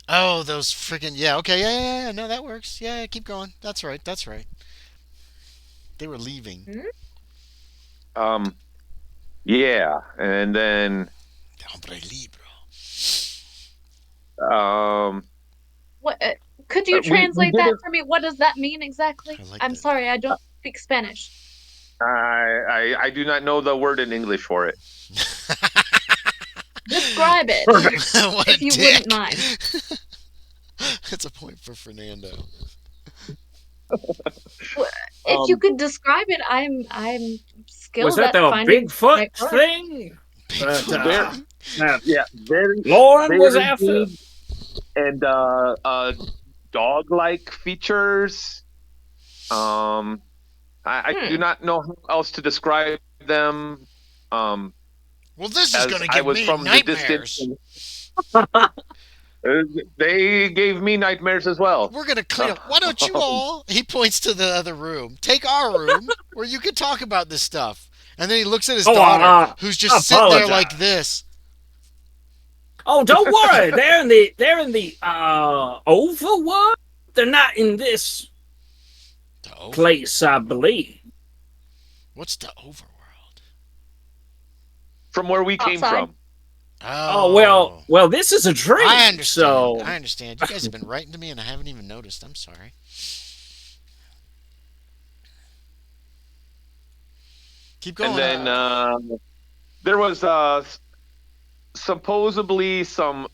Oh, those friggin' yeah. Okay, yeah. No, that works. Yeah, keep going. That's right. They were leaving.
Hmm?
Yeah, and then
Hombre libro.
What could you
we
translate
did
that
it.
for me? What does that mean exactly?
I like
I'm
that.
sorry, I don't speak Spanish.
I do not know the word in English for it.
Describe it,
Perfect.
What
if
a
you
dick.
wouldn't mind.
It's a point for Fernando.
If you
Um,
could describe it, I'm
Was
skilled
that
at
the
finding the
Bigfoot
right word.
thing? But
Bigfoot.
Yeah, very,
Lauren was
very
after.
big and dog-like features. I do not know how else to describe them.
Well, this is
As
going to
I
give
was
me
from the distance,
nightmares.
they gave me nightmares as well.
We're going to clean up. Why don't you all, he points to the other room, take our room where you can talk about this stuff. And then he looks at his daughter, who's just sitting there like this.
Oh, don't worry. They're in the Oval one. They're not in this place, I believe.
What's the overworld?
From where we came
Outside.
from.
Oh, well, this is a dream.
I understand.
So
I understand. You guys have been writing to me and I haven't even noticed. I'm sorry. Keep going.
And then there was supposedly some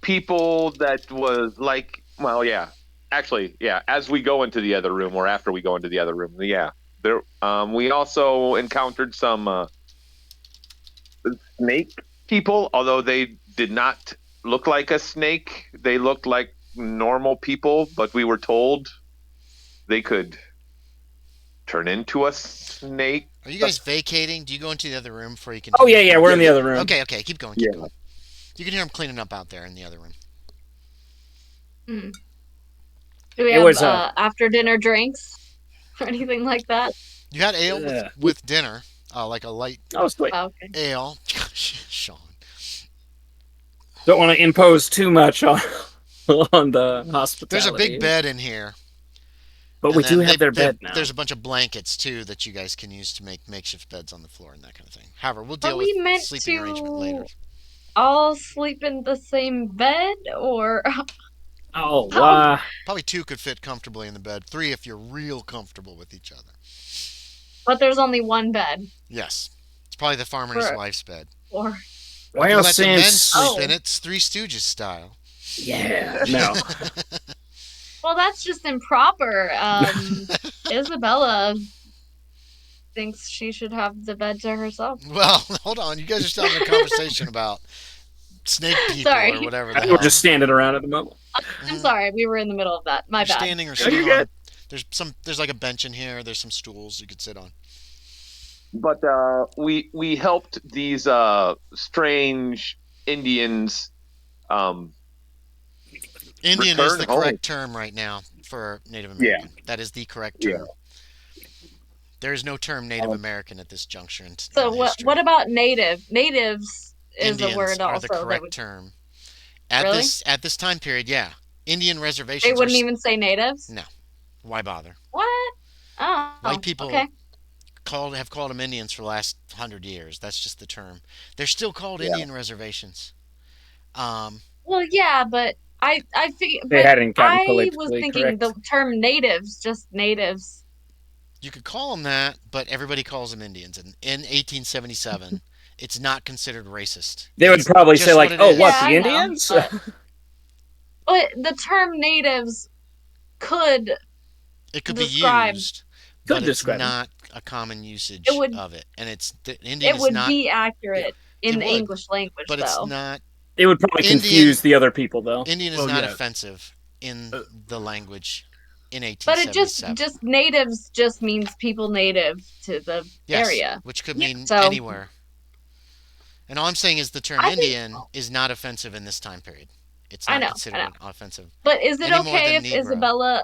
people that was like, well, yeah, actually, yeah. As we go into the other room, or after we go into the other room, yeah, there. We also encountered some snake people, although they did not look like a snake. They looked like normal people, but we were told they could turn into a snake.
Are you guys vacating? Do you go into the other room before you can?
Oh yeah, we're in the other room.
Okay, keep going. Keep going. You can hear him cleaning up out there in the other room.
Hmm. Do we have after dinner drinks or anything like that?
You had ale with dinner, like a light
sweet.
Okay.
ale. Sean.
Don't want to impose too much on the hospitality.
There's a big bed in here.
But we do have their bed now.
There's a bunch of blankets too that you guys can use to make makeshift beds on the floor and that kind of thing. However, we'll deal with sleeping arrangement later.
All sleep in the same bed, or
oh, wow.
Probably 2 could fit comfortably in the bed. 3 if you're real comfortable with each other.
But there's only one bed.
Yes, it's probably the farmer and his wife's bed.
Or
well, let the men sleep in it. It's Three Stooges style.
Yeah, no.
Well, that's just improper. Isabella thinks she should have the bed to herself.
Well, hold on. You guys are still having a conversation about snake people or whatever.
I think we're just standing around at the moment.
I'm sorry. We were in the middle of that. My bad.
Standing or sitting on. There's like a bench in here. There's some stools you could sit on.
But we helped these strange Indians.
Indian is the correct term right now for Native American. Yeah. That is the correct term. Yeah. There is no term Native American at this juncture.
So what about native? Natives is
Indians
a word also.
Are the correct term. At
really?
At this time period, yeah. Indian reservations.
They wouldn't even say natives?
No. Why bother?
What? Oh.
White people have called them Indians for the last 100 years. That's just the term. They're still called Indian reservations.
Well, yeah, but I figured I was thinking the term natives, just natives.
You could call them that, but everybody calls them Indians. And in 1877, it's not considered racist.
They would probably say like, the Indians?
But the term natives could
be used, but it's not a common usage of it. And
it would be accurate in the English language,
but it's not.
It would probably confuse the other people, though.
Indian is not offensive in the language in 1877.
But it just natives just means people native to the area.
Which could mean anywhere. And all I'm saying is the term Indian is not offensive in this time period. It's not considered offensive.
But is it okay if Isabella...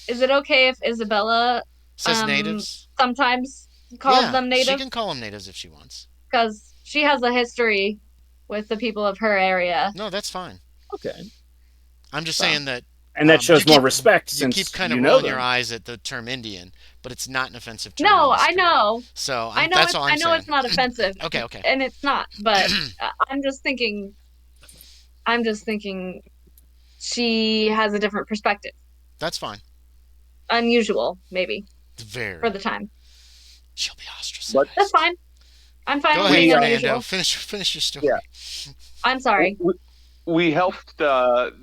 Is it okay if Isabella...
says natives?
Sometimes calls them natives?
She can call them natives if she wants.
Because she has a history with the people of her area.
No, that's fine.
Okay.
I'm just saying that...
And that shows more respect since
you keep kind of rolling your eyes at the term Indian, but it's not an offensive term.
No, I know.
So
that's
all I'm saying.
I know it's not offensive.
Okay.
And it's not, but I'm just thinking she has a different perspective.
That's fine.
Unusual, maybe.
Very.
For the time.
She'll be ostracized.
That's fine. I'm fine with
being
unusual.
Fernando. Finish your story.
Yeah.
I'm sorry.
We helped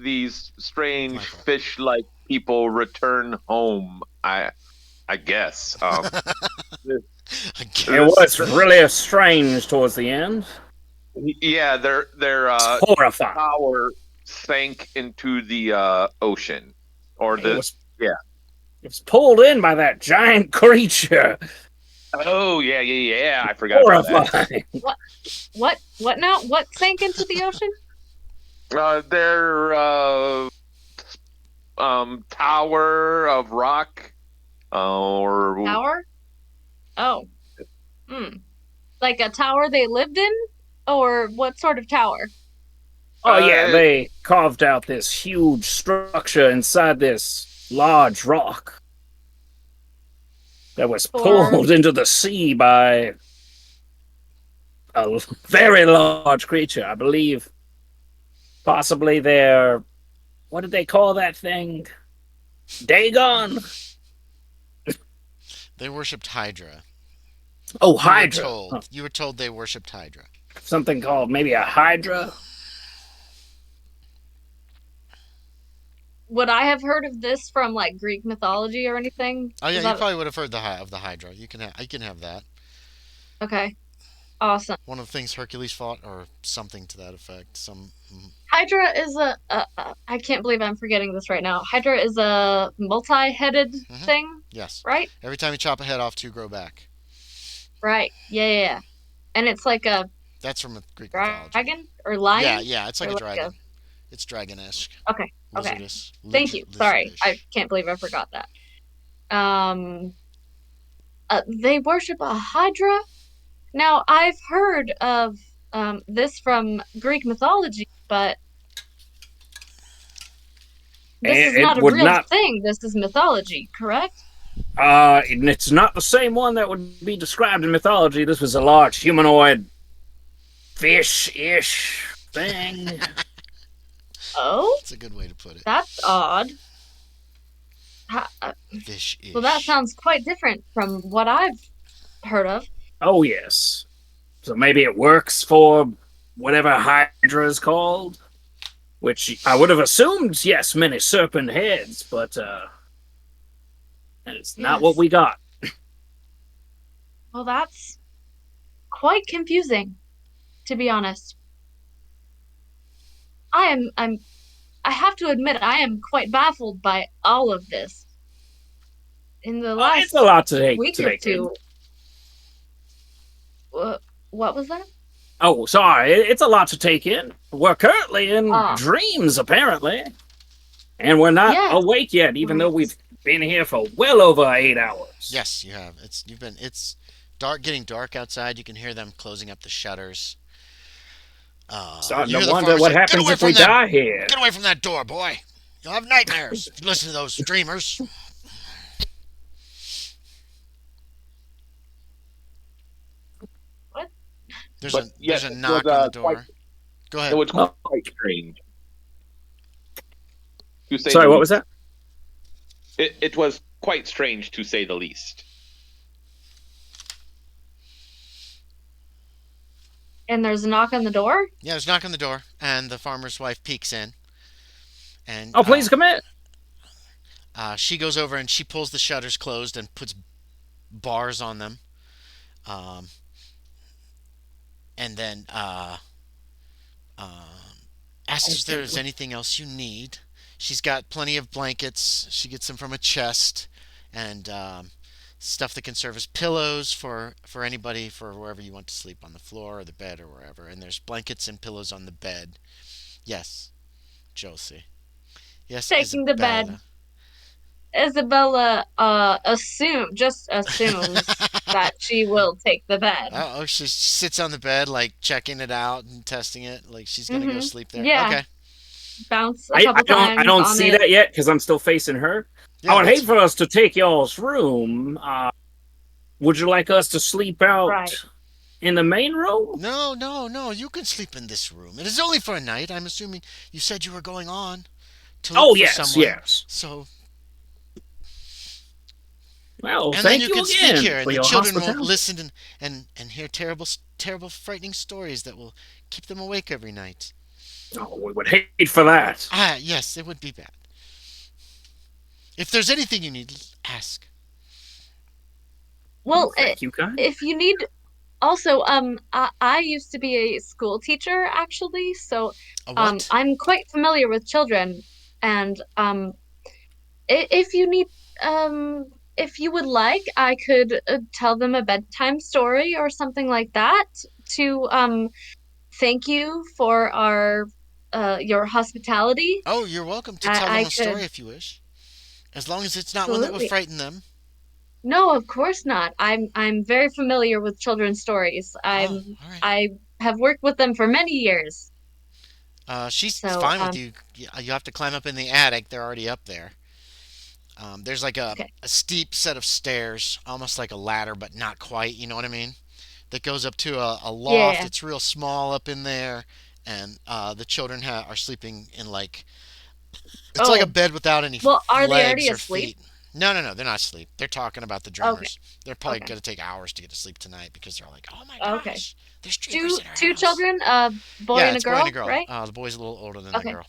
these strange fish-like people return home. I guess.
I
It
guess.
was really strange towards the end.
Yeah, their
Horrifying.
tower sank into the ocean, or
It
the
was
yeah.
it was pulled in by that giant creature.
Oh yeah. I forgot about that.
Horrifying.
What now? What sank into the ocean?
Their tower of rock, or
Tower? Oh. Hmm. Like a tower they lived in? Or what sort of tower?
Oh yeah,
uh,
they carved out this huge structure inside this large rock that was
For
pulled into the sea by a very large creature. I believe possibly their what did they call that thing? Dagon?
They worshipped Hydra.
Oh,
You were
Hydra. Huh.
told. You were told they worshipped Hydra.
Something called maybe a Hydra.
would I have heard of this from like Greek mythology or anything?
Oh yeah,
Is
you
that
probably would have heard of the Hydra. You can have that.
okay? Awesome.
One of the things Hercules fought, or something to that effect.
Hydra is I can't believe I'm forgetting this right now. Hydra is a multi-headed
Mhm.
thing,
Yes.
right?
Every time you chop a head off, two grow back.
Right. Yeah. And it's like a
That's from Greek mythology.
dragon or
Yeah,
lion
yeah, it's like
or
a
like a
dragon. It's dragon-esque,
okay. Okay.
lizardish,
Thank you. Sorry. I
lizardish.
can't believe I forgot that. Um they worship a Hydra. Now, I've heard of this from Greek mythology, but this is
It
not a
would
real
not.
thing. This is mythology, correct?
It's not the same one that would be described in mythology. This was a large humanoid fish-ish thing.
Oh,
That's a good way to put it.
that's odd.
Fish-ish.
Well, that sounds quite different from what I've heard of.
Oh yes. So maybe it works for whatever Hydra is called, which I would have assumed, yes, many serpent heads, but it's not what
Yes.
we got.
Well, that's quite confusing, to be honest. I have to admit, I am quite baffled by all of this. In the
It's a
last
lot to take
week
to
or
take in.
two, what was that?
Oh, sorry, it's a lot to take in. We're currently in
Ah,
dreams, apparently, and we're not
yes,
awake yet, even though
right.
we've been here for well over 8 hours.
Yes, you have. It's dark, getting dark outside. You can hear them closing up the shutters.
Starting
You
to
hear the
wonder
farmer
what
say,
happens if we die here.
Get away from that door, boy. You'll have nightmares if you listen to those dreamers."
What?
but
There's
yes,
a
it was
knock on the
quite
door. Go
it
ahead.
was
Oh,
quite strange to say
sorry,
the
what was
least.
that?
It was quite strange to say the least.
And there's a knock on the door?
Yeah, there's a knock on the door, and the farmer's wife peeks in, and
Oh, please come in.
she goes over and she pulls the shutters closed and puts bars on them, um, and then asks if there's anything else you need. She's got plenty of blankets. She gets them from a chest, and stuff that can serve as pillows for anybody, for wherever you want to sleep, on the floor or the bed or wherever. And there's blankets and pillows on the bed. Yes, Josie. Yes,
Taking the bed.
Isabella.
Isabella just assumes that she will take the bed.
Oh, she sits on the bed, like checking it out and testing it, like she's gonna go
Mm-hmm.
sleep there.
Yeah.
Okay.
Bounce a
I
couple
don't I
times
don't
on
see
it.
that yet because I'm still facing her. I
Yeah,
would
that's
hate for us to take y'all's room. Would you like us to sleep out
Right.
in the main room?
no. You can sleep in this room. It is only for a night. I'm assuming you said you were going on to look
Oh
for
yes,
someone.
yes.
So,
Well,
and then
thank
you
you
can speak
again
here, and
for
the
your
children will
hospitality.
listen and hear terrible, frightening stories that will keep them awake every night.
Oh, we would hate for that.
Yes, it would be bad. If there's anything you need, ask.
Well,
Thank you, kind.
if you need also, I used to be a school teacher actually, so
A what?
I'm quite familiar with children, and if you need if you would like, I could tell them a bedtime story or something like that to thank you for our your hospitality.
Oh, you're welcome to tell them
I
a story
could
if you wish, as long as it's not one that will
absolutely.
frighten them.
No, of course not. I'm very familiar with children's stories.
Oh, all right.
I have worked with them for many years.
She's
So,
fine with you. You have to climb up in the attic. They're already up there. There's like
okay.
a steep set of stairs, almost like a ladder, but not quite. You know what I mean? That goes up to a loft.
Yeah.
It's real small up in there, and the children are sleeping in like it's like a
Oh,
bed without any
well, are they already
legs or
asleep?
feet. No, no, no, they're not asleep. They're talking about the
Okay.
dreamers. They're probably
Okay.
going to take hours to get to sleep tonight because they're like, "Oh my
Okay.
gosh, there's dreamers in our
Two
house."
children, boy
Yeah,
and a
it's a boy and a
girl,
girl.
right?
The boy's a little older than the
Okay.
girl.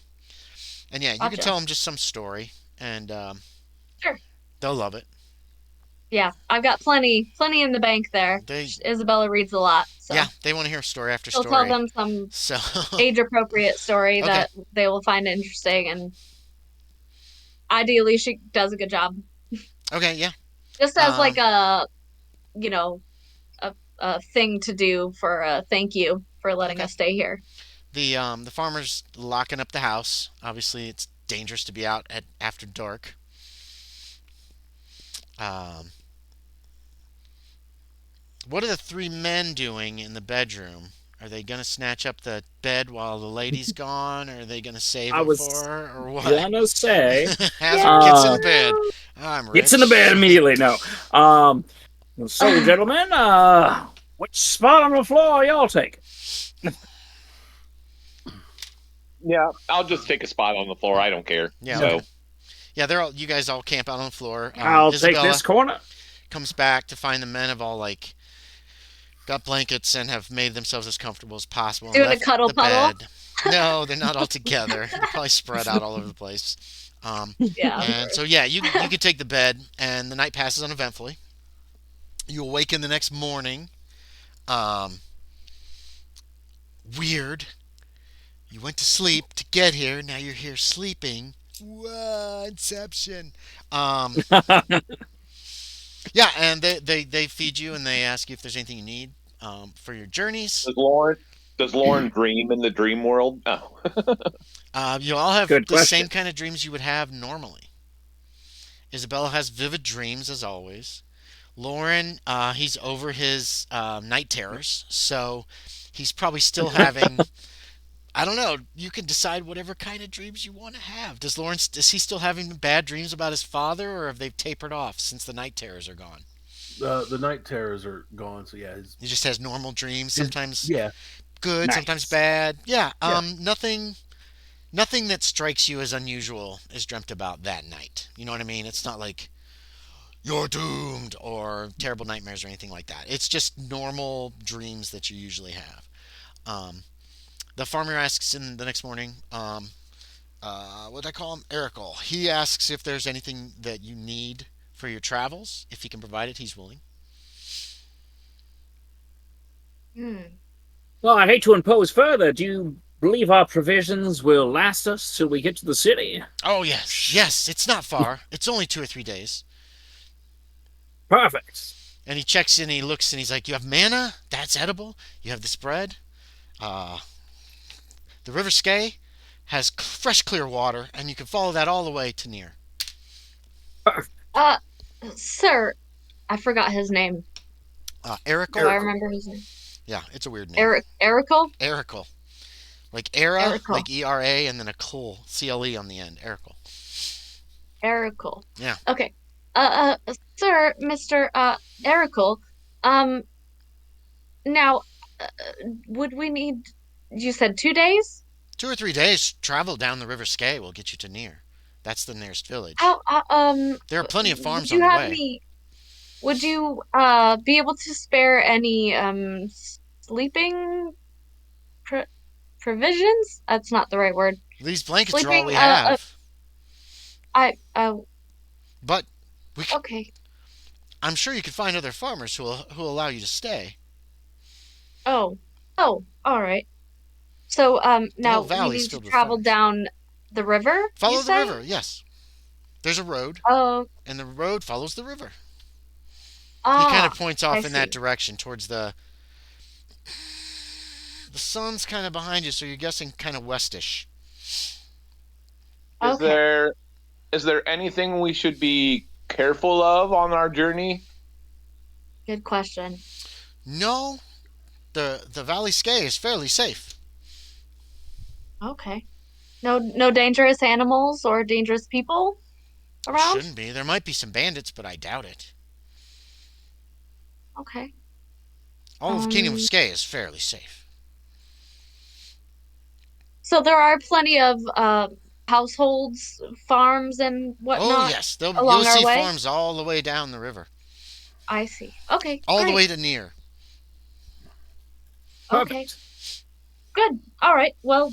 And yeah, you can
Gotcha.
tell them just some story, and
Sure.
they'll love it.
Yeah, I've got plenty in the bank there.
They,
Isabella reads a lot,
yeah,
so
they want to hear story after
she'll tell
story.
them some
So,
age-appropriate story
okay,
that they will find interesting, and ideally she does a good job.
okay, yeah,
Just as like
um,
a, you know, a thing to do for a thank you for letting
okay.
us stay here.
The farmer's locking up the house. Obviously, it's dangerous to be out at after dark. Um, what are the three men doing in the bedroom? Are they gonna snatch up the bed while the lady's gone? Or are they gonna save
I
it for
was
her? Or what?
gonna say,
Hazard gets in
uh,
bed. I'm
gets in the bed
rich.
immediately. No. Um, so, gentlemen, which spot on the floor y'all take?
Yeah, I'll just take a spot on the floor. I don't care.
Yeah, okay.
So
Yeah, they're all. You guys all camp out on the floor.
I'll take
Isabella
this corner.
comes back to find the men have all like got blankets and have made themselves as comfortable as possible and
Doing a
left
cuddle
the
puddle.
bed. No, they're not all together. They're probably spread out all over the place.
Yeah, of
And so
course.
yeah, you could take the bed, and the night passes uneventfully. You awaken the next morning. Um, Weird. You went to sleep to get here. Now you're here sleeping. Whoa, Inception. Um, yeah, and they feed you and they ask you if there's anything you need for your journeys.
does Lauren does Lauren dream in the dream world? Oh,
You all have
Good
the same
question.
kind of dreams you would have normally. Isabella has vivid dreams as always. Loren, he's over his night terrors, so he's probably still having. I don't know. You can decide whatever kind of dreams you want to have. Is he still having bad dreams about his father, or have they tapered off since the night terrors are gone?
The night terrors are gone. So yeah,
He just has normal dreams,
his
sometimes
yeah,
good, sometimes
Nice.
bad. Yeah,
yeah.
nothing that strikes you as unusual is dreamt about that night. You know what I mean? It's not like you're doomed or terrible nightmares or anything like that. It's just normal dreams that you usually have. Um, the farmer asks in the next morning, what did I call him? Erical. He asks if there's anything that you need for your travels. If he can provide it, he's willing.
Hmm.
Well, I hate to impose further. Do you believe our provisions will last us till we get to the city?
Oh, yes. Yes, it's not far. It's only 2 or 3 days.
Perfect.
And he checks in, he looks, and he's like, "You have manna? That's edible. You have this bread. Uh, the River Skye has fresh, clear water, and you can follow that all the way to near."
Uh, sir, I forgot his name. Do
Erical?
I
Miracle.
remember his name?
Yeah, it's a weird name.
Erical?
Erical. Like era,
Erical.
like ERA, and then a CLE on the end. Erical.
Erical.
Yeah.
Okay. Sir, Mr. Erical, um, now, uh, would we need, you said 2 days?
2 or 3 days travel down the River Skye will get you to near. That's the nearest village.
How,
There are plenty of farms
would
on
you
the
have
way.
any, would you, be able to spare any, sleeping pro provisions? That's not the right word.
These blankets are all
Sleeping,
we have.
I,
But we, c-
okay.
I'm sure you could find other farmers who'll allow you to stay.
Oh, oh, all right. So,
The whole
now we
valley is
need to
filled with
travel
farmers.
down the river, you
Follow the
say?
river. Yes, there's a road,
Oh,
and the road follows the river. He kind of
ah,
points
I
off in that
see.
direction towards the sun's kind of behind you, so you're guessing kind of westish.
Is
Okay,
there is there anything we should be careful of on our journey?
good question.
No, the Valley Skye is fairly safe.
Okay. No dangerous animals or dangerous people around?
Shouldn't be. There might be some bandits, but I doubt it.
Okay.
All of the Kingdom of
Um,
Skye is fairly safe.
so there are plenty of households, farms, and
Oh
whatnot
yes, you'll
along our
see
way?
farms all the way down the river,
I see. Okay,
all the
great.
way to near.
Okay,
Perfect.
good. All right. Well,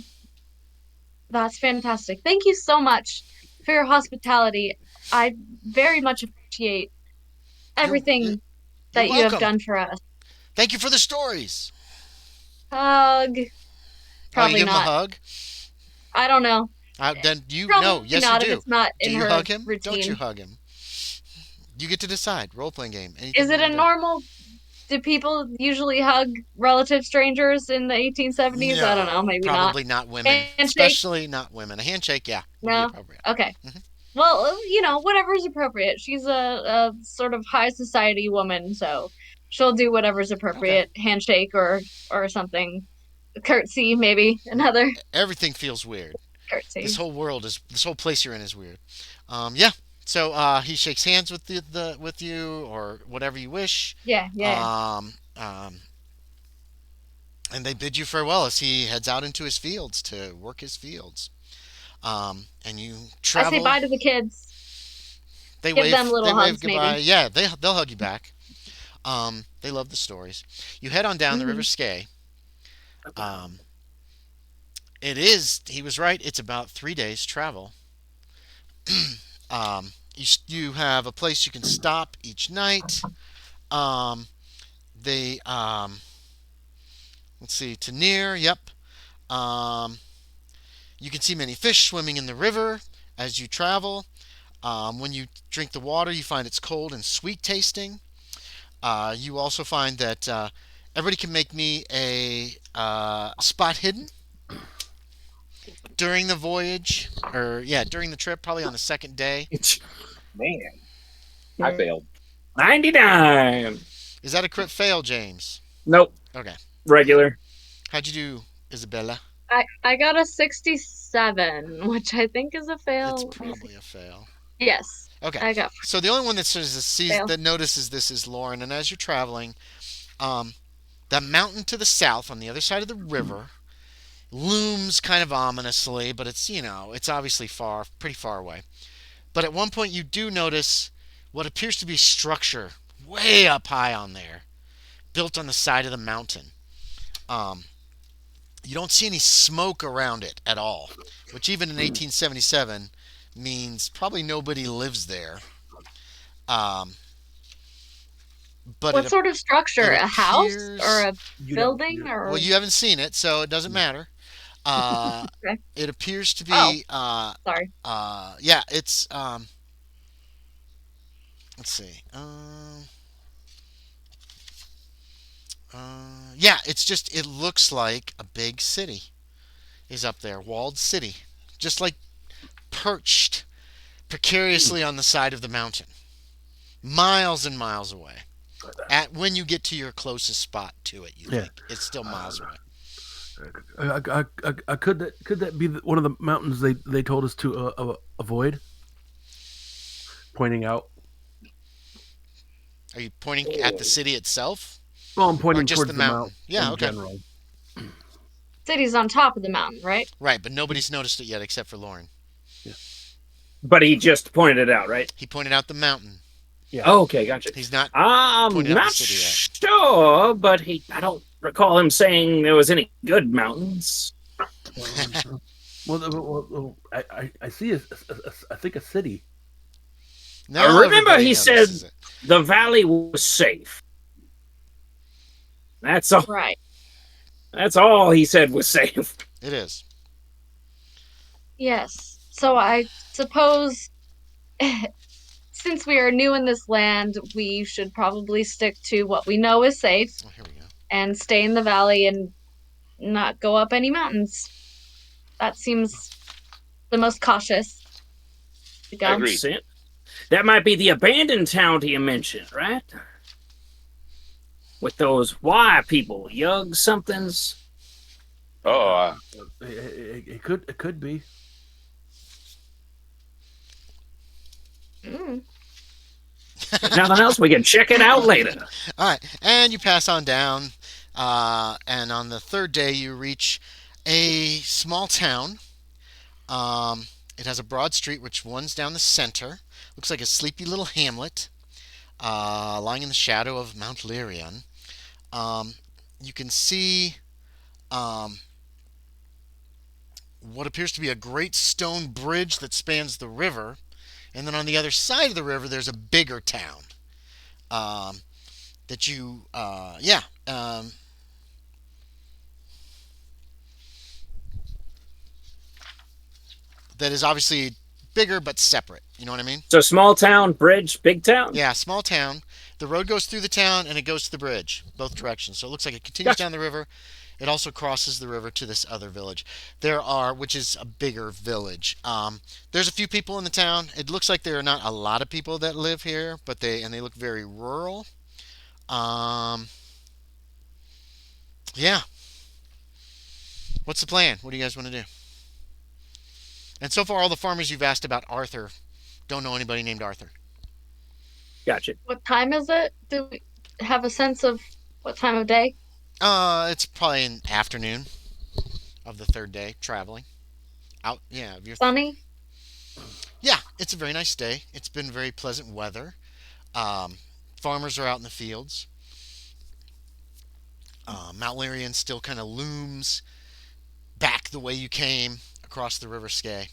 that's fantastic. Thank you so much for your hospitality. I very much appreciate
You're you're,
everything
you're
that you have
welcome.
done for us.
Thank you for the stories.
Hug.
Oh, you
Probably
give him a
not.
hug?
I don't know.
Then you no,
Probably
yes you
not if
do.
it's not
Do
in
you
her
hug him? Don't you
routine.
hug him? You get to decide. Role playing game.
Is
Anything you
it a
want to do.
normal? Do people usually hug relative strangers in the 1870s? I don't know.
No,
Maybe not.
probably not women.
Handshake?
Especially not women. A handshake, yeah, would be
No.
appropriate.
Okay.
Hmm.
Well, whatever's appropriate. She's a sort of high society woman, so she'll do whatever's
Okay.
appropriate. Handshake or something. Curtsy, maybe. Another
Everything feels weird.
curtsy.
This whole place you're in is weird. Yeah. So he shakes hands with the with you or whatever you wish.
Yeah, yeah.
Um, um, and they bid you farewell as he heads out into his fields to work his fields. And you
I say
travel.
bye to the kids.
They
Give them
wave. They
little
wave
hugs,
goodbye.
maybe.
Yeah, they'll hug you back. They love the stories. You head on down the River
Hmm.
Skye. Um, it is. He was right. It's about 3 days travel. You have a place you can stop each night. Um, they let's see to near. Yep. Um, you can see many fish swimming in the river as you travel. When you drink the water, you find it's cold and sweet tasting. You also find that everybody can make me a spot hidden during the voyage, or yeah, during the trip, probably on the second day.
Man, I failed.
99.
Is that a crit fail, James?
Nope.
Okay.
Regular.
How'd you do, Isabella?
I got a 67, which I think is a
It's
fail. Let me see.
probably a fail.
Yes,
Okay.
I got
So the only one that sees
fail.
that notices this is Loren, and as you're traveling, um, that mountain to the south on the other side of the river looms kind of ominously, but it's obviously pretty far away. But at one point, you do notice what appears to be structure way up high on there, built on the side of the mountain. Um, you don't see any smoke around it at all, which even in 1877 means probably nobody lives there. Um, but
What sort of
it
structure? A house or
appears
a
You don't.
building
well,
or
you haven't seen it, so it doesn't matter. Uh,
okay.
it appears to
Oh,
be
sorry.
yeah, it's let's see. Yeah, it looks like a big city is up there, walled city, just like perched precariously on the side of the mountain, miles and miles away. At when you get to your closest spot to it, you
Yeah.
think it's still miles away.
Could that be one of the mountains they told us to avoid? Pointing out.
Are you pointing at the city itself
Well, I'm
or
pointing
just
towards
the
the
mountain?
mountain
Yeah,
in
okay.
general.
City's on top of the mountain, right?
Right, but nobody's noticed it yet except for Lauren.
Yeah.
But he just pointed it out, right?
He pointed out the mountain.
Yeah.
Oh, okay, gotcha.
He's not
I'm
pointed out the
not
city yet.
sure, but I don't recall him saying there was any good mountains.
I see I think a city.
Now
Remember
everybody
he
notices
said-
it.
the valley was safe. That's all.
Right.
That's all he said was safe.
It is.
Yes. So I suppose since we are new in this land, we should probably stick to what we know is safe
Oh, here we go.
and stay in the valley and not go up any mountains. That seems the most cautious to go.
Agreed.
That might be the abandoned town you mentioned, right? With those Y people, Yug somethings.
Oh,
It could be.
Mm.
If nothing else, we can check it out later.
All right, and you pass on down, and on the third day you reach a small town. It has a broad street which runs down the center. Looks like a sleepy little hamlet, lying in the shadow of Mount Lyrion. You can see what appears to be a great stone bridge that spans the river, and then on the other side of the river there's a bigger town. That you, yeah. That is obviously bigger but separate. You know what I mean?
So small town, bridge, big town?
Yeah, small town. The road goes through the town and it goes to the bridge, both directions. So it looks like it continues
Gotcha.
down the river. It also crosses the river to this other village. Which is a bigger village. There's a few people in the town. It looks like there are not a lot of people that live here, but they look very rural. Um, yeah. What's the plan? What do you guys want to do? And so far, all the farmers you've asked about Arthur don't know anybody named Arthur.
Gotcha.
What time is it? Do we have a sense of what time of day?
It's probably an afternoon of the third day traveling out. Yeah,
Sunny?
yeah. It's a very nice day. It's been very pleasant weather. Um, Farmers are out in the fields. Mount Lyrian still kind of looms back the way you came across the River Skye.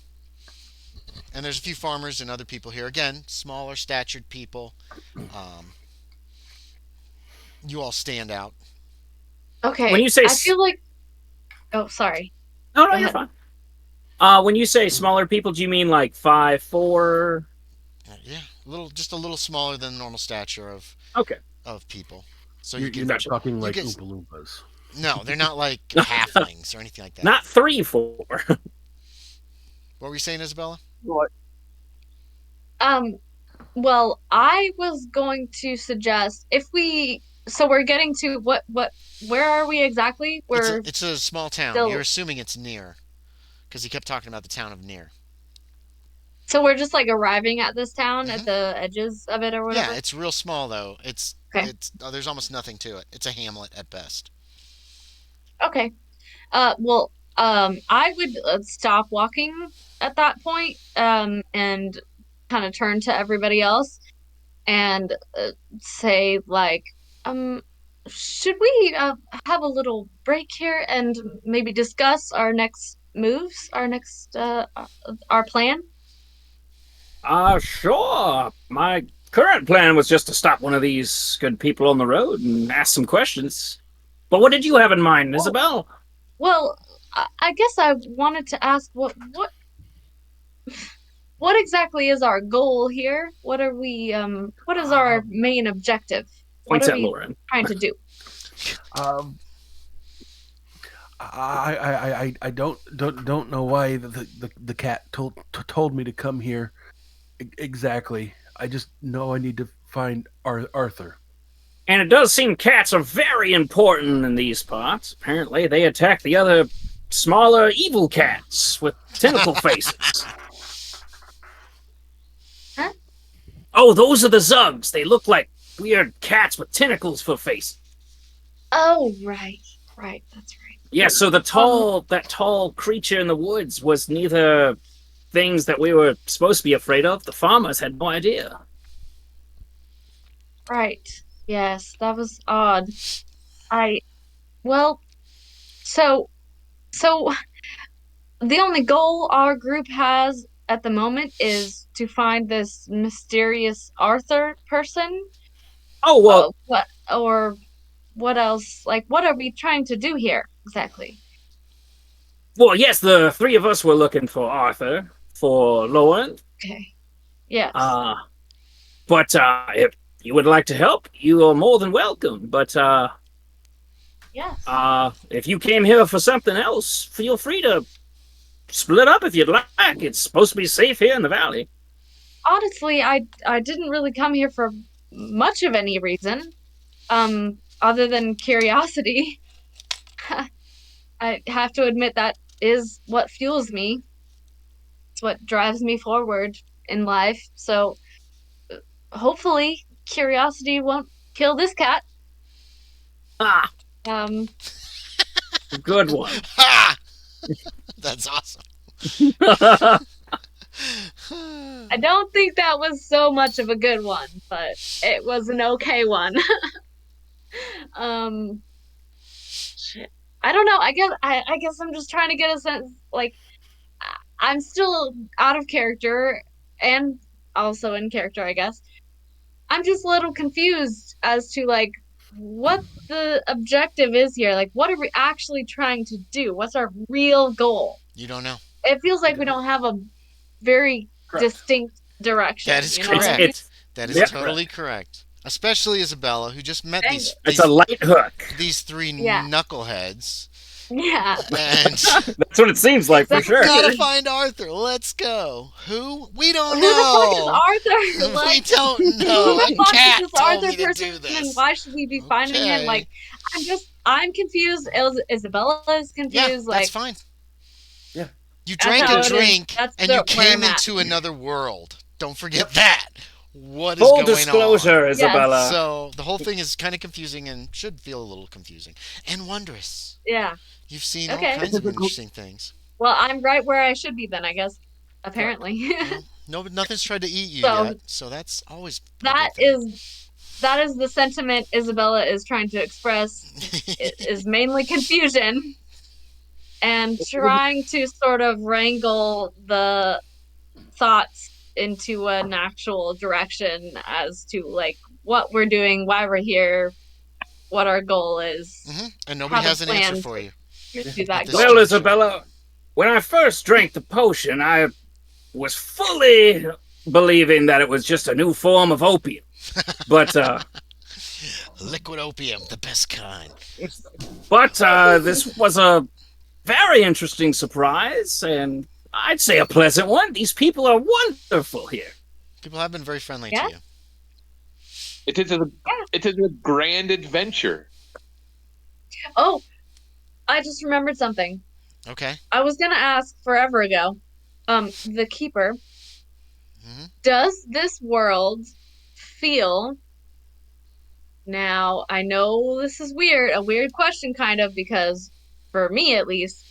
And there's a few farmers and other people here. Again, smaller statured people. Um, you all stand out.
Okay.
When you say
I feel like oh, sorry.
no, no,
Go
you're
ahead.
fine. When you say smaller people, do you mean like 5'4"?
Yeah, just a little smaller than the normal stature
Okay,
of people. So
You're not talking
you
like
get
Oompa Loompas.
no, they're not like halflings or anything like that.
not 3'4".
What were you saying, Isabella?
Um, well, I was going to suggest if we so we're getting to where are we exactly? We're
It's a small town. You're
still
assuming it's near because he kept talking about the town of near.
so we're just like arriving at this town at
Hmm.
the edges of it or
Yeah,
whatever.
it's real small though.
Okay.
There's almost nothing to it. It's a hamlet at best.
Okay. Well, I would stop walking at that point, and kind of turn to everybody else and say like, um, should we have a little break here and maybe discuss our next moves, our plan?
Sure. My current plan was just to stop one of these good people on the road and ask some questions. But what did you have in mind,
Well,
Isabel?
well, I guess I wanted to ask what exactly is our goal here? What is our
Um,
main objective? What
Points
are
at
we
Loren.
trying to do?
um, I don't know why the cat told me to come here exactly. I just know I need to find Arthur.
And it does seem cats are very important in these parts. Apparently, they attack the other smaller evil cats with tentacle faces.
Huh?
Oh, those are the Zugs. They look like weird cats with tentacles for faces.
Oh, right, right, that's right.
Yeah, so that tall creature in the woods was neither things that we were supposed to be afraid of. The farmers had no idea.
Right. Yes, that was odd. I well, so so the only goal our group has at the moment is to find this mysterious Arthur person.
Oh well,
What else? Like, what are we trying to do here exactly?
yes, the three of us were looking for Arthur, for Loren.
Okay. Yes.
Uh, but if you would like to help, you are more than welcome. But
Yes.
if you came here for something else, feel free to split up if you'd like. It's supposed to be safe here in the valley.
Honestly, I didn't really come here for much of any reason, other than curiosity. I have to admit that is what fuels me. It's what drives me forward in life. So hopefully, curiosity won't kill this cat.
Ah,
Um,
good one.
Ha! That's awesome.
I don't think that was so much of a good one, but it was an okay one. um, shit. I don't know. I guess I'm just trying to get a sense. Like, I'm still out of character and also in character, I guess. I'm just a little confused as to like what the objective is here. Like, what are we actually trying to do? What's our real goal?
You don't know.
It feels like we don't have a very
Correct.
distinct direction.
That is
you know what I
correct.
mean?
That is
Yeah.
totally correct. Especially Isabella, who just met
Dang
these
it.
It's a light hook.
these three
Yeah.
knuckleheads,
Yeah.
and
That's what it seems like for sure.
gotta find Arthur. Let's go. Who? We don't
Who the fuck is
know.
Arthur?
We
Like,
don't
who
know.
the
A
fuck
cat
is this
told
Arthur
me to
person,
do
and
this.
why should we be finding him?
Okay.
Like, I'm confused. Isabella is
Yeah,
confused.
that's
like,
fine.
Yeah.
You
That's
drank
how
a
it is.
drink
That's
and you
where
came
I'm at.
into another world. Don't forget that. What is
Full
going
disclosure,
on?
Isabella.
So the whole thing is kind of confusing and should feel a little confusing and wondrous.
Yeah.
You've seen
Okay.
all kinds of interesting things.
Well, I'm right where I should be then, I guess. Apparently.
Well, no, nothing's tried to eat you
So,
yet, so that's always a
that
good thing.
is the sentiment Isabella is trying to express. It is mainly confusion and trying to sort of wrangle the thoughts into an actual direction as to like what we're doing, why we're here, what our goal is.
And nobody
have a
has an answer
plan
for
to
you.
pursue that
this
goal.
Well,
juncture.
Isabella, when I first drank the potion, I was fully believing that it was just a new form of opium. But
Liquid opium, the best kind.
this was a very interesting surprise, and I'd say a pleasant one. These people are wonderful here.
People have been very friendly
Yeah.
to you.
It is a grand adventure.
Oh, I just remembered something.
Okay.
I was gonna ask forever ago. The keeper,
Mhm.
does this world feel now, I know this is weird, a weird question kind of, because for me at least,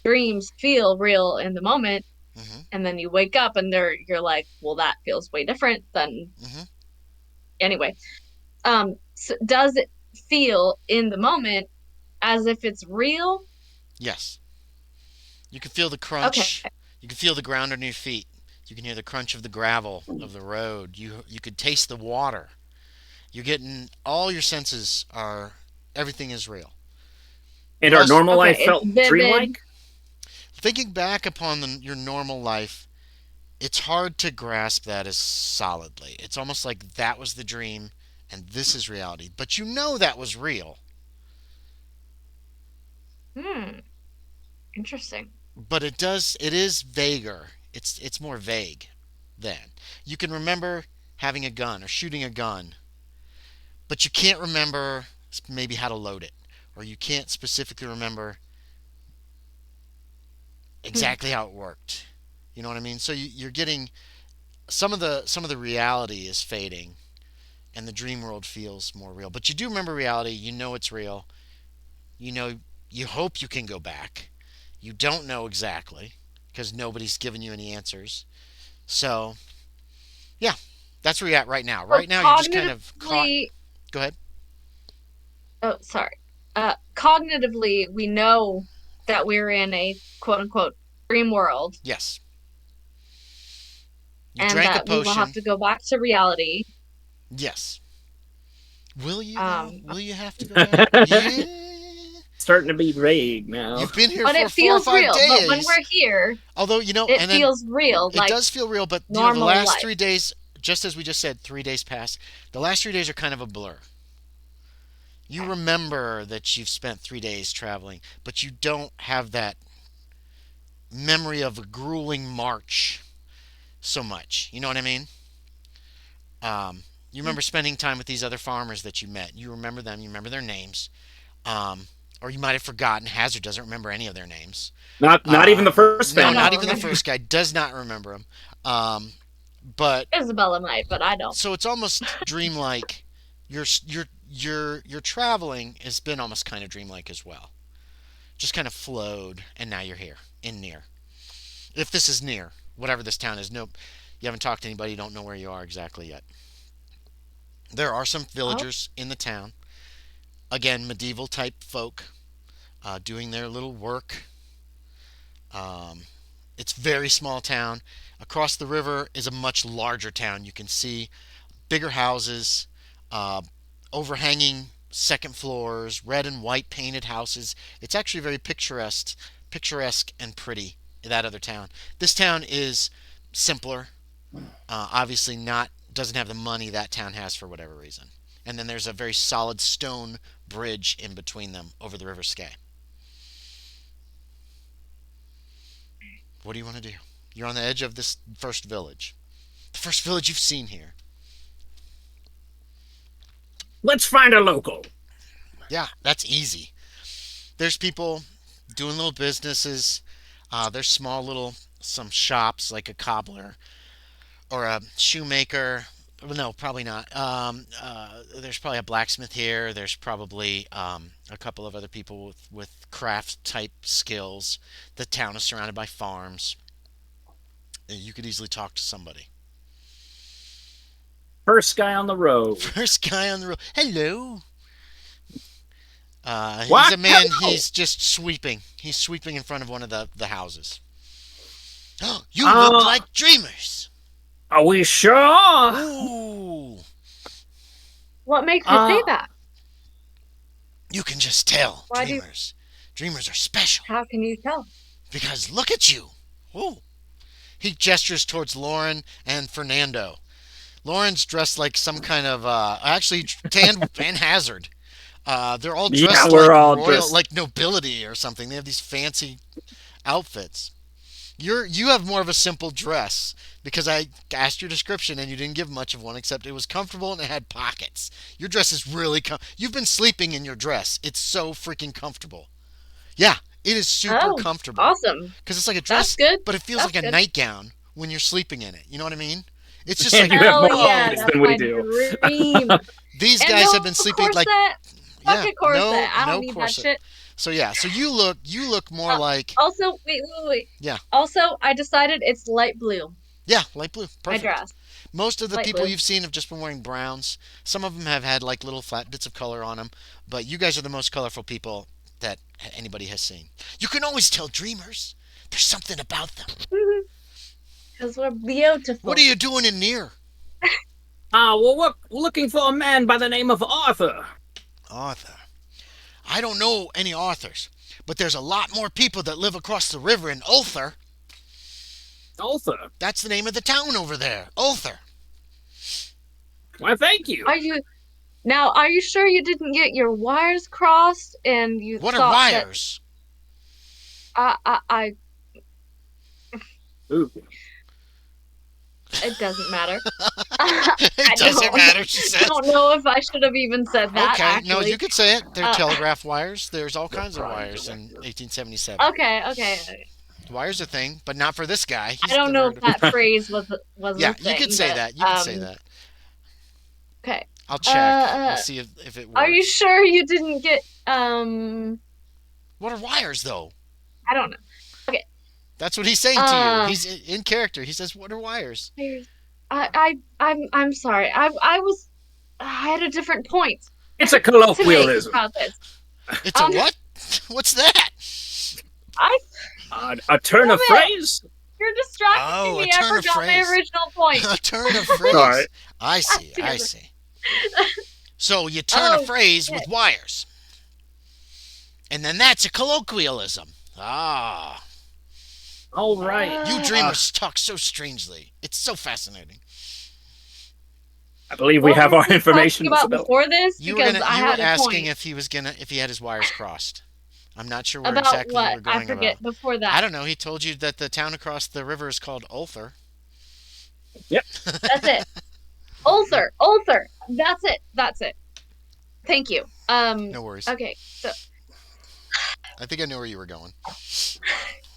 dreams feel real in the moment,
Mhm.
and then you wake up and you're like, well, that feels way different than
Mhm.
anyway. So does it feel in the moment as if it's real?
Yes. You can feel the crunch.
Okay.
You can feel the ground under your feet. You can hear the crunch of the gravel of the road. You could taste the water. You're getting all your senses are everything is real.
And our
Plus,
normal
Okay,
life
it's
felt
vivid.
dreamlike.
thinking back upon your normal life, it's hard to grasp that as solidly. It's almost like that was the dream and this is reality. But you know that was real.
Interesting.
But it is vaguer. It's more vague then. You can remember having a gun or shooting a gun, but you can't remember maybe how to load it, or you can't specifically remember exactly how it worked. You know what I mean? So you're getting some of the reality is fading, and the dream world feels more real. But you do remember reality. You know it's real. You know you hope you can go back. You don't know exactly because nobody's given you any answers. So yeah, that's where you're at right now.
So
Right now you're just kind of caught.
cognitively,
Go ahead.
oh, sorry. Cognitively, we know that we're in a quote unquote dream world.
Yes. You
and
drank a
that we will have
potion.
to go back to reality.
Yes. Will you though?
Um,
Will you have to go back? Yeah.
Starting to be vague now.
You've been here
but
for
it
4 or
feels
5
real.
days.
But when we're here,
Although,
it
and then
feels real,
it
like
does feel real, but the
normal
last
life.
3 days, just as we just said, 3 days pass. The last 3 days are kind of a blur. You remember that you've spent 3 days traveling, but you don't have that memory of a grueling march so much. You know what I mean? You remember spending time with these other farmers that you met. You remember them. You remember their names. Or you might have forgotten. Hazard doesn't remember any of their names.
Not even the first
No,
I
family.
not
don't
even the
remember.
first guy does not remember them. But
Isabella might, but I don't.
so it's almost dreamlike. Your traveling has been almost kind of dreamlike as well. Just kind of flowed, and now you're here in near. If this is near, whatever this town is, nope. You haven't talked to anybody. You don't know where you are exactly yet. There are some villagers in the town. Again, medieval type folk doing their little work. It's very small town. Across the river is a much larger town. You can see bigger houses, uh, overhanging second floors, red and white painted houses. It's actually very picturesque and pretty. That other town. This town is simpler. Obviously, not doesn't have the money that town has for whatever reason. And then there's a very solid stone bridge in between them over the River Skye. What do you want to do? You're on the edge of this first village. The first village you've seen here.
Let's find a local.
Yeah, that's easy. There's people doing little businesses. There's some shops like a cobbler or a shoemaker. No, probably not. There's probably a blacksmith here. There's probably a couple of other people with craft type skills. The town is surrounded by farms. You could easily talk to somebody.
First guy on the road.
First guy on the road. Hello. He's
What?
a man.
Hello.
He's just sweeping. He's sweeping in front of one of the houses. Oh, you look like dreamers.
Are we sure?
Ooh.
What makes you say that?
You can just tell.
Why
Dreamers are special.
How can you tell?
Because look at you. Ooh. He gestures towards Loren and Fernando. Loren's dressed like some kind of actually tan and Hazard. They're all dressed
we're
like
all
royal,
dressed.
like nobility or something. They have these fancy outfits. You have more of a simple dress because I asked your description and you didn't give much of one except it was comfortable and it had pockets. Your dress is really you've been sleeping in your dress. It's so freaking comfortable. Yeah, it is super comfortable.
Awesome.
Because it's like a dress,
That's good.
but it feels
That's
like a
good.
nightgown when you're sleeping in it. You know what I mean? It's just
And
like
you have more
yeah,
pockets
that's
than we
my
do.
dream.
these
And
guys
no
have been sleeping
corset.
like
Fuck a corset. I don't
no
need
corset.
that shit.
So yeah, so you look more like
Also, wait.
Yeah.
Also, I decided it's light blue.
yeah, light blue.
My
Perfect.
dress.
Most of the
Light
people
blue.
you've seen have just been wearing browns. Some of them have had like little flat bits of color on them, but you guys are the most colorful people that anybody has seen. You can always tell dreamers. There's something about them.
Because we're beautiful.
What are you doing in near?
Well, we're looking for a man by the name of Arthur.
Arthur. I don't know any Arthurs, but there's a lot more people that live across the river in Ulthar.
Arthur?
That's the name of the town over there. Ulthar.
Why, thank you.
Are you sure you didn't get your wires crossed and you
What are
thought
wires?
that I
Ooh.
it doesn't matter.
It doesn't matter, she
I
says.
don't know if I should have even said that.
Okay,
actually.
no, you could say it. They're telegraph wires. There's all kinds of wires in 1877.
Okay.
Wires a thing, but not for this guy.
I don't know if that phrase was
Yeah,
a thing.
you could say
but,
that. You could say that.
Okay.
I'll check. I'll see if it works.
Are you sure you didn't get
What are wires, though?
I don't know.
That's what he's saying to you. He's in character. He says, "What are wires?"
I'm sorry. I had a different point
It's a
to make
colloquialism.
about this.
It's a what? What's that?
I
A turn of
Damn it.
phrase?
You're distracting
Oh, a
me. I
turn of
forgot my
phrase.
original point.
A turn of phrase.
Sorry.
I see. I
Damn it.
see. So you turn a
Oh,
phrase
shit.
with wires. And then that's a colloquialism. Ah.
All right.
You dreamers talk so strangely. It's so fascinating.
I believe we
What
have
were
our
we
information.
talking about
Isabella.
before this?
You were
Because I
you were
had a
asking
point.
if he had his wires crossed. I'm not sure where
About
exactly you
what?
were
I
going
forget
about.
before that.
I don't know. He told you that the town across the river is called Ulthar.
That's it. Ulcer. That's it. Thank you.
No worries.
Okay. So,
I think I know where you were going.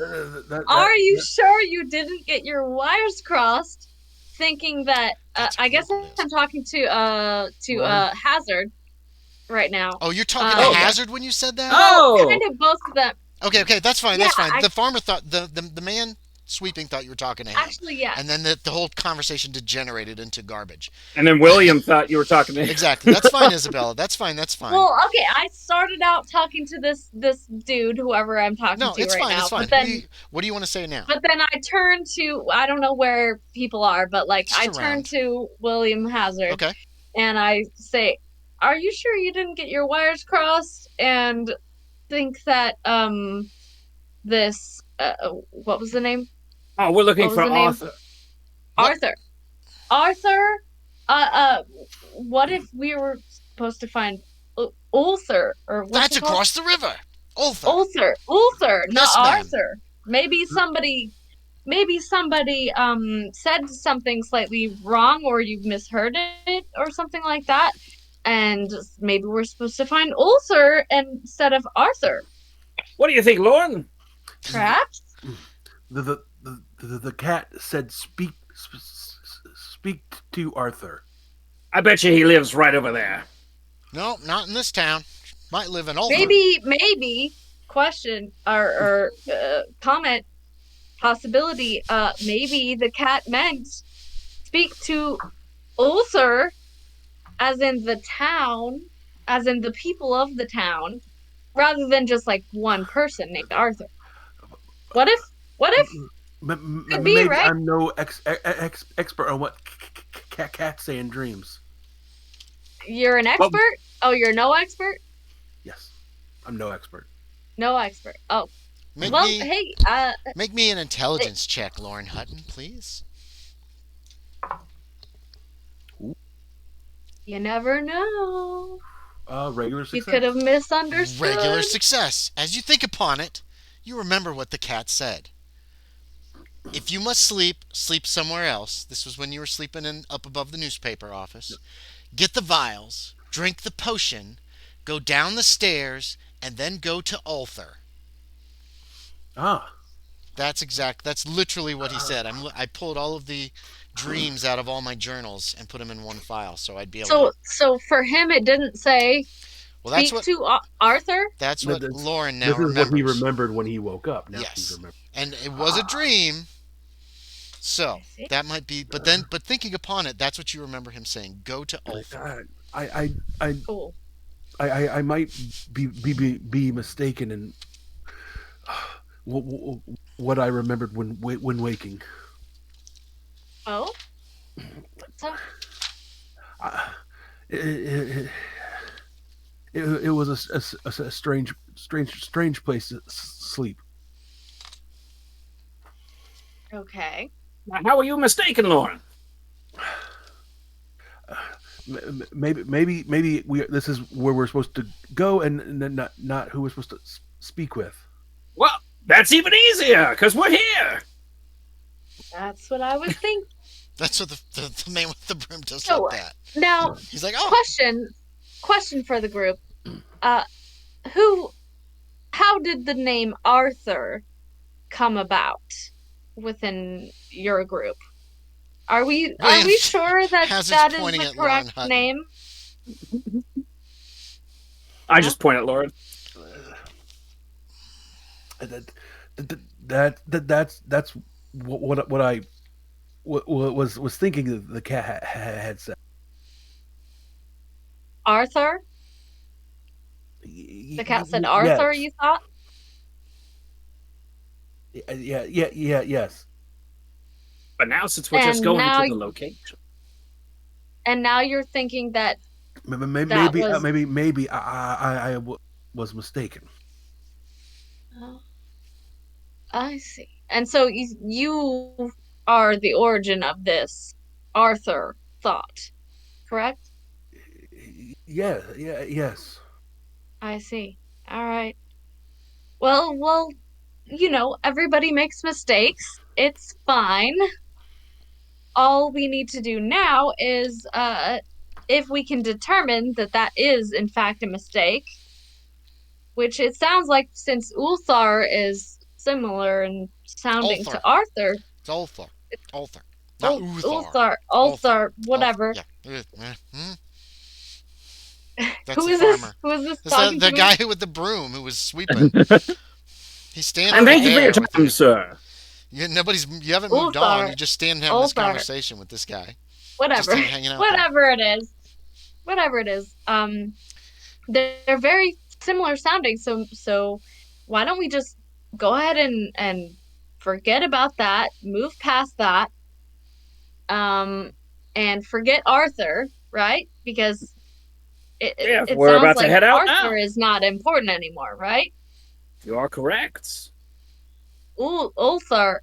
are you sure you didn't get your wires crossed? Thinking that
That's a
I guess
colloquialism.
I'm talking to
Lauren?
Hazard right now.
Oh, you're talking
Oh,
to
yeah.
Hazard when you said that?
Oh!
Kind of both of them.
Okay, that's fine. That's
Yeah,
fine. The farmer thought the man sweeping thought you were talking to him.
Actually, yeah.
And then the whole conversation degenerated into garbage.
And then William thought you were talking to me.
Exactly. That's fine, Isabella. That's fine.
Well, okay, I started out talking to this dude, whoever I'm talking
No,
to
it's
right
fine.
now.
It's fine.
But then,
What do you want to say now?
but then I turn to I don't know where people are, but like
Just
I turn
around.
to William Hazard
Okay.
and I say, "Are you sure you didn't get your wires crossed?" And think that this what was the name?
Oh, we're looking
What was
for
the name?
Arthur.
What?
Arthur. What if we were supposed to find Ulcer or what's
That's
it called?
across the river. Ulthar.
Ulcer, not
Yes, ma'am.
Arthur. Maybe somebody said something slightly wrong or you misheard it or something like that. And maybe we're supposed to find Ulcer instead of Arthur.
What do you think, Loren?
Perhaps?
The cat said speak to Arthur.
I bet you he lives right over there.
No, not in this town. Might live in Ulthar.
Maybe question or comment possibility maybe the cat meant speak to Ulcer as in the town, as in the people of the town, rather than just like one person named Arthur. What if could be,
Maybe
right?
I'm no expert on what cats say in dreams.
You're an expert? Oh, you're no expert?
Yes, I'm no expert.
No expert. Oh.
Make
Well,
me
hey,
make me an intelligence check, Loren Hutton, please.
you never know.
Regular
You
success.
could have misunderstood.
Regular success. As you think upon it, you remember what the cat said. If you must sleep, sleep somewhere else. This was when you were sleeping up above the newspaper office. Get the vials, drink the potion, go down the stairs, and then go to Ulthar.
Ah.
That's literally what he said. I pulled all of the dreams out of all my journals and put them in one file, so I'd be able to.
So for him, it didn't say
Well, that's
speak
what
to Arthur.
that's what Loren now
This is
remembers.
what he remembered when he woke up. Now he
Yes,
remembers.
and it was a dream. So
I see.
that might be, but thinking upon it, that's what you remember him saying. Go to Ulthar.
Cool.
I might be mistaken in what I remembered when waking.
Oh. So
It was a strange place to sleep.
okay.
Now, how are you mistaken, Loren?
Maybe this is where we're supposed to go, and not who we're supposed to speak with.
Well, that's even easier, because we're here.
That's what I was thinking.
That's what the man with the broom does
So,
like that.
Now,
He's like, oh,
question for the group. How did the name Arthur come about within your group? Are we sure that
Hazard's
that is
pointing
the
at Loren
correct
Hutton.
name?
I just point at Loren.
That's what I was thinking the cat had said.
Arthur? The cat said Arthur, you thought?
Yes.
But now, since we're just
And
going
now
to the location,
and now you're thinking that that
Maybe,
was
maybe was mistaken.
oh, I see. And so you are the origin of this Arthur thought, correct?
Yeah, yes.
I see. All right. Well, everybody makes mistakes. It's fine. All we need to do now is if we can determine that that is in fact a mistake, which it sounds like since Ulthar is similar in sounding to
Ulthar.
Arthur,
It's Ulthar. Ulthar. Not Uthar. Ulthar.
Ulthar,
Ulthar.
whatever.
Yeah. Hmm? That's
Who
the
is this?
farmer.
Who is this
That's
talking
the
to me?
guy with the broom who was sweeping. He's standing
and
over
thank you for your
there with
time,
you.
sir.
You haven't moved on.
Ulthar,
You just stand having this
Ulthar,
conversation with this guy. Just
whatever,
hanging out there.
whatever it is, whatever it is. They're very similar sounding. So why don't we just go ahead and forget about that, move past that, um, and forget Arthur, right? Because
Yeah,
it
we're
sounds
about to
like
head out
Arthur
now.
is not important anymore, right?
You are correct.
Ooh, Ulthar,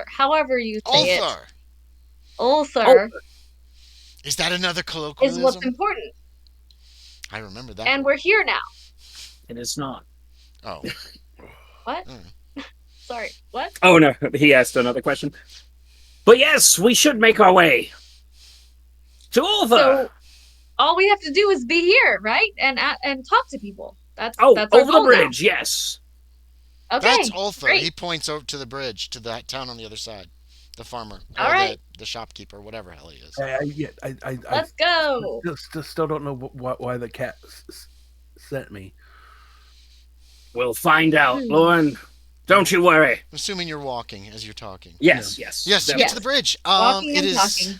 however you say it,
Ulthar.
Oh,
Ulthar
Is that another
is what's
colloquialism?
important,
I remember that
and we're
word.
here now.
it is not.
Oh.
What?
Mm.
Sorry, what?
Oh no, he asked another question. But yes, we should make our way to Ultha.
So all we have to do is be here, right? And talk to people.
Oh,
That's our
over the
goal now.
bridge, yes.
That's
Okay,
Ulthar. He
great.
points over to the bridge, to that town on the other side. The farmer.
All
Or
right,
the shopkeeper, whatever hell he is.
I
let's go.
still don't know why the cat sent me.
We'll find out,
Hmm.
Loren. Don't you worry.
I'm assuming you're walking as you're talking.
Yes, yes.
Yes, you get to the
definitely.
bridge.
Walking
It
and
is.
talking.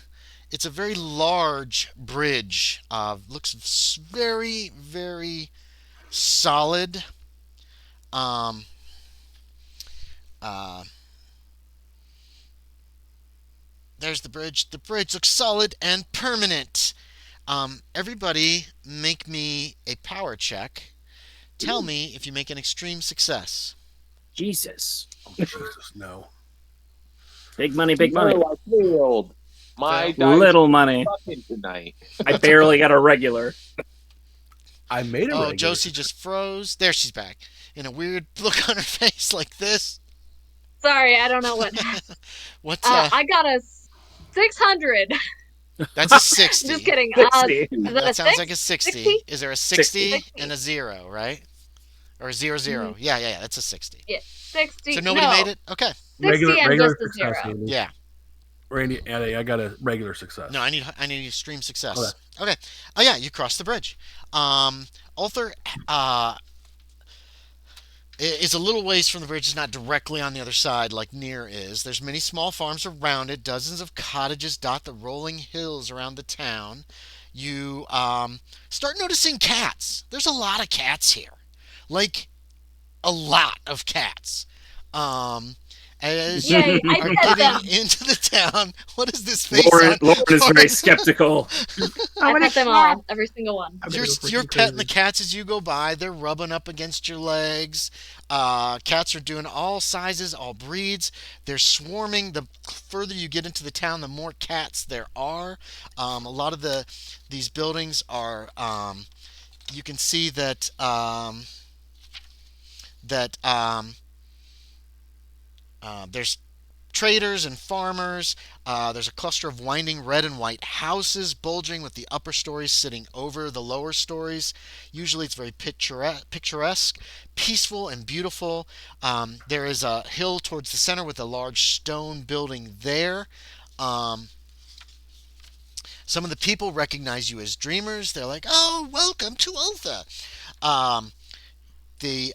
It's a very large bridge. Looks very, very solid. Um, uh, there's the bridge. The bridge looks solid and permanent. Everybody, make me a power check. Tell me if you make an extreme success.
Jesus.
Oh, Jesus, no.
Big money, big money.
No, I failed. My
Fail.
dice
Little
are
money.
fucking tonight.
I barely got a regular.
I made a
Oh,
regular.
Josie just froze. There she's back. In a weird look on her face like this.
Sorry, I don't know what happened.
What's
I got a 600.
That's a 60.
Just kidding.
60.
Is that
That
a
sounds
6?
like a 60.
60?
Is there a
60.
60 and a 0, right? Or a 0 0?
Mm,
Yeah, that's a 60.
yeah, 60.
So nobody
No,
made it? Okay.
60 and
regular
just a
success,
0.
Andy.
Yeah.
Randy, I got a regular success.
No, I need extreme success. Okay. Oh yeah, you crossed the bridge. Ulthar is a little ways from the bridge. It's not directly on the other side like Near is. There's many small farms around it. Dozens of cottages dot the rolling hills around the town. You start noticing cats. There's a lot of cats here. Like, a lot of cats. Um, as
Yay,
you
I
are
pet
getting
them.
into the town, what is this face on?
Lauren is very
Lauren?
skeptical.
I pet them all, every single one.
You're petting the cats as you go by. They're rubbing up against your legs. Cats are doing all sizes, all breeds. They're swarming. The further you get into the town, the more cats there are. A lot of these buildings are. You can see that that there's traders and farmers. There's a cluster of winding red and white houses bulging with the upper stories sitting over the lower stories. Usually it's very picturesque, peaceful, and beautiful. There is a hill towards the center with a large stone building there. Um, some of the people recognize you as dreamers. They're like, "Oh, welcome to Ultha." Um, they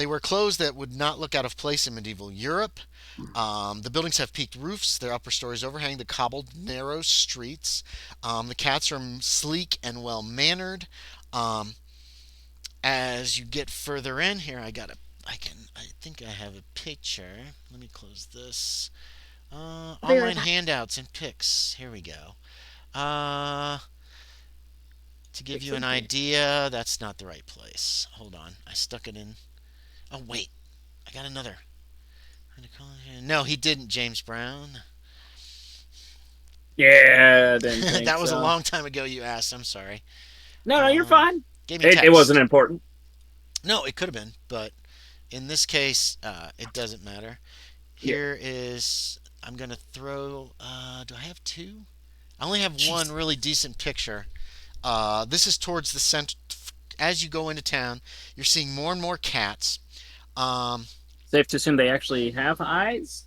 wear clothes that would not look out of place in medieval Europe. The buildings have peaked roofs. Their upper stories overhang the cobbled, narrow streets. The cats are sleek and well mannered. Um, as you get further in here, I think I have a picture. Let me close this.
I'll be right
Online
back.
handouts and pics. Here we go. Uh, to give you an idea, that's not the right place. Hold on. I stuck it in. Oh, wait. I got another. No, he didn't, James Brown.
Yeah, didn't think
That was a
so.
long time ago you asked. I'm sorry.
No, you're fine.
Gave me
It wasn't
text.
important.
No, it could have been, but in this case, it doesn't matter.
Yeah.
Here is. I'm going to throw. Do I have two? I only have one
Jeez.
really decent picture. This is towards the center. As you go into town, you're seeing more and more cats. Um,
Safe to assume they actually have eyes.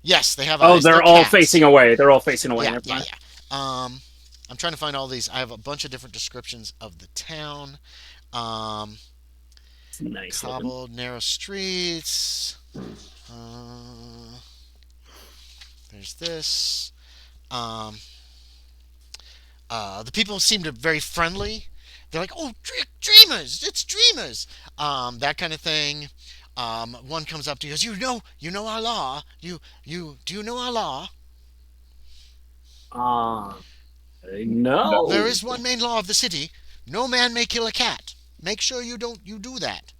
yes, they have
Oh,
eyes. They're
they're all
cats.
facing away. They're all facing away.
Yeah,
Never
yeah,
mind.
yeah. I'm trying to find all these. I have a bunch of different descriptions of the town. Um,
It's nice looking.
cobbled, narrow streets. Uh, there's this. Um, the people seem to be very friendly. They're like, "Oh, dreamers! It's dreamers!" That kind of thing. One comes up to you, goes, you know our law. Do you know our law?
Ah,
There
no.
is one main law of the city: no man may kill a cat. Make sure you do that.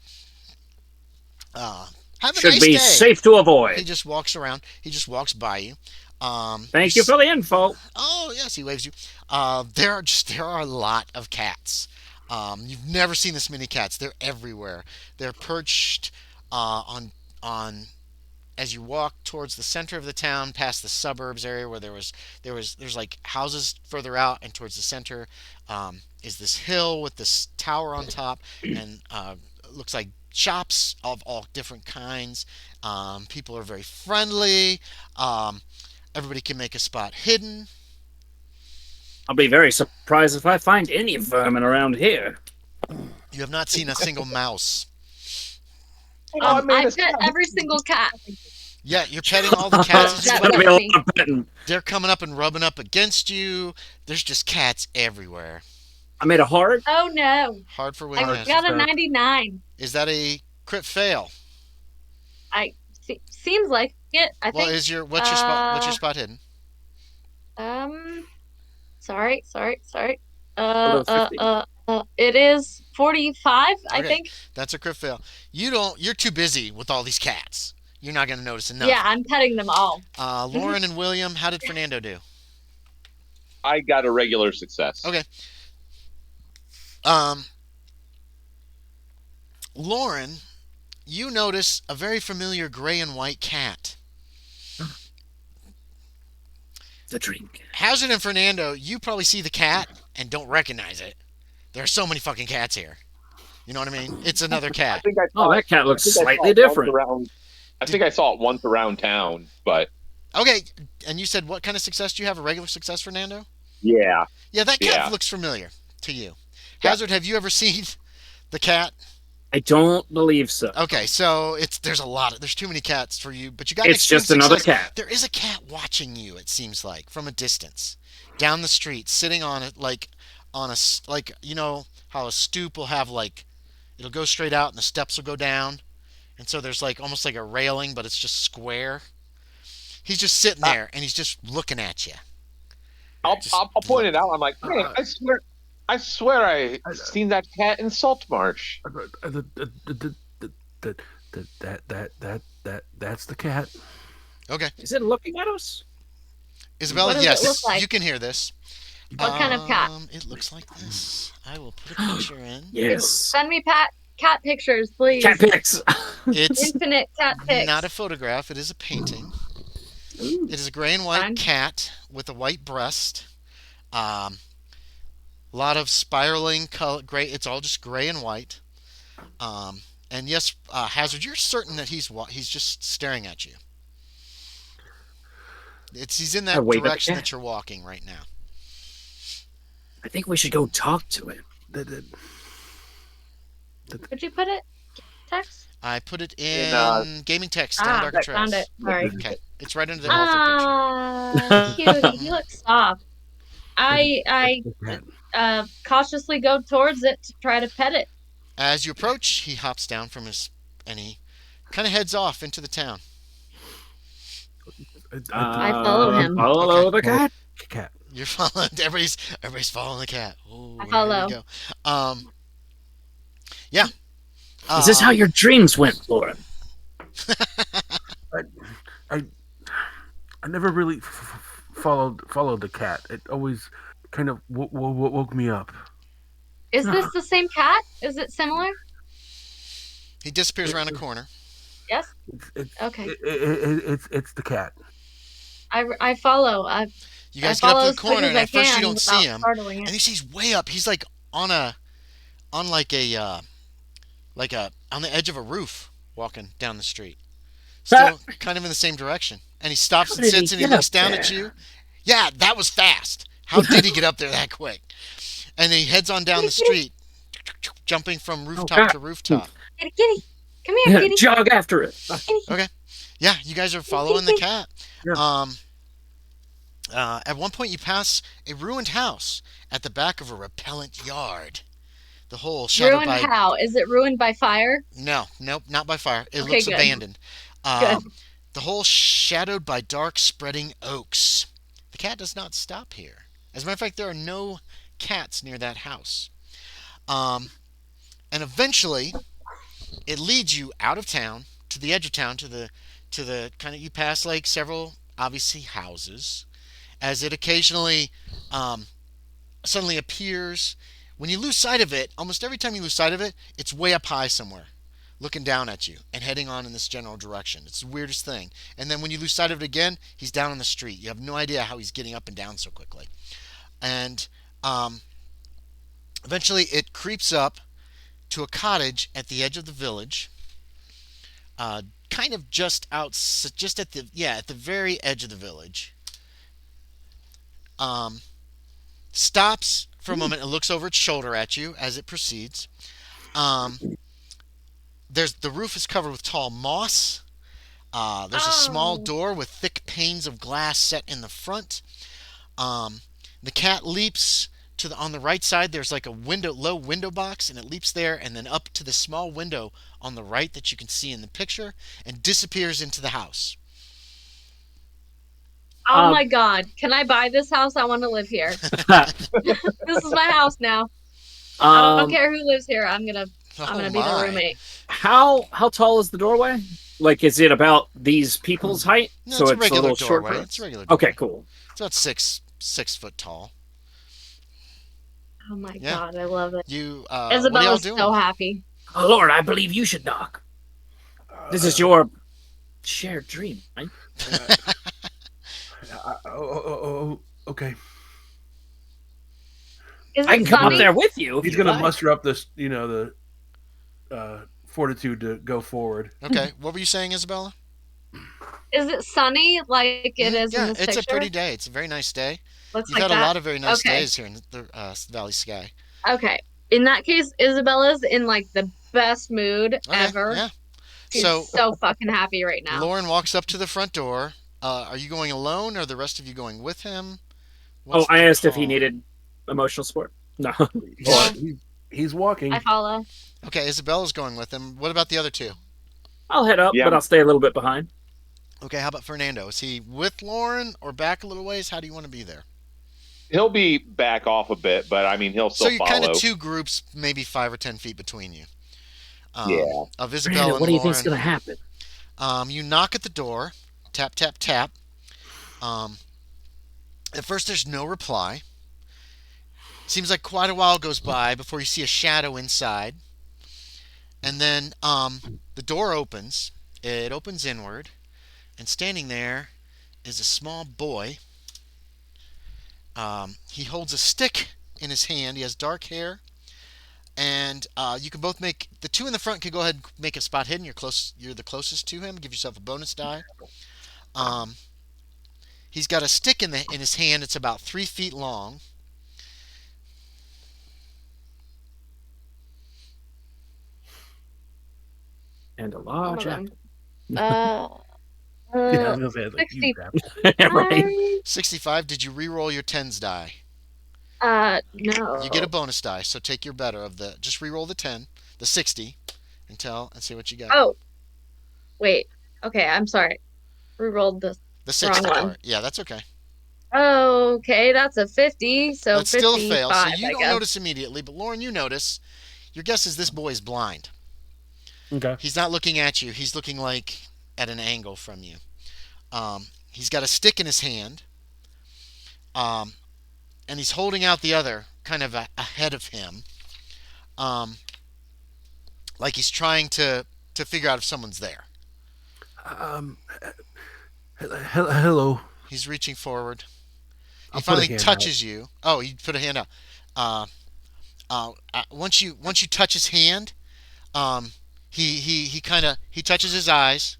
Have a
Should
nice
be
day.
safe to
He
avoid.
just walks around. He just walks by you.
Thank you for the info.
Oh yes, he waves you. There are a lot of cats. You've never seen this many cats. They're everywhere. They're perched on as you walk towards the center of the town, past the suburbs area where there's like houses further out, and towards the center is this hill with this tower on top, and it looks like shops of all different kinds. People are very friendly. Um, Everybody can make a spot hidden.
I'll be very surprised if I find any vermin around here.
You have not seen a single mouse.
Oh, I made
I
a
pet every single cat.
Yeah, you're petting all the cats. It's
It's
just
That
gonna
like
be a lot
me.
of petting.
they're coming up and rubbing up against you. There's just cats everywhere.
I made a heart.
Oh no.
Hard for
I
William.
got a 99.
Is that a crit fail?
Seems like it. I
Well,
think.
is your what's your spot? What's your spot hidden?
Um. Sorry.
Below 50.
It is 45. I
Okay,
think.
that's a crit fail. You're too busy with all these cats. You're not going to notice enough.
Yeah, I'm petting them all.
Lauren and William, how did Fernando do?
I got a regular success.
Okay. Um, Lauren, you notice a very familiar gray and white cat.
The drink.
Hazard and Fernando, you probably see the cat and don't recognize it. There are so many fucking cats here. You know what I mean? It's another
I
cat.
think I saw
Oh, that cat
I
looks
think I saw
slightly
it once
different.
around. I think I saw it once around town, but
Okay, and you said what kind of success do you have? A regular success, Fernando?
yeah,
Yeah, that cat
Yeah.
looks familiar to you.
Yeah.
Hazard, have you ever seen the cat?
I don't believe so.
Okay, so there's too many cats for you, but you got an
It's
extreme
just another
success.
cat.
There is a cat watching you. It seems like from a distance, down the street, sitting on it like on a like you know how a stoop will have like it'll go straight out and the steps will go down, and so there's like almost like a railing, but it's just square. He's just sitting
Uh,
there and he's just looking at you.
I'll,
Just
I'll, I'll point it out. I'm like, man,
Uh,
I swear I
I-
seen that cat in Saltmarsh.
That's the cat.
Okay,
Is it looking at us?
Isabella,
What does it
yes,
look like?
you can hear this.
What kind of cat?
It looks like this. I will put a picture in.
Yes.
Send me cat pictures, please.
Cat pics.
It's
Infinite cat pics.
not a photograph. It is a painting.
Ooh.
It is a gray and white
Fun.
cat with a white breast. A lot of spiraling color, gray. It's all just gray and white. And yes, Hazard, you're certain that he's just staring at you. He's in
I
that
wave at the
direction
cat.
that you're walking right now.
I think we should go talk to him.
Could you put it? Text?
I put it
In,
in gaming text down Darker Trails.
Found it. Sorry.
Okay, it's right under the author picture.
Ah, cutie, you look soft. I cautiously go towards it to try to pet it.
As you approach, he hops down from his and he kind of heads off into the town.
I follow him.
Follow
Okay.
the cat.
Cat.
You're following. Everybody's following the cat. Oh,
I
here we
follow.
go. Um, yeah.
Is this how your dreams went, Loren?
I, I, I never really followed the cat. It always kind of woke me up.
Is this the same cat? Is it similar?
He disappears around a corner.
Yes.
It's
Okay.
it's the cat.
I follow.
You guys
I
get up
follow
to the
as quick
corner,
as
and
I
at first you
can
don't
without
see him,
startling
and
it.
he sees way up. He's like on like a on the edge of a roof, walking down the street, still kind of in the same direction. And he stops
How
and
did he
sits, and he
get
looks
up
down
there?
at you. Yeah, that was fast. How did he get up there that quick? And he heads on down the street, jumping from rooftop
God.
to rooftop.
Kitty, kitty, come here, kitty.
Jog after it.
Okay, yeah, you guys are following the cat.
Yeah.
At one point, you pass a ruined house at the back of a repellent yard. The whole shadowed
Ruined
by
how? Is it ruined by fire?
no, nope, not by fire. It
Okay,
looks
good.
abandoned.
Good.
The whole shadowed by dark spreading oaks. The cat does not stop here. As a matter of fact, there are no cats near that house. And eventually, it leads you out of town to the edge of town to the kind of you pass like several obviously houses as it occasionally suddenly appears. When you lose sight of it, almost every time you lose sight of it, it's way up high somewhere, looking down at you and heading on in this general direction. It's the weirdest thing. And then when you lose sight of it again, he's down on the street. You have no idea how he's getting up and down so quickly. And eventually, it creeps up to a cottage at the edge of the village, kind of just at the very edge of the village. Um, Stops for a moment and looks over its shoulder at you as it proceeds. Um, the roof is covered with tall moss. There's a small
Oh.
door with thick panes of glass set in the front. Um, the cat leaps on the right side. There's like a low window box, and it leaps there and then up to the small window on the right that you can see in the picture, and disappears into the house.
Oh my God. Can I buy this house? I want to live here. This is my house now. I don't care who lives here. I'm gonna
Oh
be the
my!
roommate.
How tall is the doorway? Like, is it about these people's height?
No,
So
it's a
it's a
regular
little short.
doorway.
for
It's a
us?
regular doorway.
Okay, cool.
It's about 6 foot tall.
Oh my
Yeah.
God, I love it.
What are y'all
Isabella's
doing?
so happy.
Oh Lord, I believe you should knock. This is your shared dream, right?
Okay.
Is
I
it
can come up
sunny?
there with you. If
He's
you
gonna
like.
muster up this, the fortitude to go forward.
Okay, what were you saying, Isabella?
Is it sunny like it is in
Yeah,
this
it's
picture?
a pretty day. It's a very nice day.
Looks
You've
like
had a
that.
lot of very nice
Okay.
days here in the Valley Sky.
Okay. In that case, Isabella's in like the best mood
Okay,
ever.
yeah.
She's
So
so fucking happy right now.
Loren walks up to the front door. Are you going alone, or are the rest of you going with him?
Oh,
What's
I
the
asked if he
call?
needed emotional support. No.
He's walking.
I follow.
Okay, Isabella's going with him. What about the other two?
I'll head up,
Yeah.
but I'll stay a little bit behind.
Okay, how about Fernando? Is he with Loren or back a little ways? How do you want to be there?
He'll be back off a bit, but I mean he'll
So
still
you're
follow.
kind of two groups, maybe 5 or 10 feet between you.
Yeah.
Of Isabella
Brandon,
and
what do you think's
Loren.
gonna happen?
You knock at the door. Tap, tap, tap. At first, there's no reply. Seems like quite a while goes by before you see a shadow inside. And then the door opens. It opens inward. And standing there is a small boy. He holds a stick in his hand. He has dark hair. And you can both make the two in the front can go ahead and make a spot hidden. You're the closest to him. Give yourself a bonus die. He's got a stick in his hand. It's about 3 feet long.
And a
Some of
large
them.
apple.
Yeah, I was gonna say, like,
60.
you grab-
Right.
65. Did you re-roll your tens die?
No.
You get a bonus die. So take your better of the. Just re-roll the 10, the 60, and see what you got.
Oh, wait. Okay, I'm sorry. Rerolled this.
The
Wrong
sixth
one.
door. Yeah, that's okay.
Okay, that's a 50, so
That's still a fail. So
55,
you
I
don't
guess.
notice immediately, but Loren, you notice. Your guess is this boy is blind.
Okay.
He's not looking at you. He's looking like at an angle from you. He's got a stick in his hand, um, and he's holding out the other, kind of ahead of him, um, like he's trying to figure out if someone's there.
Um, hello.
He's reaching forward. He
I'll put a
finally
hand out.
touches you. Oh, he put a hand out. Uh, once you touch his hand, um, he kind of he touches his eyes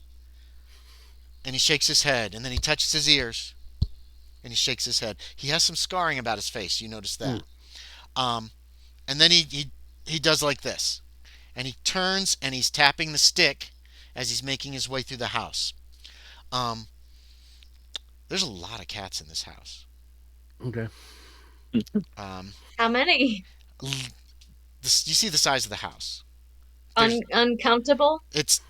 and he shakes his head, and then he touches his ears and he shakes his head. He has some scarring about his face. You notice that. Um, and then he does like this, and he turns and he's tapping the stick as he's making his way through the house. Um, there's a lot of cats in this house.
Okay.
Um,
How many?
you see the size of the house. There's-
Uncountable?
It's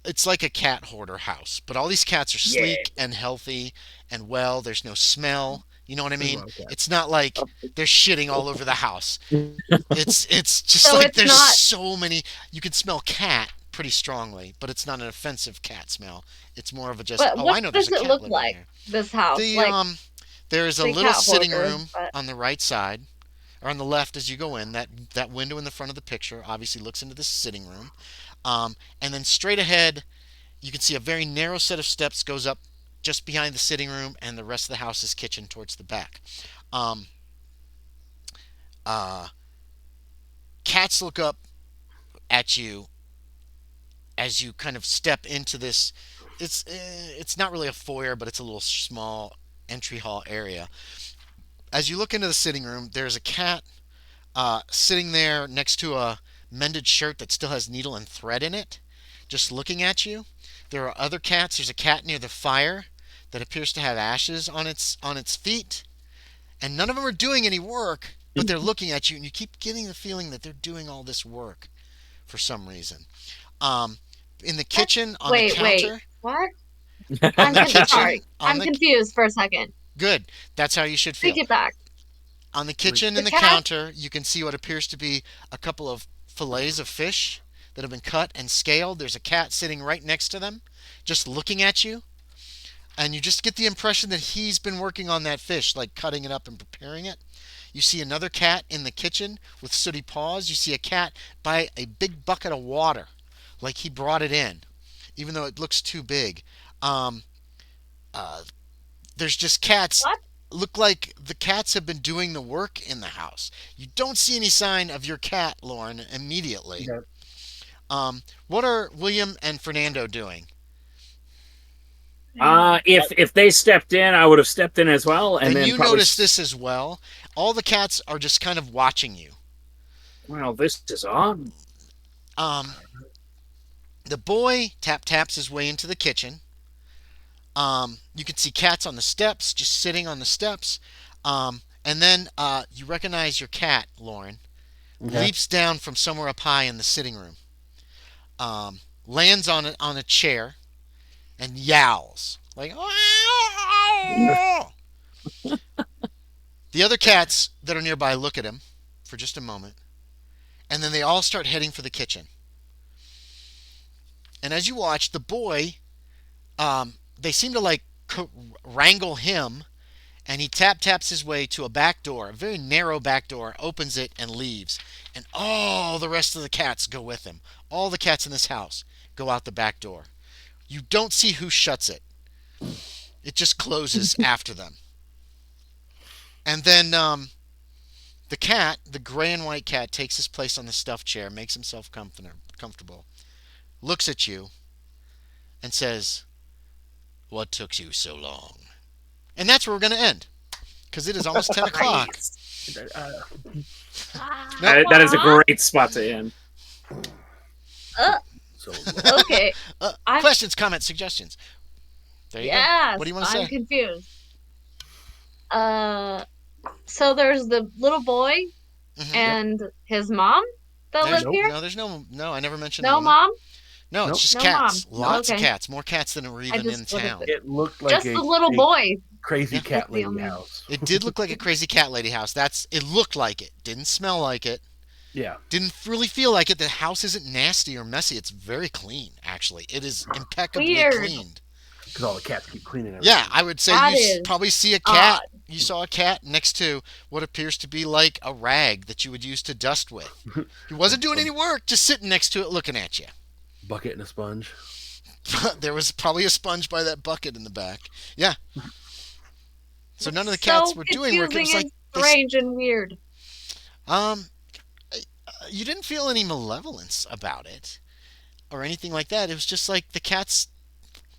it's like a cat hoarder house, but all these cats are sleek and healthy and well. There's no smell. You know what I mean? It's not like they're shitting all over the house. It's just
So
like
it's
there's
not-
so many. You can smell cat pretty strongly, but it's not an offensive cat smell. It's more of a just.
But
Oh,
what
I know there's
does
a
it
cat
look
living
like,
here.
this house?
The
Like,
there is a
the
little
cat
sitting
hoarder,
room
but-
on the right side, or on the left as you go in. That window in the front of the picture obviously looks into the sitting room, and then straight ahead you can see a very narrow set of steps goes up just behind the sitting room, and the rest of the house is kitchen towards the back. Um, uh, Cats look up at you as you kind of step into this. It's not really a foyer, but it's a little small entry hall area. As you look into the sitting room, there's a cat sitting there next to a mended shirt that still has needle and thread in it, just looking at you. There are other cats. There's a cat near the fire that appears to have ashes on its feet, and none of them are doing any work, but they're looking at you, and you keep getting the feeling that they're doing all this work for some reason. Um, in the kitchen on the
wait,
counter.
what?
On the kitchen,
Sorry.
on
I'm
the
confused for a second.
good. That's how you should feel.
Take it back.
On the kitchen
The
and the
cat-
counter, you can see what appears to be a couple of fillets of fish that have been cut and scaled. There's a cat sitting right next to them, just looking at you. And you just get the impression that he's been working on that fish, like cutting it up and preparing it. You see another cat in the kitchen with sooty paws. You see a cat by a big bucket of water, like he brought it in, even though it looks too big. Um, there's just cats.
What?
Look like the cats have been doing the work in the house. You don't see any sign of your cat, Loren, immediately.
Okay.
What are William and Fernando doing?
If they stepped in, I would have stepped in as well, and
And
then
you
probably
notice this as well. All the cats are just kind of watching you.
Well, this is odd.
Um, the boy taps his way into the kitchen. You can see cats on the steps, just sitting on the steps. And then you recognize your cat, Loren.
Okay.
Leaps down from somewhere up high in the sitting room. Lands on a chair and yowls like. The other cats that are nearby look at him for just a moment, and then they all start heading for the kitchen. And as you watch, the boy, they seem to like wrangle him, and he taps his way to a back door, a very narrow back door, opens it and leaves. And all the rest of the cats go with him. All the cats in this house go out the back door. You don't see who shuts it. It just closes after them. And then the cat, the gray and white cat, takes his place on the stuffed chair, makes himself comfortable, looks at you, and says, "What took you so long?" And that's where we're going to end, because it is almost 10 o'clock. No,
That is a great spot to end.
So
Okay. I-
questions, comments, suggestions. There you go.
Yes.
What do you want to
I'm
say?
confused. So there's the little boy
Mhm.
and his mom that
There's
live here?
no, I never mentioned
No
woman.
mom?
No, it's
Nope.
just
No
cats.
mom.
Lots of
Okay.
cats. More cats than were even in
just looked at
town.
it.
It looked like
Just the little boy.
crazy
Yeah.
cat
That's the
lady
only-
house.
It did look like a crazy cat lady house. It looked like it. Didn't smell like it.
Yeah.
Didn't really feel like it. The house isn't nasty or messy. It's very clean, actually. It is impeccably
Weird.
cleaned.
Because all the cats keep cleaning everything.
Yeah, I would say
That
you
is
probably see a cat. You saw a cat next to what appears to be like a rag that you would use to dust with. He wasn't doing any work, just sitting next to it looking at you.
Bucket and a sponge.
There was probably a sponge by that bucket in the back. Yeah. So none of the cats were doing work. It was
confusing
like
and strange and weird.
you didn't feel any malevolence about it or anything like that. It was just like the cats.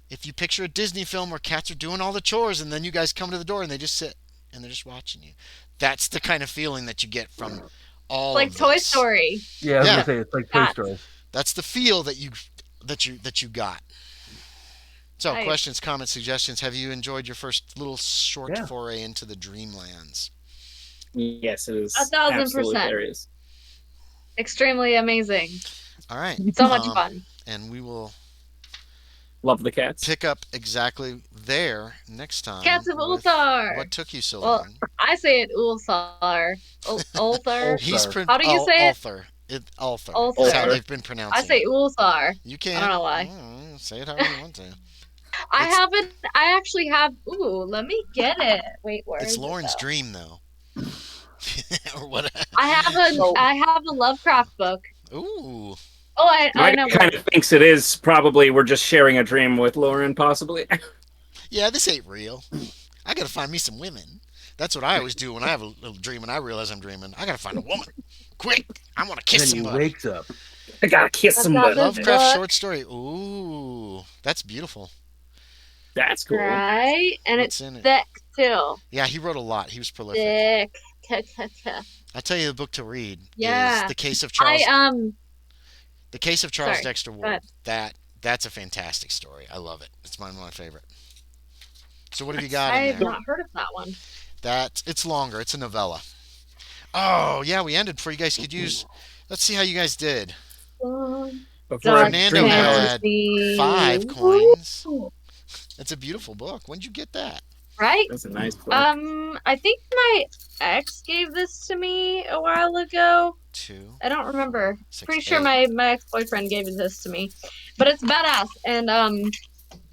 If you picture a Disney film where cats are doing all the chores and then you guys come to the door and they just sit and they're just watching you. That's the kind of feeling that you get from all
Like
of
Toy
this.
Story.
Yeah, I was
Yeah.
gonna say it's like Toy
Cats.
Story.
That's the feel that you got. So,
Nice.
questions, comments, suggestions. Have you enjoyed your first little short
Yeah.
foray into the Dreamlands?
Yes, it is
1,000%.
absolutely hilarious.
Extremely amazing.
All right.
So much
Um,
fun.
And we will
Love the cats.
pick up exactly there next time.
Cats of
with
Ulthar.
What took you so
Well,
long?
I say it Ulthar. Ulthar.
He's
Ulthar.
How do you say it?
Ulthar. Ulthar.
Ulthar.
That's how they've been pronouncing
I say
it.
Ulthar.
You can.
I don't know why.
Say it however you want to.
I actually have. Ooh, let me get it. Wait, where
It's
is it,
Lauren's
though?
dream, though. Or what?
I have a Lovecraft book.
Ooh.
Oh, I know.
Mike kind of thinks it is. Probably we're just sharing a dream with Loren, possibly.
Yeah, this ain't real. I gotta find me some women. That's what I always do when I have a little dream and I realize I'm dreaming. I gotta find a woman. Quick! I want to
And
kiss
then he
somebody.
wakes up.
I gotta kiss
I've
somebody.
got this
Lovecraft
book.
short story. Ooh, that's beautiful.
That's cool.
Right, and
What's
it's
in it?
thick too.
Yeah, he wrote a lot. He was prolific.
Thick.
I tell you, the book to read
Yeah.
is The Case of Charles. The Case of Charles
Sorry,
Dexter
go
Ward.
ahead.
That's a fantastic story. I love it. It's one of my favorite. So what have you got
I've
in there?
not heard of that one.
It's longer. It's a novella. Oh yeah, we ended before you guys could use. Let's see how you guys did.
Before I
Fernando
dream
had
fantasy.
5 coins. It's a beautiful book. When'd you get that?
Right?
That's a nice book.
I think my ex gave this to me a while ago.
2.
I don't remember.
6,
Pretty sure
8.
my ex-boyfriend gave this to me. But it's badass. And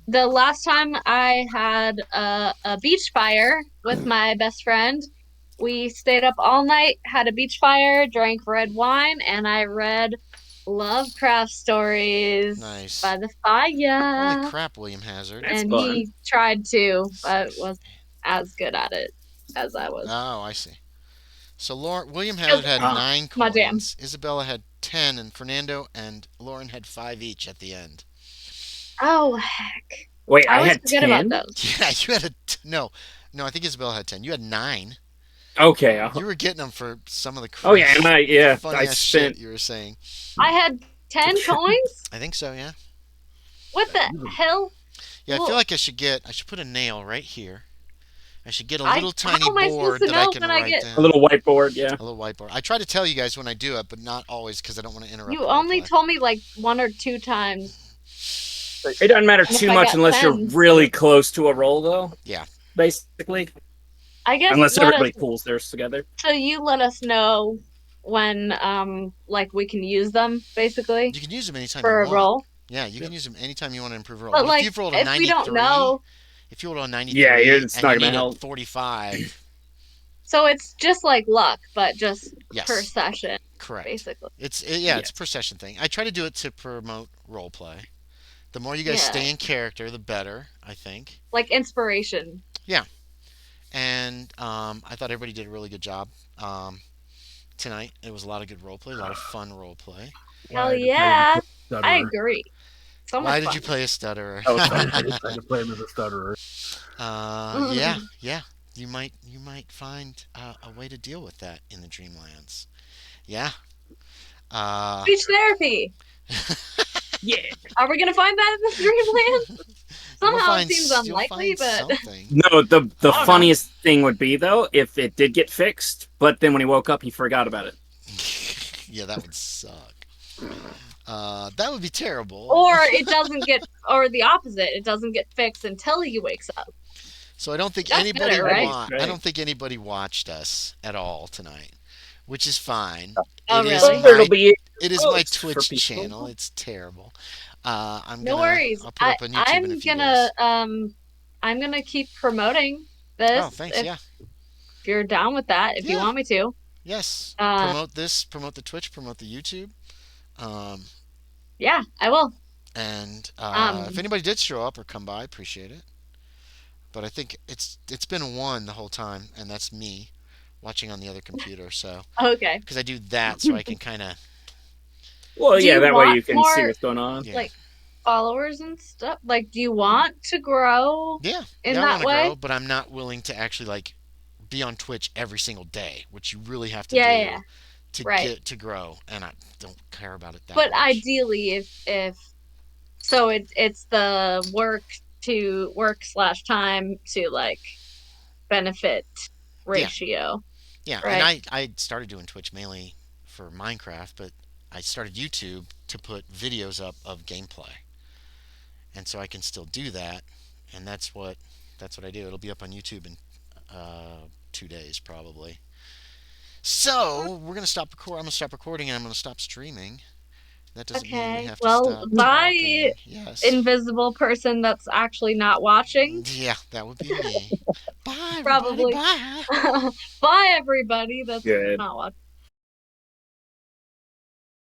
the last time I had a beach fire with my best friend, we stayed up all night, had a beach fire, drank red wine, and I read Lovecraft stories
Nice.
by the fire.
Holy crap, William Hazard.
That's
And
fun.
he tried to, but wasn't as good at it as I was.
Oh, I see. So William Hazard had 9
my jam.
coins. Isabella had 10, and Fernando and Lauren had 5 each at the end.
Oh, heck.
Wait,
I
I
always
had
forget
10?
about those.
Yeah, you had no. I think Isabella had 10. You had 9.
Okay.
You were getting them for some of the
Oh yeah, and I
funny ass shit
spent.
you were saying.
I had 10 coins?
I think so, yeah.
What the hell?
Yeah, I
Whoa.
feel like I should put a nail right here. I should get a
I-
little tiny
how am I
board
supposed to
that I
know
can
when I
write
get-
down.
A little whiteboard, yeah.
A little whiteboard. I try to tell you guys when I do it, but not always because I don't want to interrupt.
You
the
only
roleplay.
told me like 1 or 2 times.
It doesn't matter
And if
too
I
much
got
unless you're
tens?
really close to a roll, though.
Yeah.
Basically,
I guess
unless
let
everybody
us,
pulls theirs together.
so you let us know when like we can use them basically
You can use them anytime
for
you
a
want.
roll.
Yeah, you can use them anytime you want to improve a roll.
But
But
like
if you've rolled a
if
93,
we don't know,
if you rolled a 93
Yeah, it's
and
not
you
gonna
need a
help.
45,
so it's just like luck, but just
yes,
per session
correct.
basically.
It's
Yes.
a per session thing. I try to do it to promote role play. The more you guys
Yeah.
stay in character, the better, I think.
Like inspiration.
And I thought everybody did a really good job tonight. It was a lot of good role play, a lot of fun role play.
Hell
Why did
yeah.
you play the
I
stutterer?
agree. So much
Why did
fun.
you play a stutterer?
Oh,
I
sorry.
tried to play him as a stutterer.
Yeah. You might find a way to deal with that in the Dreamlands. Yeah.
Speech therapy.
Yeah.
Are we gonna find that in the Dreamlands?
You'll
Somehow it
find-
seems
you'll
unlikely,
find
but
something.
No, the
I don't know.
funniest thing would be though if it did get fixed, but then when he woke up, he forgot about it.
Yeah, that would suck. That would be terrible.
Or it doesn't get, or the opposite, it doesn't get fixed until he wakes up.
So I don't think
That's
anybody
better, right?
I don't think anybody watched us at all tonight, which is fine.
Oh,
It is
really?
Well, it'll
my
be
it is my
for
Twitch
people.
channel. It's terrible.
No worries.
I'll put it up on YouTube in a
I'm
few
gonna
days.
I'm gonna keep promoting this
Oh, thanks.
if
Yeah.
you're down with that, if you
Yeah.
want me to.
Yes.
Uh,
Promote this, promote the Twitch, promote the YouTube. Um,
yeah, I will.
and if
Um,
anybody did show up or come by, appreciate it. But I think it's been one the whole time, and that's me watching on the other computer. So
okay.
because I do that, so I can kind of
Well,
Do
yeah,
you
that way
want
you can see
more
what's going on.
yeah
like followers and stuff? Like, do you want to grow
yeah
in
yeah I want
that
to grow,
way?
but I'm not willing to actually like be on Twitch every single day, which you really have to
Yeah, yeah, yeah.
do to
Right.
get to grow, and I don't care about it that
But
much.
ideally, if so, it's the work slash time to like benefit
Yeah,
ratio,
yeah, and
right?
I started doing Twitch mainly for Minecraft, but I started YouTube to put videos up of gameplay, and so I can still do that, and that's what I do. It'll be up on YouTube in 2 days probably. So we're gonna stop record. I'm gonna stop recording and I'm gonna stop streaming. That doesn't mean we
Okay.
have to
Well,
stop
bye,
talking. Yes.
invisible person that's actually not watching.
Yeah, that would be me. Bye, everybody.
Probably.
Bye.
Bye, everybody that's
Good.
not watching.